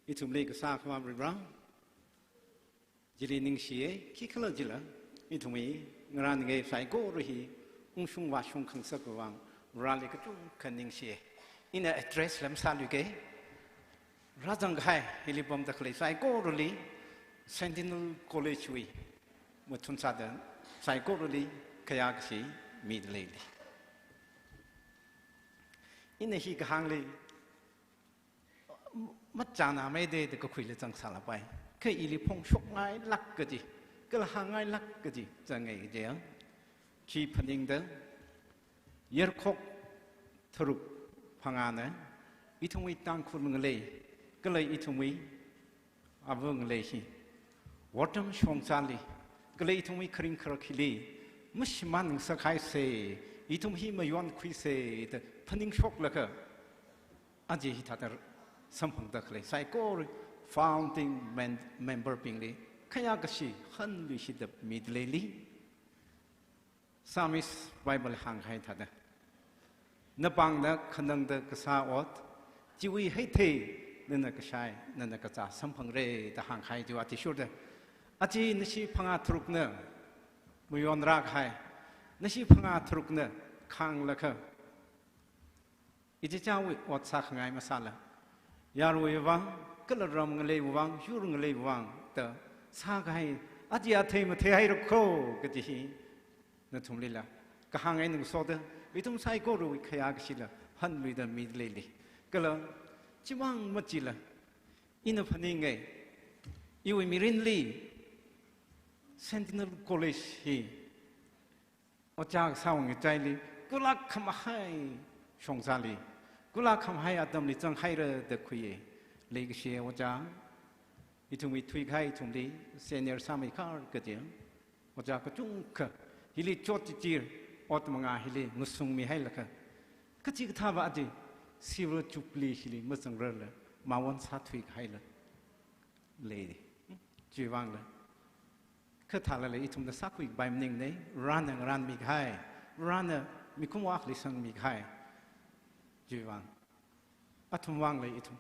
itum lake sa kwam ribra jili ning shie ki khala jila itumi ngaran nge sai ko ri ungshung wa shung khang sa ko wang rali ka tu kaning shie in a address lam sa lu ke rajang khai hilipom ta khlai sai ko ri Sentinel college wi mutun sa dan sai ko ri kaya si mid lady in a hi hang li มัดจานาไม่ได้แต่ก็คุยเลยจังสารไปแค่อีลิพงชกง่ายลักก็จีก็ละหางง่ายลักก็จีจะไงเจียงขี้พันยิงเด้อเยอะคกทรุปพังงานนะอีทุ่งวิตังคุณมึงเลยก็เลยอีทุ่งวิอาวุงเลยฮีวัดมชงซาลีก็เลยอีทุ่งวิคริงครคิลีมุชมันสักใครเสอีทุ่งฮีมาย้อนคุยเสแต่พันยิงชกแล้วก็อาจีฮิตาเตอร์สัมพันธ์ตะเลยไซโก้ founding member ปิงเลยขยะกษีฮันลิชิดมิดเลลีสามิสไบเบิลหังให้ทัดนบังนักขนังเดกษาอดจีวีให้เทนั่นนักใช้นั่นนักจ่าสัมพันธ์เรตหังให้จีวัติชุดเดอาจีนชีพังอาทรุกเนมยอนรักให้นชีพังอาทรุกเนขังละค่ะอีเจ้าวิอดสักไงมาสั่งละยารุยวังก็ละรำเงยวังยูรุงเลยวังแต่สักให้อาจีอาเทมเทให้รักโคก็จีนั่นทุ่มเลยละก็หางไงหนึ่งโซดวิทุ่มไซโก้รู้ขยะก็สิละฮันวิดมิดเลยก็ละจีวังมัดจีละอินพันยังไงอีวิมิรินลี Sentinel College ฮีอาจารย์สาวงใจลีกุลักคำให้ชงซาลีกุลักคำให้อาดัมลิจังให้เรเด็กคุยเลี้ยงเชียวอาจารย์อีทุ่มวิทุยให้ทุ่มลีเซเนียร์สามีข้าก็เดียวอาจารย์ก็จุ้งค่ะฮิลิโจทย์จีร์อดมังอาฮิลิมุสุงมีให้ละค่ะก็จีกท่าว่าจีสิวจุบลีฮิลิมุสังเรลมาวันสัตว์ทุยให้ละเลยจีวังละคือท่าละเลยอีทุ่มจะสักวิกใบมันยังไงรันมีให้รันมีคุ้มวักลิสังมีให้จีวังอัตุมวังเลยอีทุ่ม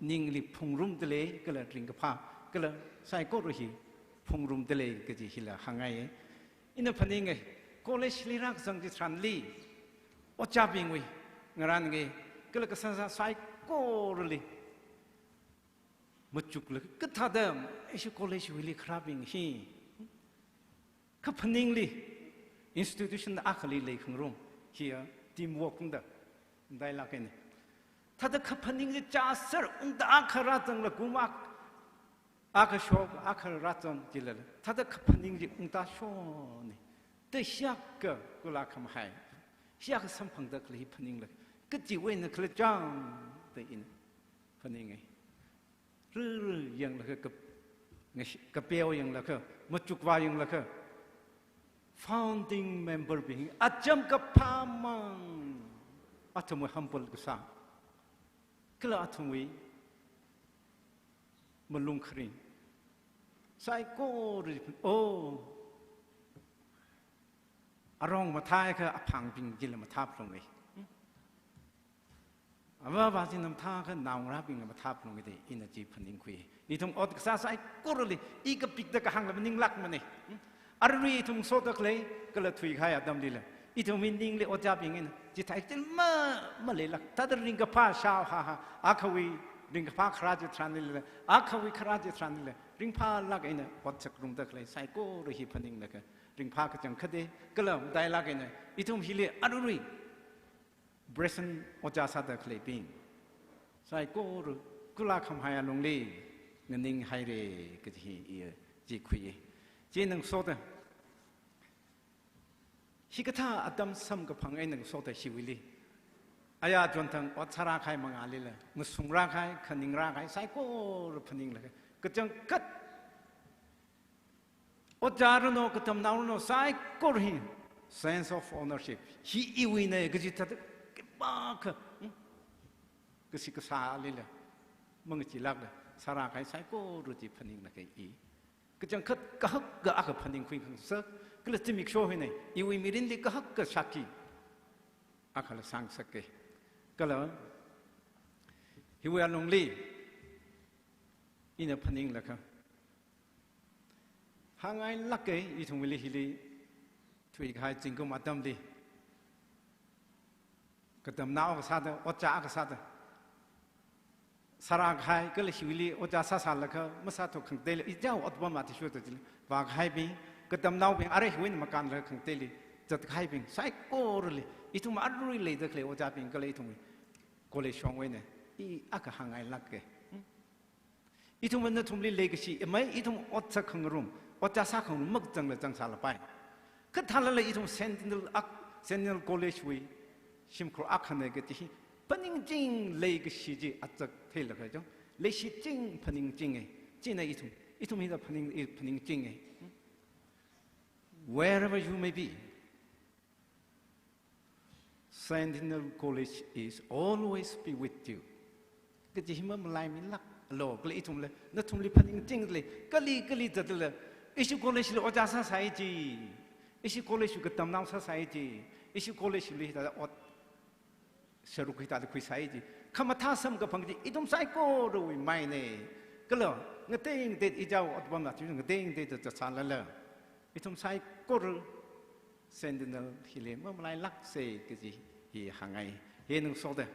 นิ่งลิพงรุมทะเลก็เลยริงกับผ้าก็เลยใส่ก้นรีพงรุมทะเลก็จะฮิละหางไงอินพันยังไงก็เลยสิริรักสังจิตรันลีอจับยังไงงานไงก็เลยก็ใส่ก้นรีมุจุกเลยก็ท่าเดิมไอ้ชั่วก็เลยวิลิครับยังฮีก็พันยังลี institution อักลีเลยของรุ่งเฮียทีมวอร์กนั่นได้ละกันถ้าจะขับพันยังจะจ่าเสืออุ้งตาอักขระจังละกุมอักชอบอักขระจังจิเลถ้าจะขับพันยังจะอุ้งตาชอบนี่แต่เสียก็กุลาคำให้เสียก็สัมพันธ์ตะกลีพันยังเลยก็จีเวนนักเลยจังแต่อินพันยังไงรื่อยังละกับเปียวยังละก็มาจุกวายังละก็ founding member บิงอาจำกับพามังอาจจะไม่ฮัมเปิลกุศลก็เลยอาจจะไม่มาลงครีใส่ก้อนโอ้อารมณ์มาท้ายคือพังปิงกินแล้วมาทับลงไปว่าบางทีน้ำท่าคือหนาวรับปิงแล้วมาทับลงไปได้อินจีพันยิงคุยอีทุ่งอดกษาใส่ก้อนเลยอีกับปิกตะกหังแล้วมันนิ่งลักมันนี่อารมณ์ทุ่งโซตะเลยก็เลยถุยให้อาดัมดีเลยอีทุ่งมินนิ่งเลยอดจับอย่างนี้จิตใจเต็มมาเลยลักถ้าจะริงกับผ้าชาวฮ่าอาควีริงกับผ้าคราจิตรันนี่เลยอาควีคราจิตรันนี่เลยริงผ้าลักไอ้เนี่ยอดจักรุงตะเลยใส่ก้อนเลยพันยิงเลยริงผ้าก็จังคดีก็เลยได้ลักไอ้เนี่ยอีทุ่งฮิเลอารมณ์เบรสันอดจับสัตว์เลยปิงใส่ก้อนกุลาคำให้ลงเลยเงินนิ่งให้เลยก็ที่จีคุยจีนึงโซดฮิกท่าอดัมซ้ำกับพังไอ้หนึ่งโซดชีวิลีอายาจนทั้งอัศราใครมังอาลีเลยมุสุงราใครขนิงราใครใส่ก้อนพันยิงเลยก็จังกัดอจารุโนก็ทำนาวโนใส่ก้อนหิน sense of ownership ฮีอีวินัยก็จิตตะก็บ้าก็สิกษาลีเลยมึงจิลักเลยสาราใครใส่ก้อนรู้จิพันยิงเลยอีก็จังคัดก็ฮักก็อักพันยิงคุยขังเสกก็เลยจะมีโชว์ให้เนี่ยอีวิมิรินดีก็ฮักก็ชักกี้อักเลยสังสกเกก็แล้วฮิวอันลงลีอินพันยิงเลยครับหางไงลักเกอีทุ่งวิลิฮิลีช่วยใครจริงก็มาดำดีก็ดำน้ำก็สัตว์อดจ้าก็สัตว์สารใครก็เลยฮิวลีอดจ้าสัตว์แล้วก็ไม่สัตว์ขังเตลิอีเจ้าอดบ้ามาที่ช่วยตัวจริงว่าใครบิงก็ดำน้ำบิงอะไรหิวินมาการเลยขังเตลิจัดใครบิงใส่โก้เลยอีทุ่งมาอะไรเลยเด็กเลยอดจ้าบิงก็เลยทุ่งก็เลยช่องไว้เนี่ย 이 아까 항아이 락게 이tum은 tum리 legacy mai itum otsa khangrum otsa sa khang mak jang la jang sa la pai ka thalala itum sentinel college wi simkro akhane ge ti paning jing legacy ji atsak thela ga jong le shi jing paning jing e jina itum hida paning jing e wherever you may be Sentinel college is always be with you ke ji himam lai min lak lo kali itum le na tum li paning ting le kali da le isu college le oja sa sai ji isu college ke tam nam sa sai ji isu college le da ot seru ki ta kui sai ji khama tha sam ka phang ji itum sai ko ro wi mai ne kalo ngateng de I jaw ot bam na chu ngateng de ta sa la la itum sai ko ro Sentinel hi le ma lai lak se ke ji hi hangai he nung so de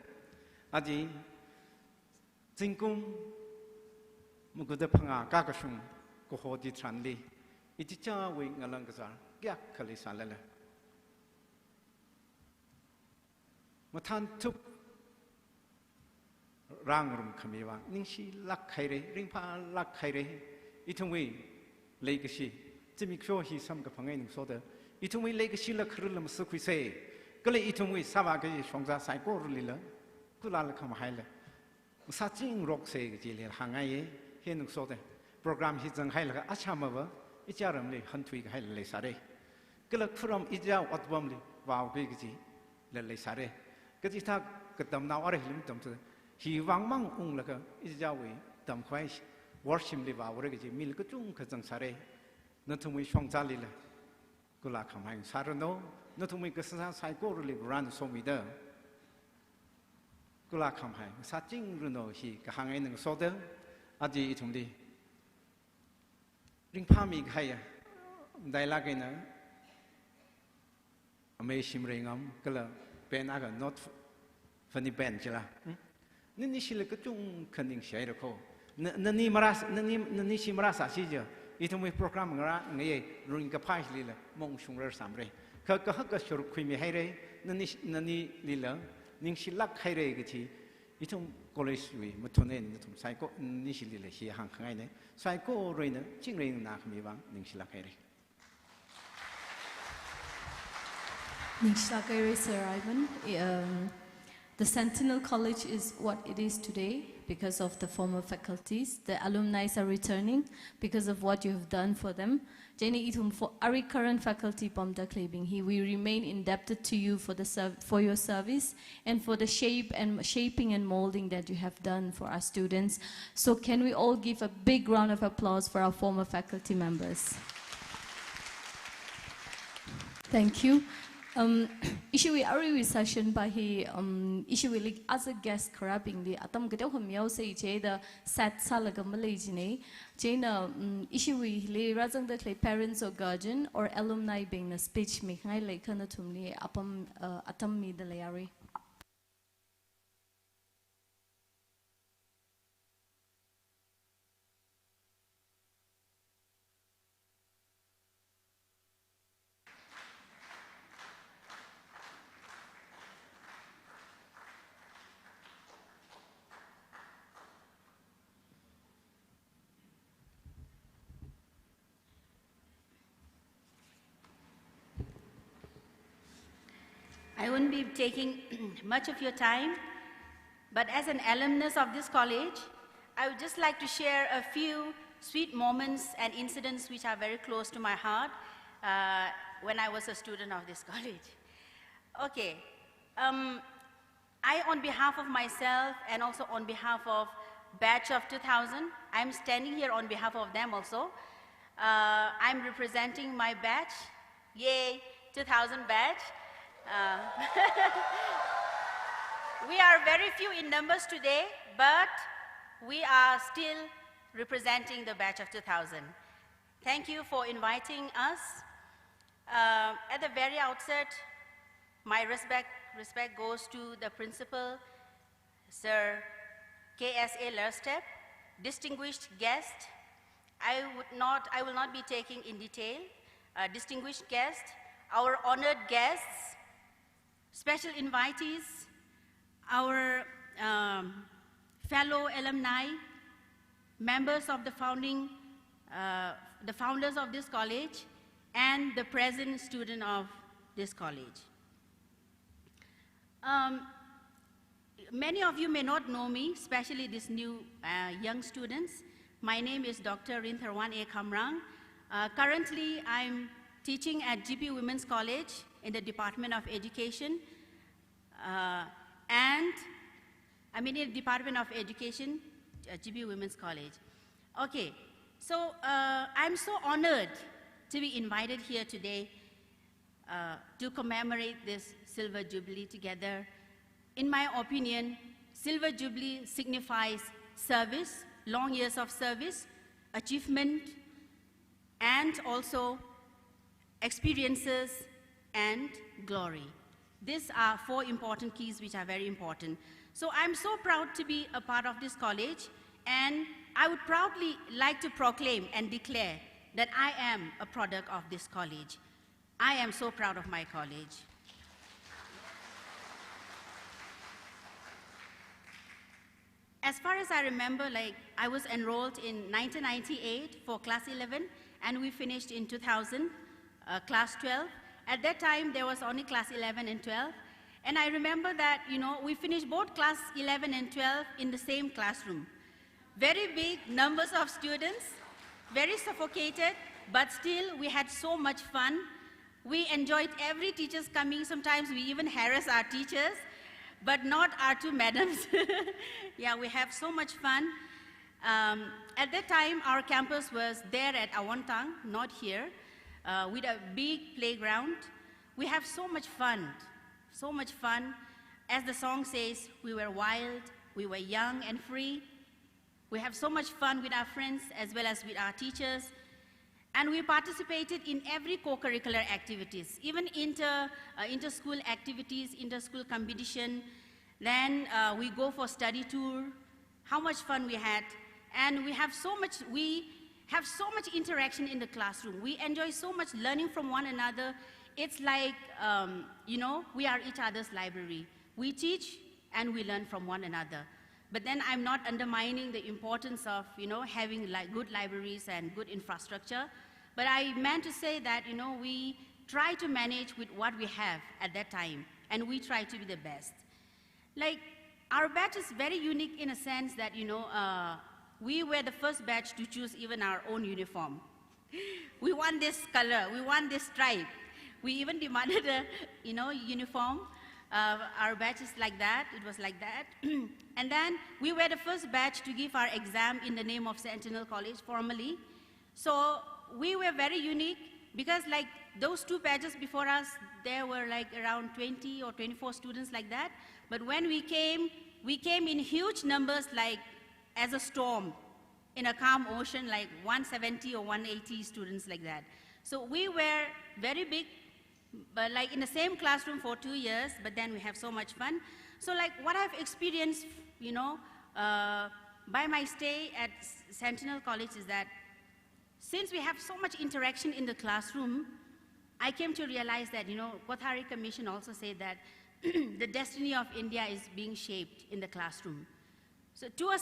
aji jingkum Muguda panga kakashung ko hodi tranli iti cha we ngalang kasar gyak khali salala mathan tup rangrum khamiwa ningshi lak khaire ringpa lak khaire itungwe legacy jimi khyo hi sam ka phangai ning so da itungwe legacy la khrulam sukhui se kale itungwe sawa ge shongza sai ko rulila kulal kham haila sa jing rok se ge ji le hangai he nung so de program hi jang hai la acha ma ba I charam le han thui hai le sare kala from I jaw atbam le waw ge ji le sare ke ji tha ke tam naw are hlim tam tu hi wang mang ung la ka I jaw we tam khwai worship le waw re ge ji mil ka chung ka jang sare na thum wi shong cha le la kula kham hai sar no na thum wi ka sa sai ko le ran so mi da kula kham hai sa jing ru no hi ka hang ai nung so de aji itumdi ring pami khaya dialogue ina ame shimringam kala pen aga not funny pen chila nini shile ka chung khaning shai rakho nani maras nani shimra sa si je itumi program ngara ngai ring ka phai lila mong shungrar samre ka shur khumi hai re nani lila ning shilak hai re gi thi itum college we mutone itum psycho nishili le hi hang khangai ne psycho reina chingring na khmi wang ningsila khaire ningsila khaire Sir Ivan. The Sentinel College is what it is today because of the former faculties. The alumni are returning because of what you have done for them. Jenny itum for our current faculty Pomda Klebing, we remain indebted to you for your service and for the shaping and molding that you have done for our students. So can we all give a big round of applause for our former faculty members? Thank you. Issue we session by he issue like as a guest corrupting the atom get home yao say the sat salaga Malaysian Jana issue we lay rather than the parents or guardian or alumni being a speech make I like anatumli upon atom me the layari. I won't be taking much of your time, but as an alumnus of this college, I would just like to share a few sweet moments and incidents which are very close to my heart when I was a student of this college. Okay, I, on behalf of myself and also on behalf of batch of 2000, I'm standing here on behalf of them also. I'm representing my batch, yay, 2000 batch. We are very few in numbers today, but we are still representing the batch of 2000. Thank you for inviting us. At the very outset, my respect goes to the principal, Sir KSA Lerstep, distinguished guest. I will not be taking in detail. Distinguished guest, our honored guests, special invitees, our fellow alumni, members of the founders of this college, and the present student of this college. Many of you may not know me, especially these new young students. My name is Dr. Rintharwan A. Kamrang. Currently, I'm teaching at GP Women's College in the Department of Education. And I'm in the Department of Education, GP Women's College. Okay, so I'm so honored to be invited here today to commemorate this Silver Jubilee together. In my opinion, Silver Jubilee signifies service, long years of service, achievement, and also experiences and glory. These are 4 important keys which are very important. So I'm so proud to be a part of this college, and I would proudly like to proclaim and declare that I am a product of this college. I am so proud of my college. As far as I remember, I was enrolled in 1998 for class 11, and we finished in 2000, class 12. At that time, there was only class 11 and 12. And I remember that, we finished both class 11 and 12 in the same classroom. Very big numbers of students, very suffocated, but still we had so much fun. We enjoyed every teacher's coming. Sometimes we even harass our teachers, but not our 2 madams. Yeah, we have so much fun. At that time, our campus was there at Awantang, not here, with a big playground. We have so much fun, so much fun. As the song says, we were wild, we were young and free. We have so much fun with our friends as well as with our teachers. And we participated in every co-curricular activities, even inter-school activities, inter-school competition. Then we go for study tour. How much fun we had. And we have so much interaction in the classroom. We enjoy so much learning from one another. It's like, we are each other's library. We teach and we learn from one another. But then I'm not undermining the importance of, having good libraries and good infrastructure. But I meant to say that, we try to manage with what we have at that time, and we try to be the best. Our batch is very unique in a sense that, we were the first batch to choose even our own uniform. We want this color, we want this stripe. We even demanded a, uniform. Our batch is like that, it was like that. And then we were the first batch to give our exam in the name of Sentinel College formally. So we were very unique because those 2 batches before us, there were around 20 or 24 students like that. But when we came in huge numbers as a storm in a calm ocean, 170 or 180 students like that. So we were very big, but in the same classroom for 2 years, but then we have so much fun. So what I've experienced, by my stay at Sentinel College is that since we have so much interaction in the classroom, I came to realize that, Kothari Commission also said that the destiny of India is being shaped in the classroom. So to a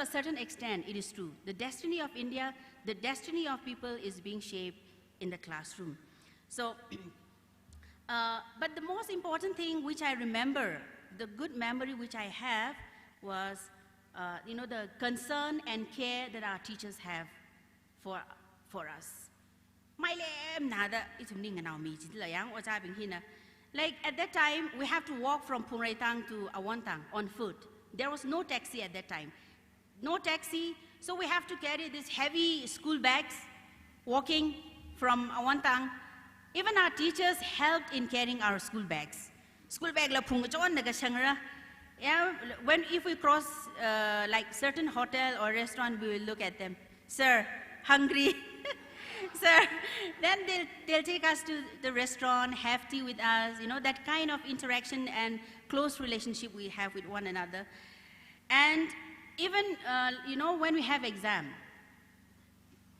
certain extent, it is true. The destiny of India, the destiny of people is being shaped in the classroom. So, but the most important thing which I remember, the good memory which I have was, the concern and care that our teachers have for us. At that time, we have to walk from Puraitang to Awantang on foot. There was no taxi at that time. No taxi, so we have to carry these heavy school bags, walking from Awantang. Even our teachers helped in carrying our school bags. School bag la phungachon naga changra. Yeah, if we cross certain hotel or restaurant, we will look at them. Sir, hungry. Sir, then they'll take us to the restaurant, have tea with us, that kind of interaction and close relationship we have with one another. And even, when we have exam,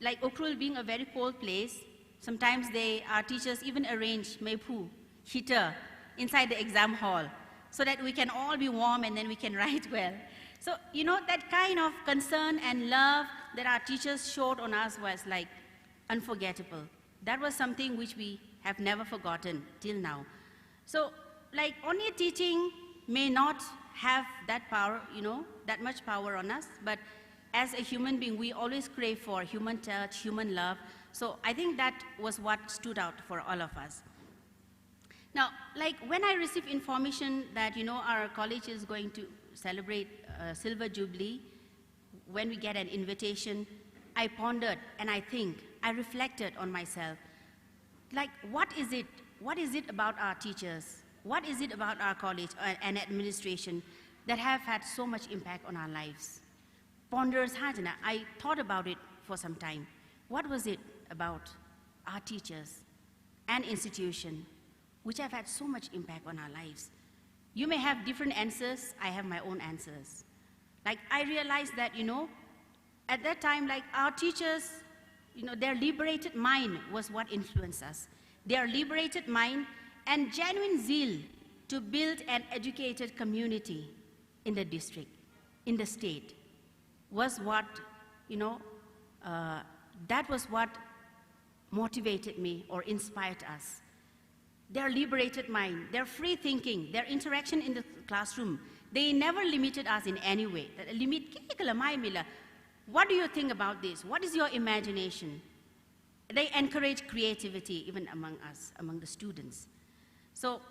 Ukhrul being a very cold place, sometimes our teachers even arrange meipu, heater, inside the exam hall, so that we can all be warm and then we can write well. So, you know, that kind of concern and love that our teachers showed on us was like unforgettable. That was something which we have never forgotten till now. So, like, only teaching may not have that power, you know, that much power on us, but as a human being, we always crave for human touch, human love. So I think that was what stood out for all of us. Now, like, when I received information that, you know, our college is going to celebrate Silver Jubilee, when we get an invitation, I pondered and I reflected on myself. Like, what is it? What is it about our teachers? What is it about our college and administration that have had so much impact on our lives? Ponders Hajana, I thought about it for some time. What was it about our teachers and institution which have had so much impact on our lives? You may have different answers, I have my own answers. Like, I realized that, you know, at that time, like, our teachers, you know, their liberated mind was what influenced us. Their liberated mind and genuine zeal to build an educated community in the district, in the state, was what, you know, that was what motivated me or inspired us. Their liberated mind, their free thinking, their interaction in the classroom, they never limited us in any way. What do you think about this? What is your imagination? They encourage creativity even among us, among the students. So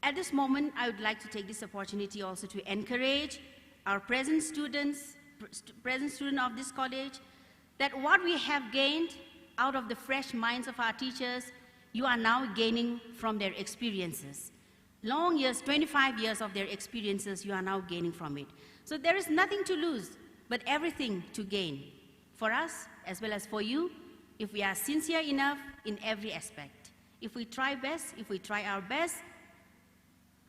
at this moment, I would like to take this opportunity also to encourage our present students of this college, that what we have gained out of the fresh minds of our teachers, you are now gaining from their experiences. Long years, 25 years of their experiences, you are now gaining from it. So there is nothing to lose, but everything to gain for us as well as for you, if we are sincere enough in every aspect. If we try best, if we try our best,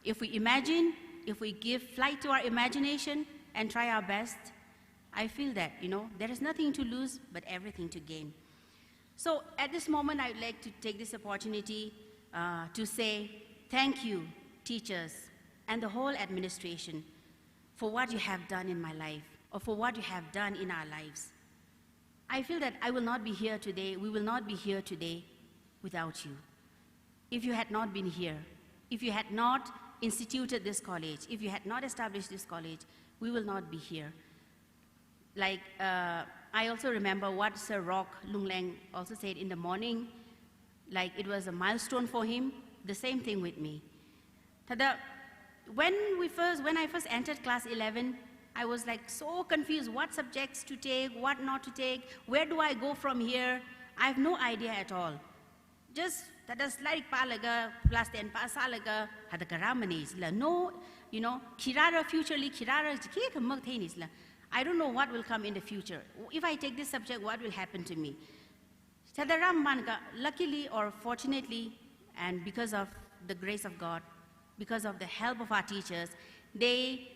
if we imagine, if we give flight to our imagination and try our best, I feel that, you know, there is nothing to lose, but everything to gain. So at this moment, I would like to take this opportunity to say thank you, teachers, and the whole administration for what you have done in my life, or for what you have done in our lives. I feel that I will not be here today, we will not be here today without you. If you had not been here, if you had not instituted this college, if you had not established this college, we will not be here. Like, I also remember what Sir Rock Lungleng also said in the morning, like it was a milestone for him, the same thing with me. When I first entered class 11, I was like so confused what subjects to take, what not to take, where do I go from here? I have no idea at all. Just like class 10 pasalaga hadakaramani's no, you know, kirara futurely kirara I don't know what will come in the future. If I take this subject, what will happen to me? Luckily or fortunately, and because of the grace of God, because of the help of our teachers, they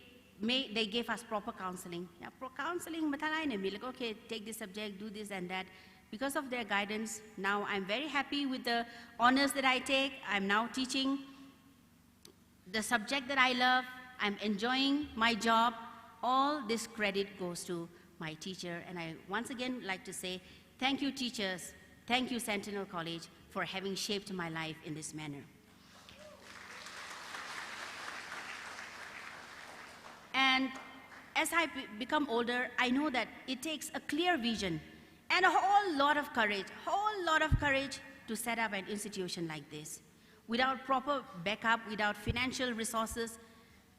gave us proper counseling. Counseling, like, okay, take this subject, do this and that. Because of their guidance, now I'm very happy with the honors that I take. I'm now teaching the subject that I love. I'm enjoying my job. All this credit goes to my teacher. And I once again like to say, thank you, teachers. Thank you, Sentinel College, for having shaped my life in this manner. And as I become older, I know that it takes a clear vision and a whole lot of courage to set up an institution like this. Without proper backup, without financial resources,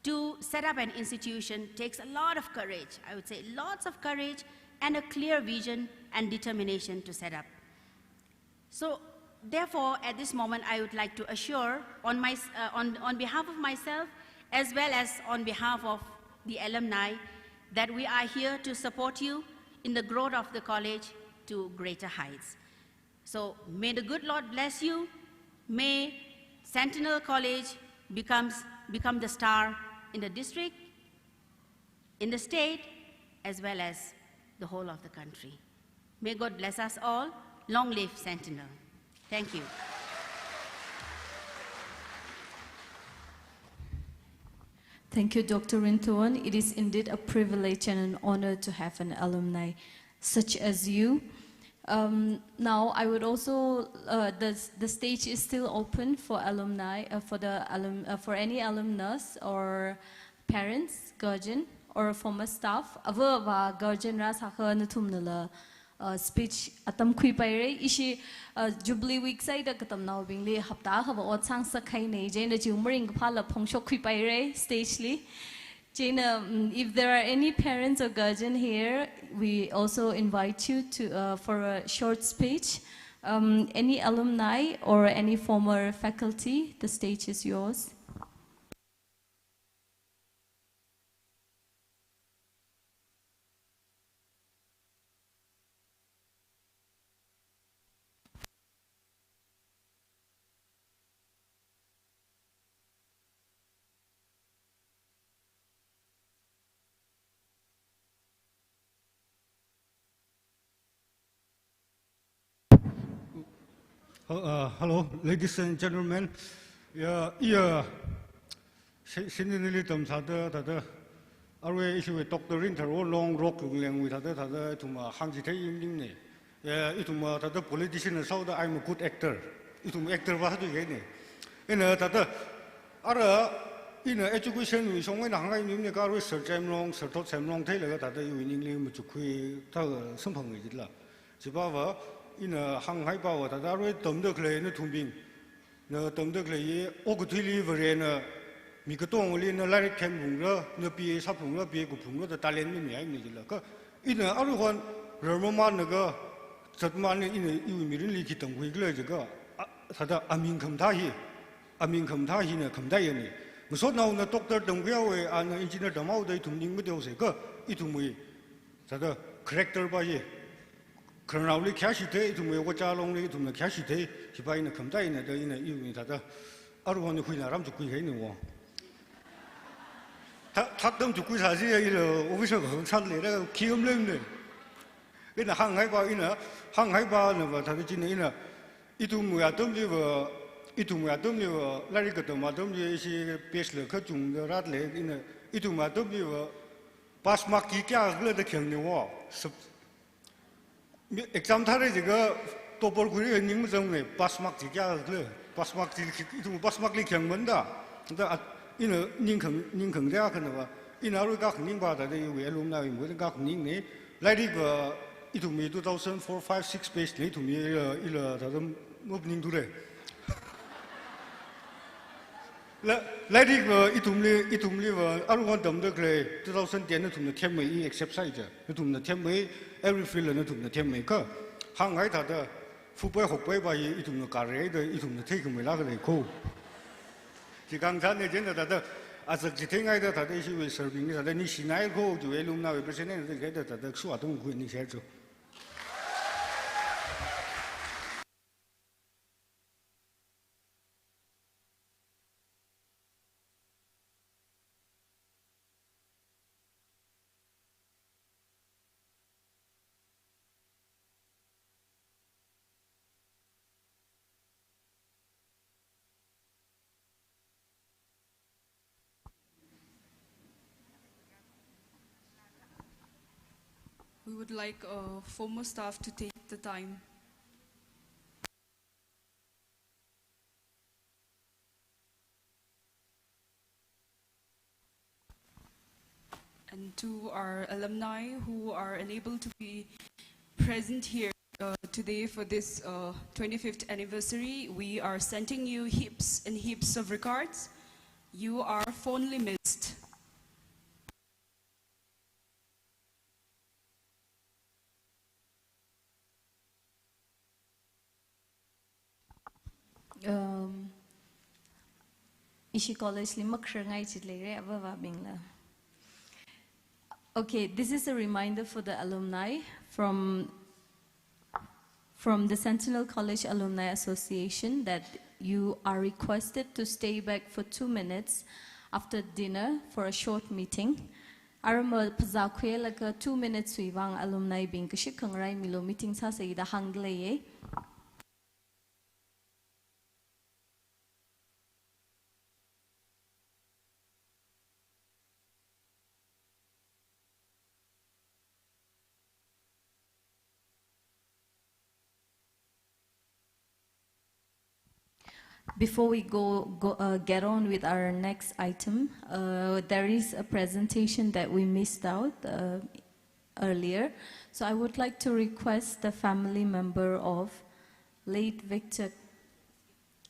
to set up an institution takes a lot of courage. I would say lots of courage and a clear vision and determination to set up. So therefore, at this moment, I would like to assure on behalf of myself, as well as on behalf of the alumni, that we are here to support you in the growth of the college to greater heights. So may the good Lord bless you. May Sentinel College become the star in the district, in the state, as well as the whole of the country. May God bless us all. Long live Sentinel. Thank you. Thank you, Dr. Rintuan. It is indeed a privilege and an honor to have an alumni such as you. Now, I would also, the stage is still open for alumni, for any alumnus or parents, guardian, or former staff. Ava guardian ra sakha natumnala speech atam kui paire ishi Jubilee week side katam now being le hapta hava ot sang sakai ne jena jumring phala phongsho kui paire stage li. Jana, if there are any parents or guardian here, we also invite you to for a short speech. Any alumni or any former faculty, the stage is yours. Hello, ladies and gentlemen. Sentinel tam sada tada. Arwe isu Dr. Rinter long rock lang with tada tada ituma hangji te ying ne. Ituma tada politician sauda I'm a good actor. Itum actor wa hadu ye ne. Ina tada ara ina education we song na hangai nim ne ka arwe sir jam long sir tot sam long te le tada yu ning le mu chu khui ta sampang ngi la. Jiba wa ina hangai ba wa tada arwe dom de kle ne tumbing. Na dom de kle ye ogutili vre na mi ka tong li na lai kem bung ra na pi sa bung ra pi ku bung ra da talent ni mi ai ni la ka ina aru hon ro ma na ga zat ma ni ina yu mi rin li ki tong hui gle je ga sa da amin kham tha hi na kham da ye ni mu so na na doctor dong ge we an engineer da mau dai tum ning me de se ka I tu mui sa da character ba ye kran rao li kya shi te I tu mui wo cha long li tu na kya shi te ki ba ina kham da ina da ina yu mi sa da aru hon ni hui na ram ju kui he ni wo 탁덤 죽고 사시에 이러 오비서 흥찬래 기음lem네 이나 항하이바 이나 항하이바는 뭐 다들 지네 이나 이두무야 덤리버 이두무야 덤리버 라리거도 마덤리 시 베슬 그 중더라래 이나 이두마 덤리버 파스마키 꺄 그러다 경려워 exam 타래 지가 또볼 구리 닝무 정네 파스마키 꺄 그래 파스마키 이두 파스마키 경문다 근데 ina ning khang da kan wa ina ru ga khang ning ba da de we alumni we ga khang ning ne lai ri ga I tu me 2004 5 6 page ne tu me ila da mo ning du re la lai ri ga I tu me wa aru gon dam de kle 2010 ne tu me them me accept sai ja tu me them me every feel ne tu me them me ka hang hai da da fu bai ho bai ba I tu me ka re de I tu me take me la ga le ko 지강산에 전에다도 아서 지탱아이도 다들 이슈에 설빙이 다들 니 시나이고 주에 룸나에 버세네 그래도 다들 수화동 구니 셔죠 We would like former staff to take the time. And to our alumni who are unable to be present here today for this 25th anniversary, we are sending you heaps and heaps of regards. You are fondly missed. Ishi college li makhrangai chitle re aba bingla. Okay, this is a reminder for the alumni from the Sentinel College Alumni Association that you are requested to stay back for 2 minutes after dinner for a short meeting. Arama pazakwe like 2 minutes wang alumni bing kashikangrai milo meeting sa sayida hangleye. Before we get on with our next item, there is a presentation that we missed out earlier. So I would like to request the family member of late Victor,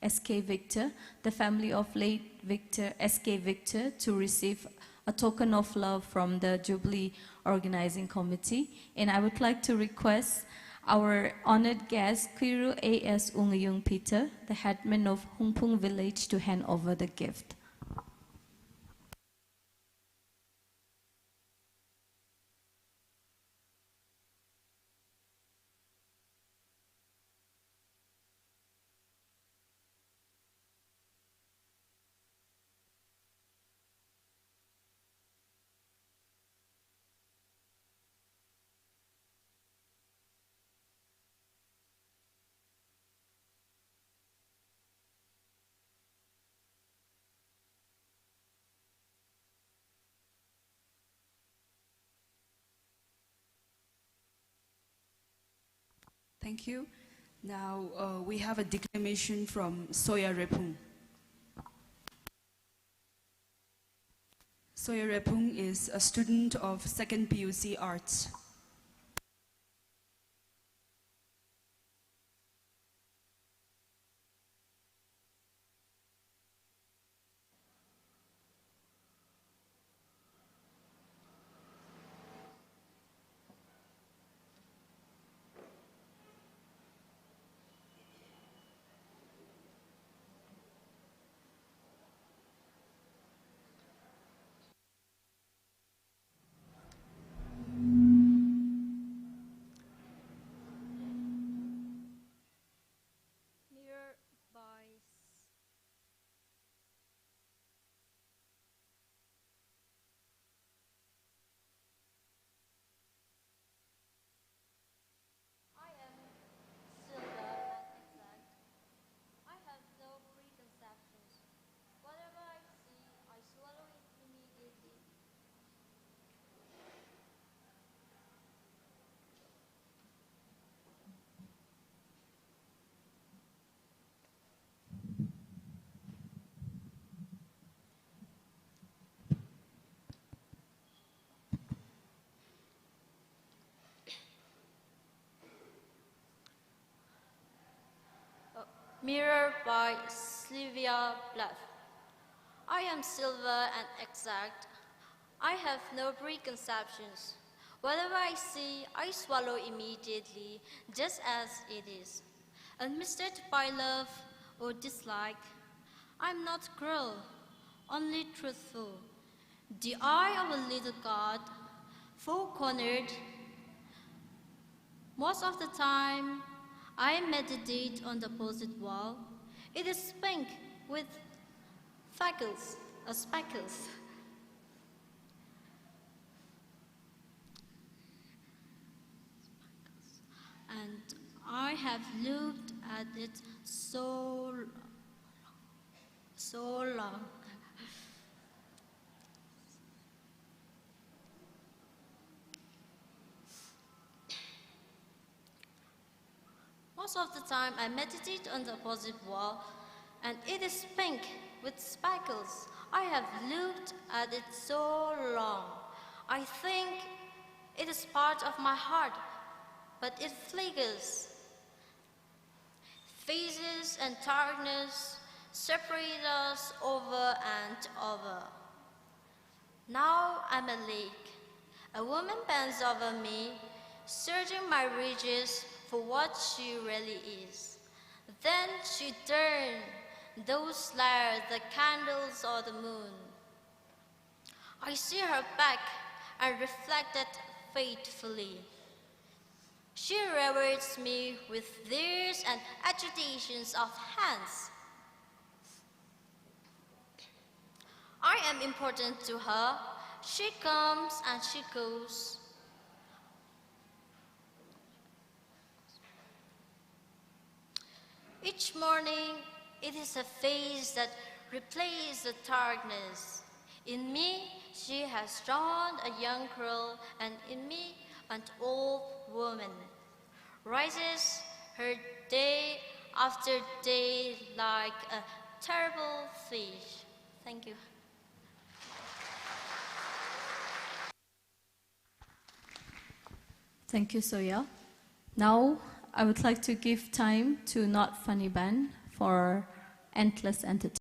S.K. Victor, the family of late Victor, S.K. Victor, to receive a token of love from the Jubilee Organizing Committee. And I would like to request our honored guest, Ukhrul A.S. Ungayung Peter, the headman of Hungpung village, to hand over the gift. Thank you. Now we have a declamation from Soya Repung. Soya Repung is a student of 2nd PUC Arts. Mirror by Sylvia Plath. I am silver and exact. I have no preconceptions. Whatever I see, I swallow immediately, just as it is. Unmistaked by love or dislike, I'm not cruel, only truthful. The eye of a little god, four-cornered. Most of the time, I meditate on the opposite wall. It is pink with speckles. And I have looked at it so long. Most of the time, I meditate on the opposite wall, and it is pink with speckles. I have looked at it so long. I think it is part of my heart, but it flickers. Phases and darkness separate us over and over. Now I'm a lake. A woman bends over me, searching my ridges for what she really is. Then she turned those lights, the candles or the moon. I see her back and reflect it faithfully. She rewards me with tears and agitations of hands. I am important to her. She comes and she goes. Each morning, it is a face that replaces the darkness. In me, she has drawn a young girl, and in me, an old woman. Rises her day, after day like a terrible fish. Thank you. Thank you, Soya. Now, I would like to give time to Not Funny Band for endless entertainment.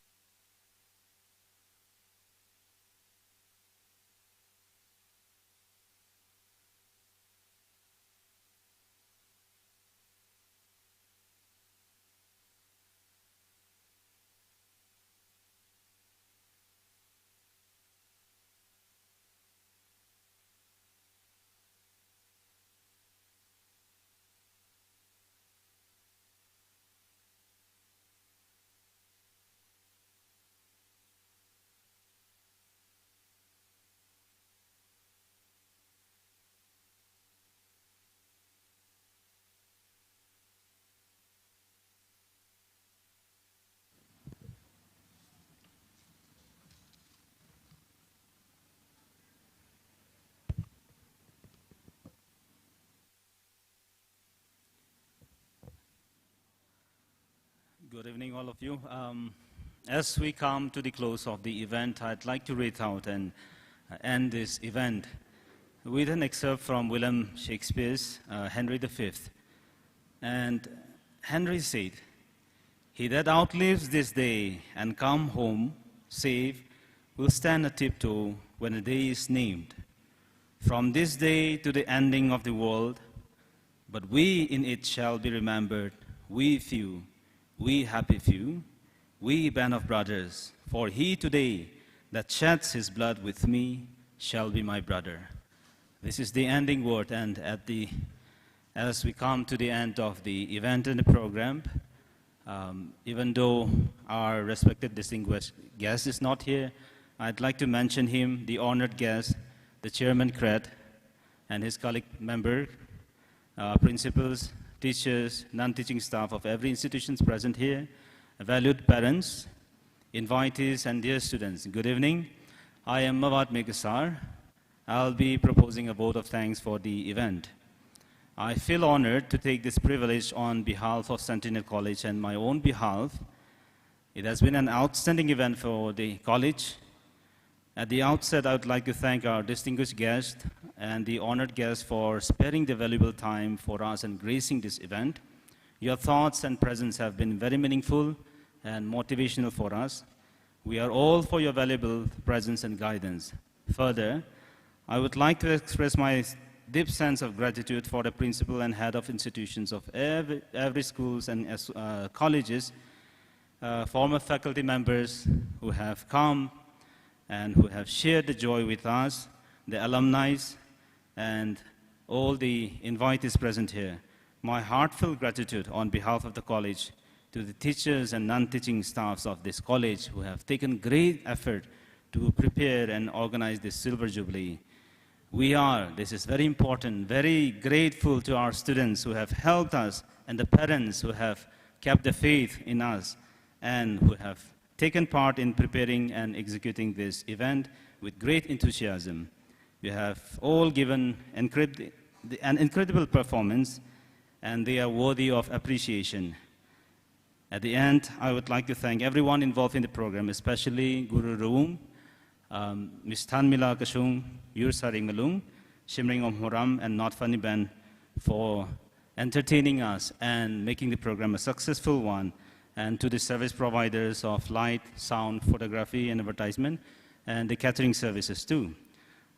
Good evening, all of you. As we come to the close of the event, I'd like to read out and end this event with an excerpt from William Shakespeare's Henry V. And Henry said, "He that outlives this day and come home safe will stand a tiptoe when a day is named. From this day to the ending of the world, but we in it shall be remembered, we few, we happy few, we band of brothers, for he today that sheds his blood with me shall be my brother." This is the ending word, and as we come to the end of the event and the program, even though our respected distinguished guest is not here, I'd like to mention him, the honored guest, the Chairman Cred, and his colleague member, principals, teachers, non-teaching staff of every institution present here, valued parents, invitees, and dear students. Good evening. I am Mawad Meghasar. I'll be proposing a vote of thanks for the event. I feel honored to take this privilege on behalf of Sentinel College and my own behalf. It has been an outstanding event for the college. At the outset, I would like to thank our distinguished guest and the honored guest for sparing the valuable time for us and gracing this event. Your thoughts and presence have been very meaningful and motivational for us. We are all for your valuable presence and guidance. Further, I would like to express my deep sense of gratitude for the principal and head of institutions of every schools and colleges, former faculty members who have come and who have shared the joy with us, the alumni, and all the invitees present here. My heartfelt gratitude on behalf of the college to the teachers and non-teaching staffs of this college who have taken great effort to prepare and organize this Silver Jubilee. We are, this is very important, very grateful to our students who have helped us and the parents who have kept the faith in us and who have taken part in preparing and executing this event with great enthusiasm. We have all given an incredible performance, and they are worthy of appreciation. At the end, I would like to thank everyone involved in the program, especially Guru Room, Ms. Tanmila Kashung, Yur Saring Malung, Shimring Om Horam, and Not Funny Band for entertaining us and making the program a successful one, and to the service providers of light, sound, photography, and advertisement, and the catering services too.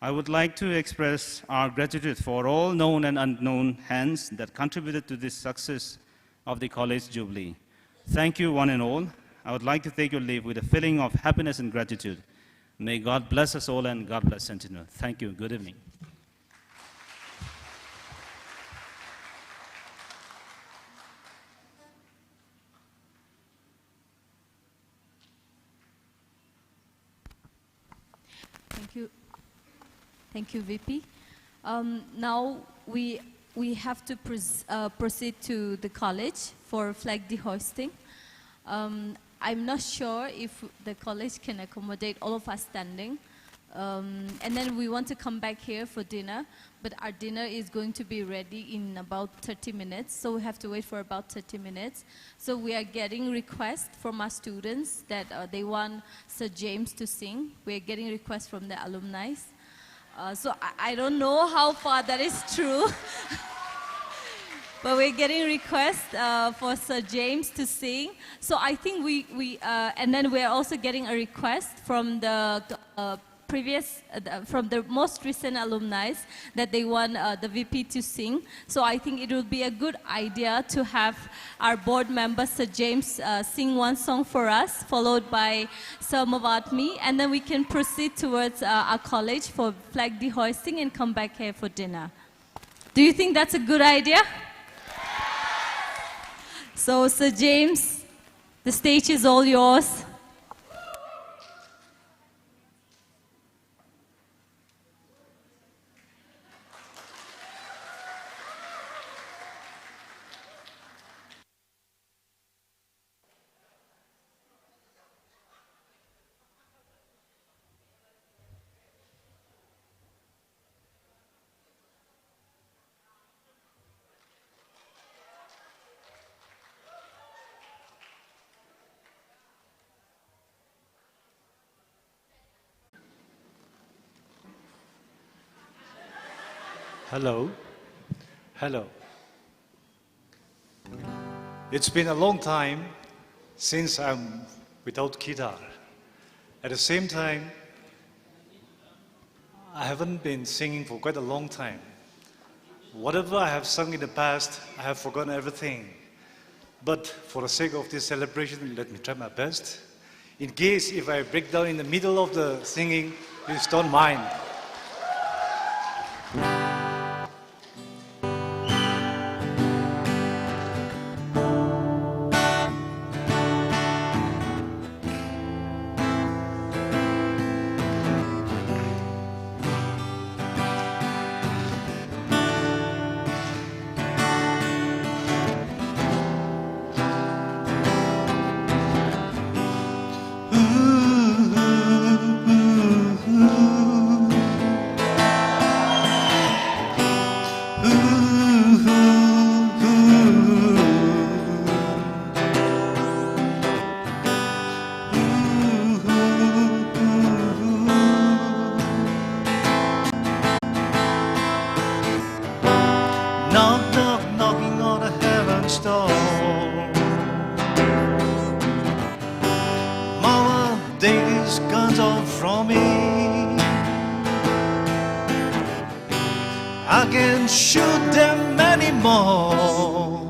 I would like to express our gratitude for all known and unknown hands that contributed to this success of the College Jubilee. Thank you, one and all. I would like to take your leave with a feeling of happiness and gratitude. May God bless us all, and God bless Sentinel. Thank you. Good evening. Thank you, VP. Now we have to proceed to the college for flag dehoisting. I'm not sure if the college can accommodate all of us standing. And then we want to come back here for dinner, but our dinner is going to be ready in about 30 minutes, so we have to wait for about 30 minutes. So we are getting requests from our students that they want Sir James to sing. We are getting requests from the alumni. So I don't know how far that is true. But we're getting requests for Sir James to sing. So I think and then we're also getting a request from the from the most recent alumni that they want the VP to sing. So I think it would be a good idea to have our board member, Sir James, sing one song for us, followed by Sir Mavatmi, and then we can proceed towards our college for flag dehoisting and come back here for dinner. Do you think that's a good idea? So, Sir James, the stage is all yours. Hello. Hello. It's been a long time since I'm without guitar. At the same time, I haven't been singing for quite a long time. Whatever I have sung in the past, I have forgotten everything. But for the sake of this celebration, let me try my best. In case if I break down in the middle of the singing, please don't mind. I can shoot them anymore.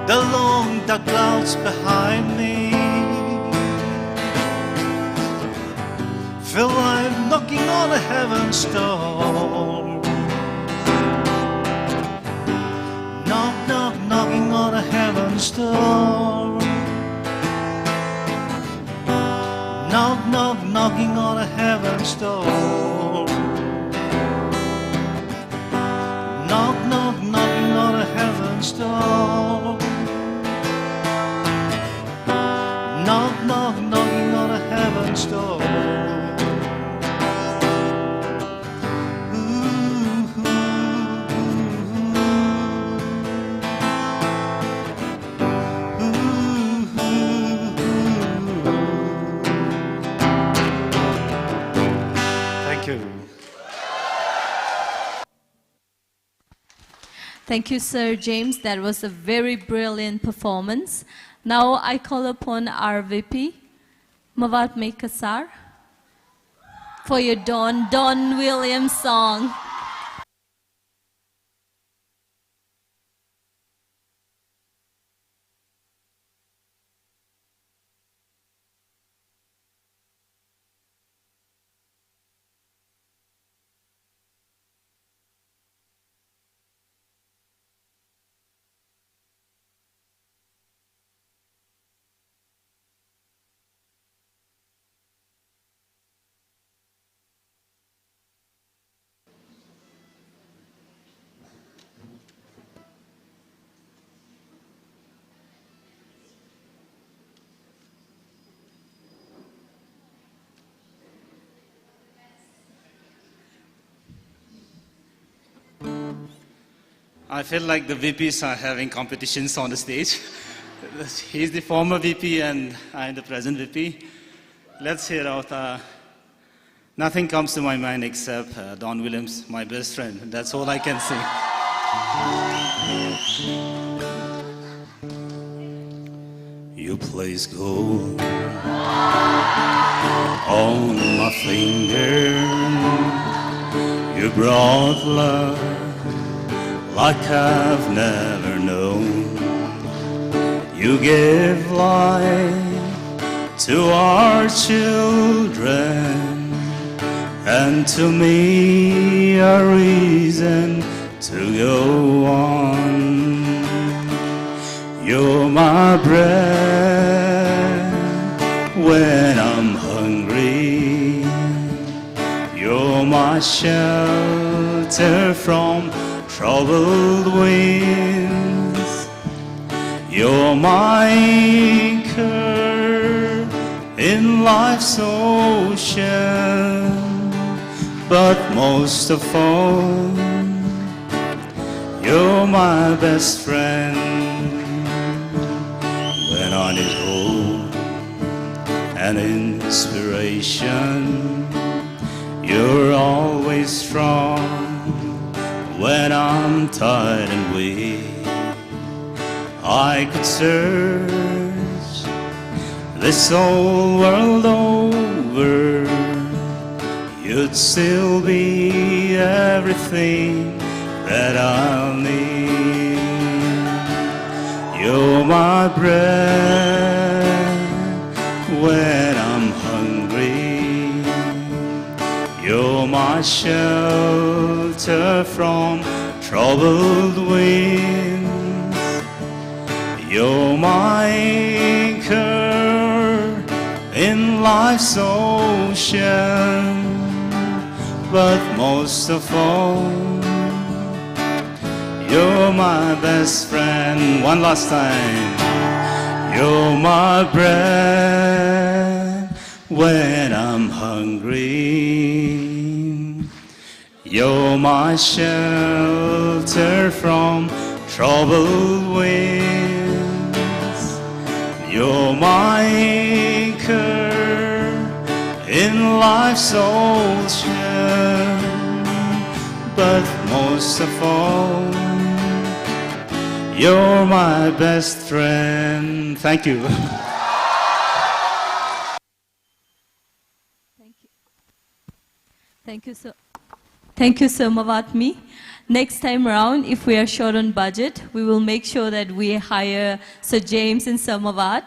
The long dark clouds behind me feel like knocking on a heaven's door. Knock, knock, knocking on a heaven's door. Knock, knock, knocking on a heaven's door. Knock, knock, knocking on a heaven's door. Knock, knock, knocking on a heaven's door. Thank you, Sir James. That was a very brilliant performance. Now I call upon our VP, Mavatmi Kasar, for your Don Williams song. I feel like the VPs are having competitions on the stage. He's the former VP and I'm the present VP. Let's hear out. Nothing comes to my mind except Don Williams, my best friend. That's all I can say. You place gold on my finger. You brought love like I've never known. You give life to our children, and to me a reason to go on. You're my bread when I'm hungry. You're my shelter from troubled winds. You're my anchor in life's ocean. But most of all, you're my best friend. When I need hope and inspiration, you're always strong. When I'm tired and weak, I could search this whole world over. You'd still be everything that I'll need. You're my bread when I'm hungry. You're my shelter from troubled winds. You're my anchor in life's ocean. But most of all, you're my best friend. One last time. You're my bread when I'm hungry. You're my shelter from troubled winds. You're my anchor in life's ocean. But most of all, you're my best friend. Thank you. Thank you so much, Matmi. Next time around, if we are short on budget, we will make sure that we hire Sir James and Samavad.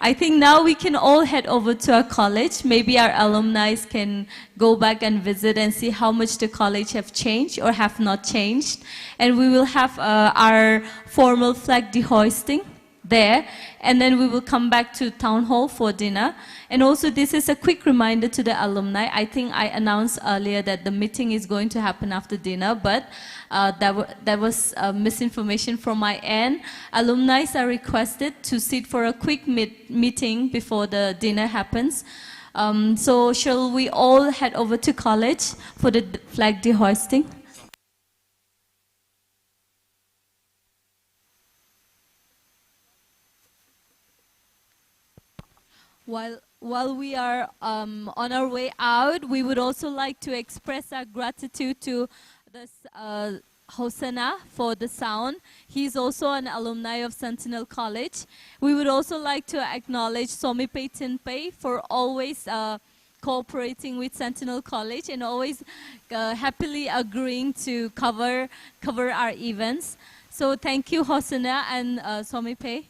I think now we can all head over to our college. Maybe our alumni can go back and visit and see how much the college have changed or have not changed. And we will have our formal flag dehoisting there. And then we will come back to Town Hall for dinner. And also this is a quick reminder to the alumni. I think I announced earlier that the meeting is going to happen after dinner, but that was misinformation from my end. Alumni are requested to sit for a quick meeting before the dinner happens. So shall we all head over to college for the flag dehoisting? While we are on our way out, we would also like to express our gratitude to this Hosanna for the sound. He's also an alumni of Sentinel College. We would also like to acknowledge Somipei Tinpei for always cooperating with Sentinel College and always happily agreeing to cover our events. So thank you, Hosanna and Somipei.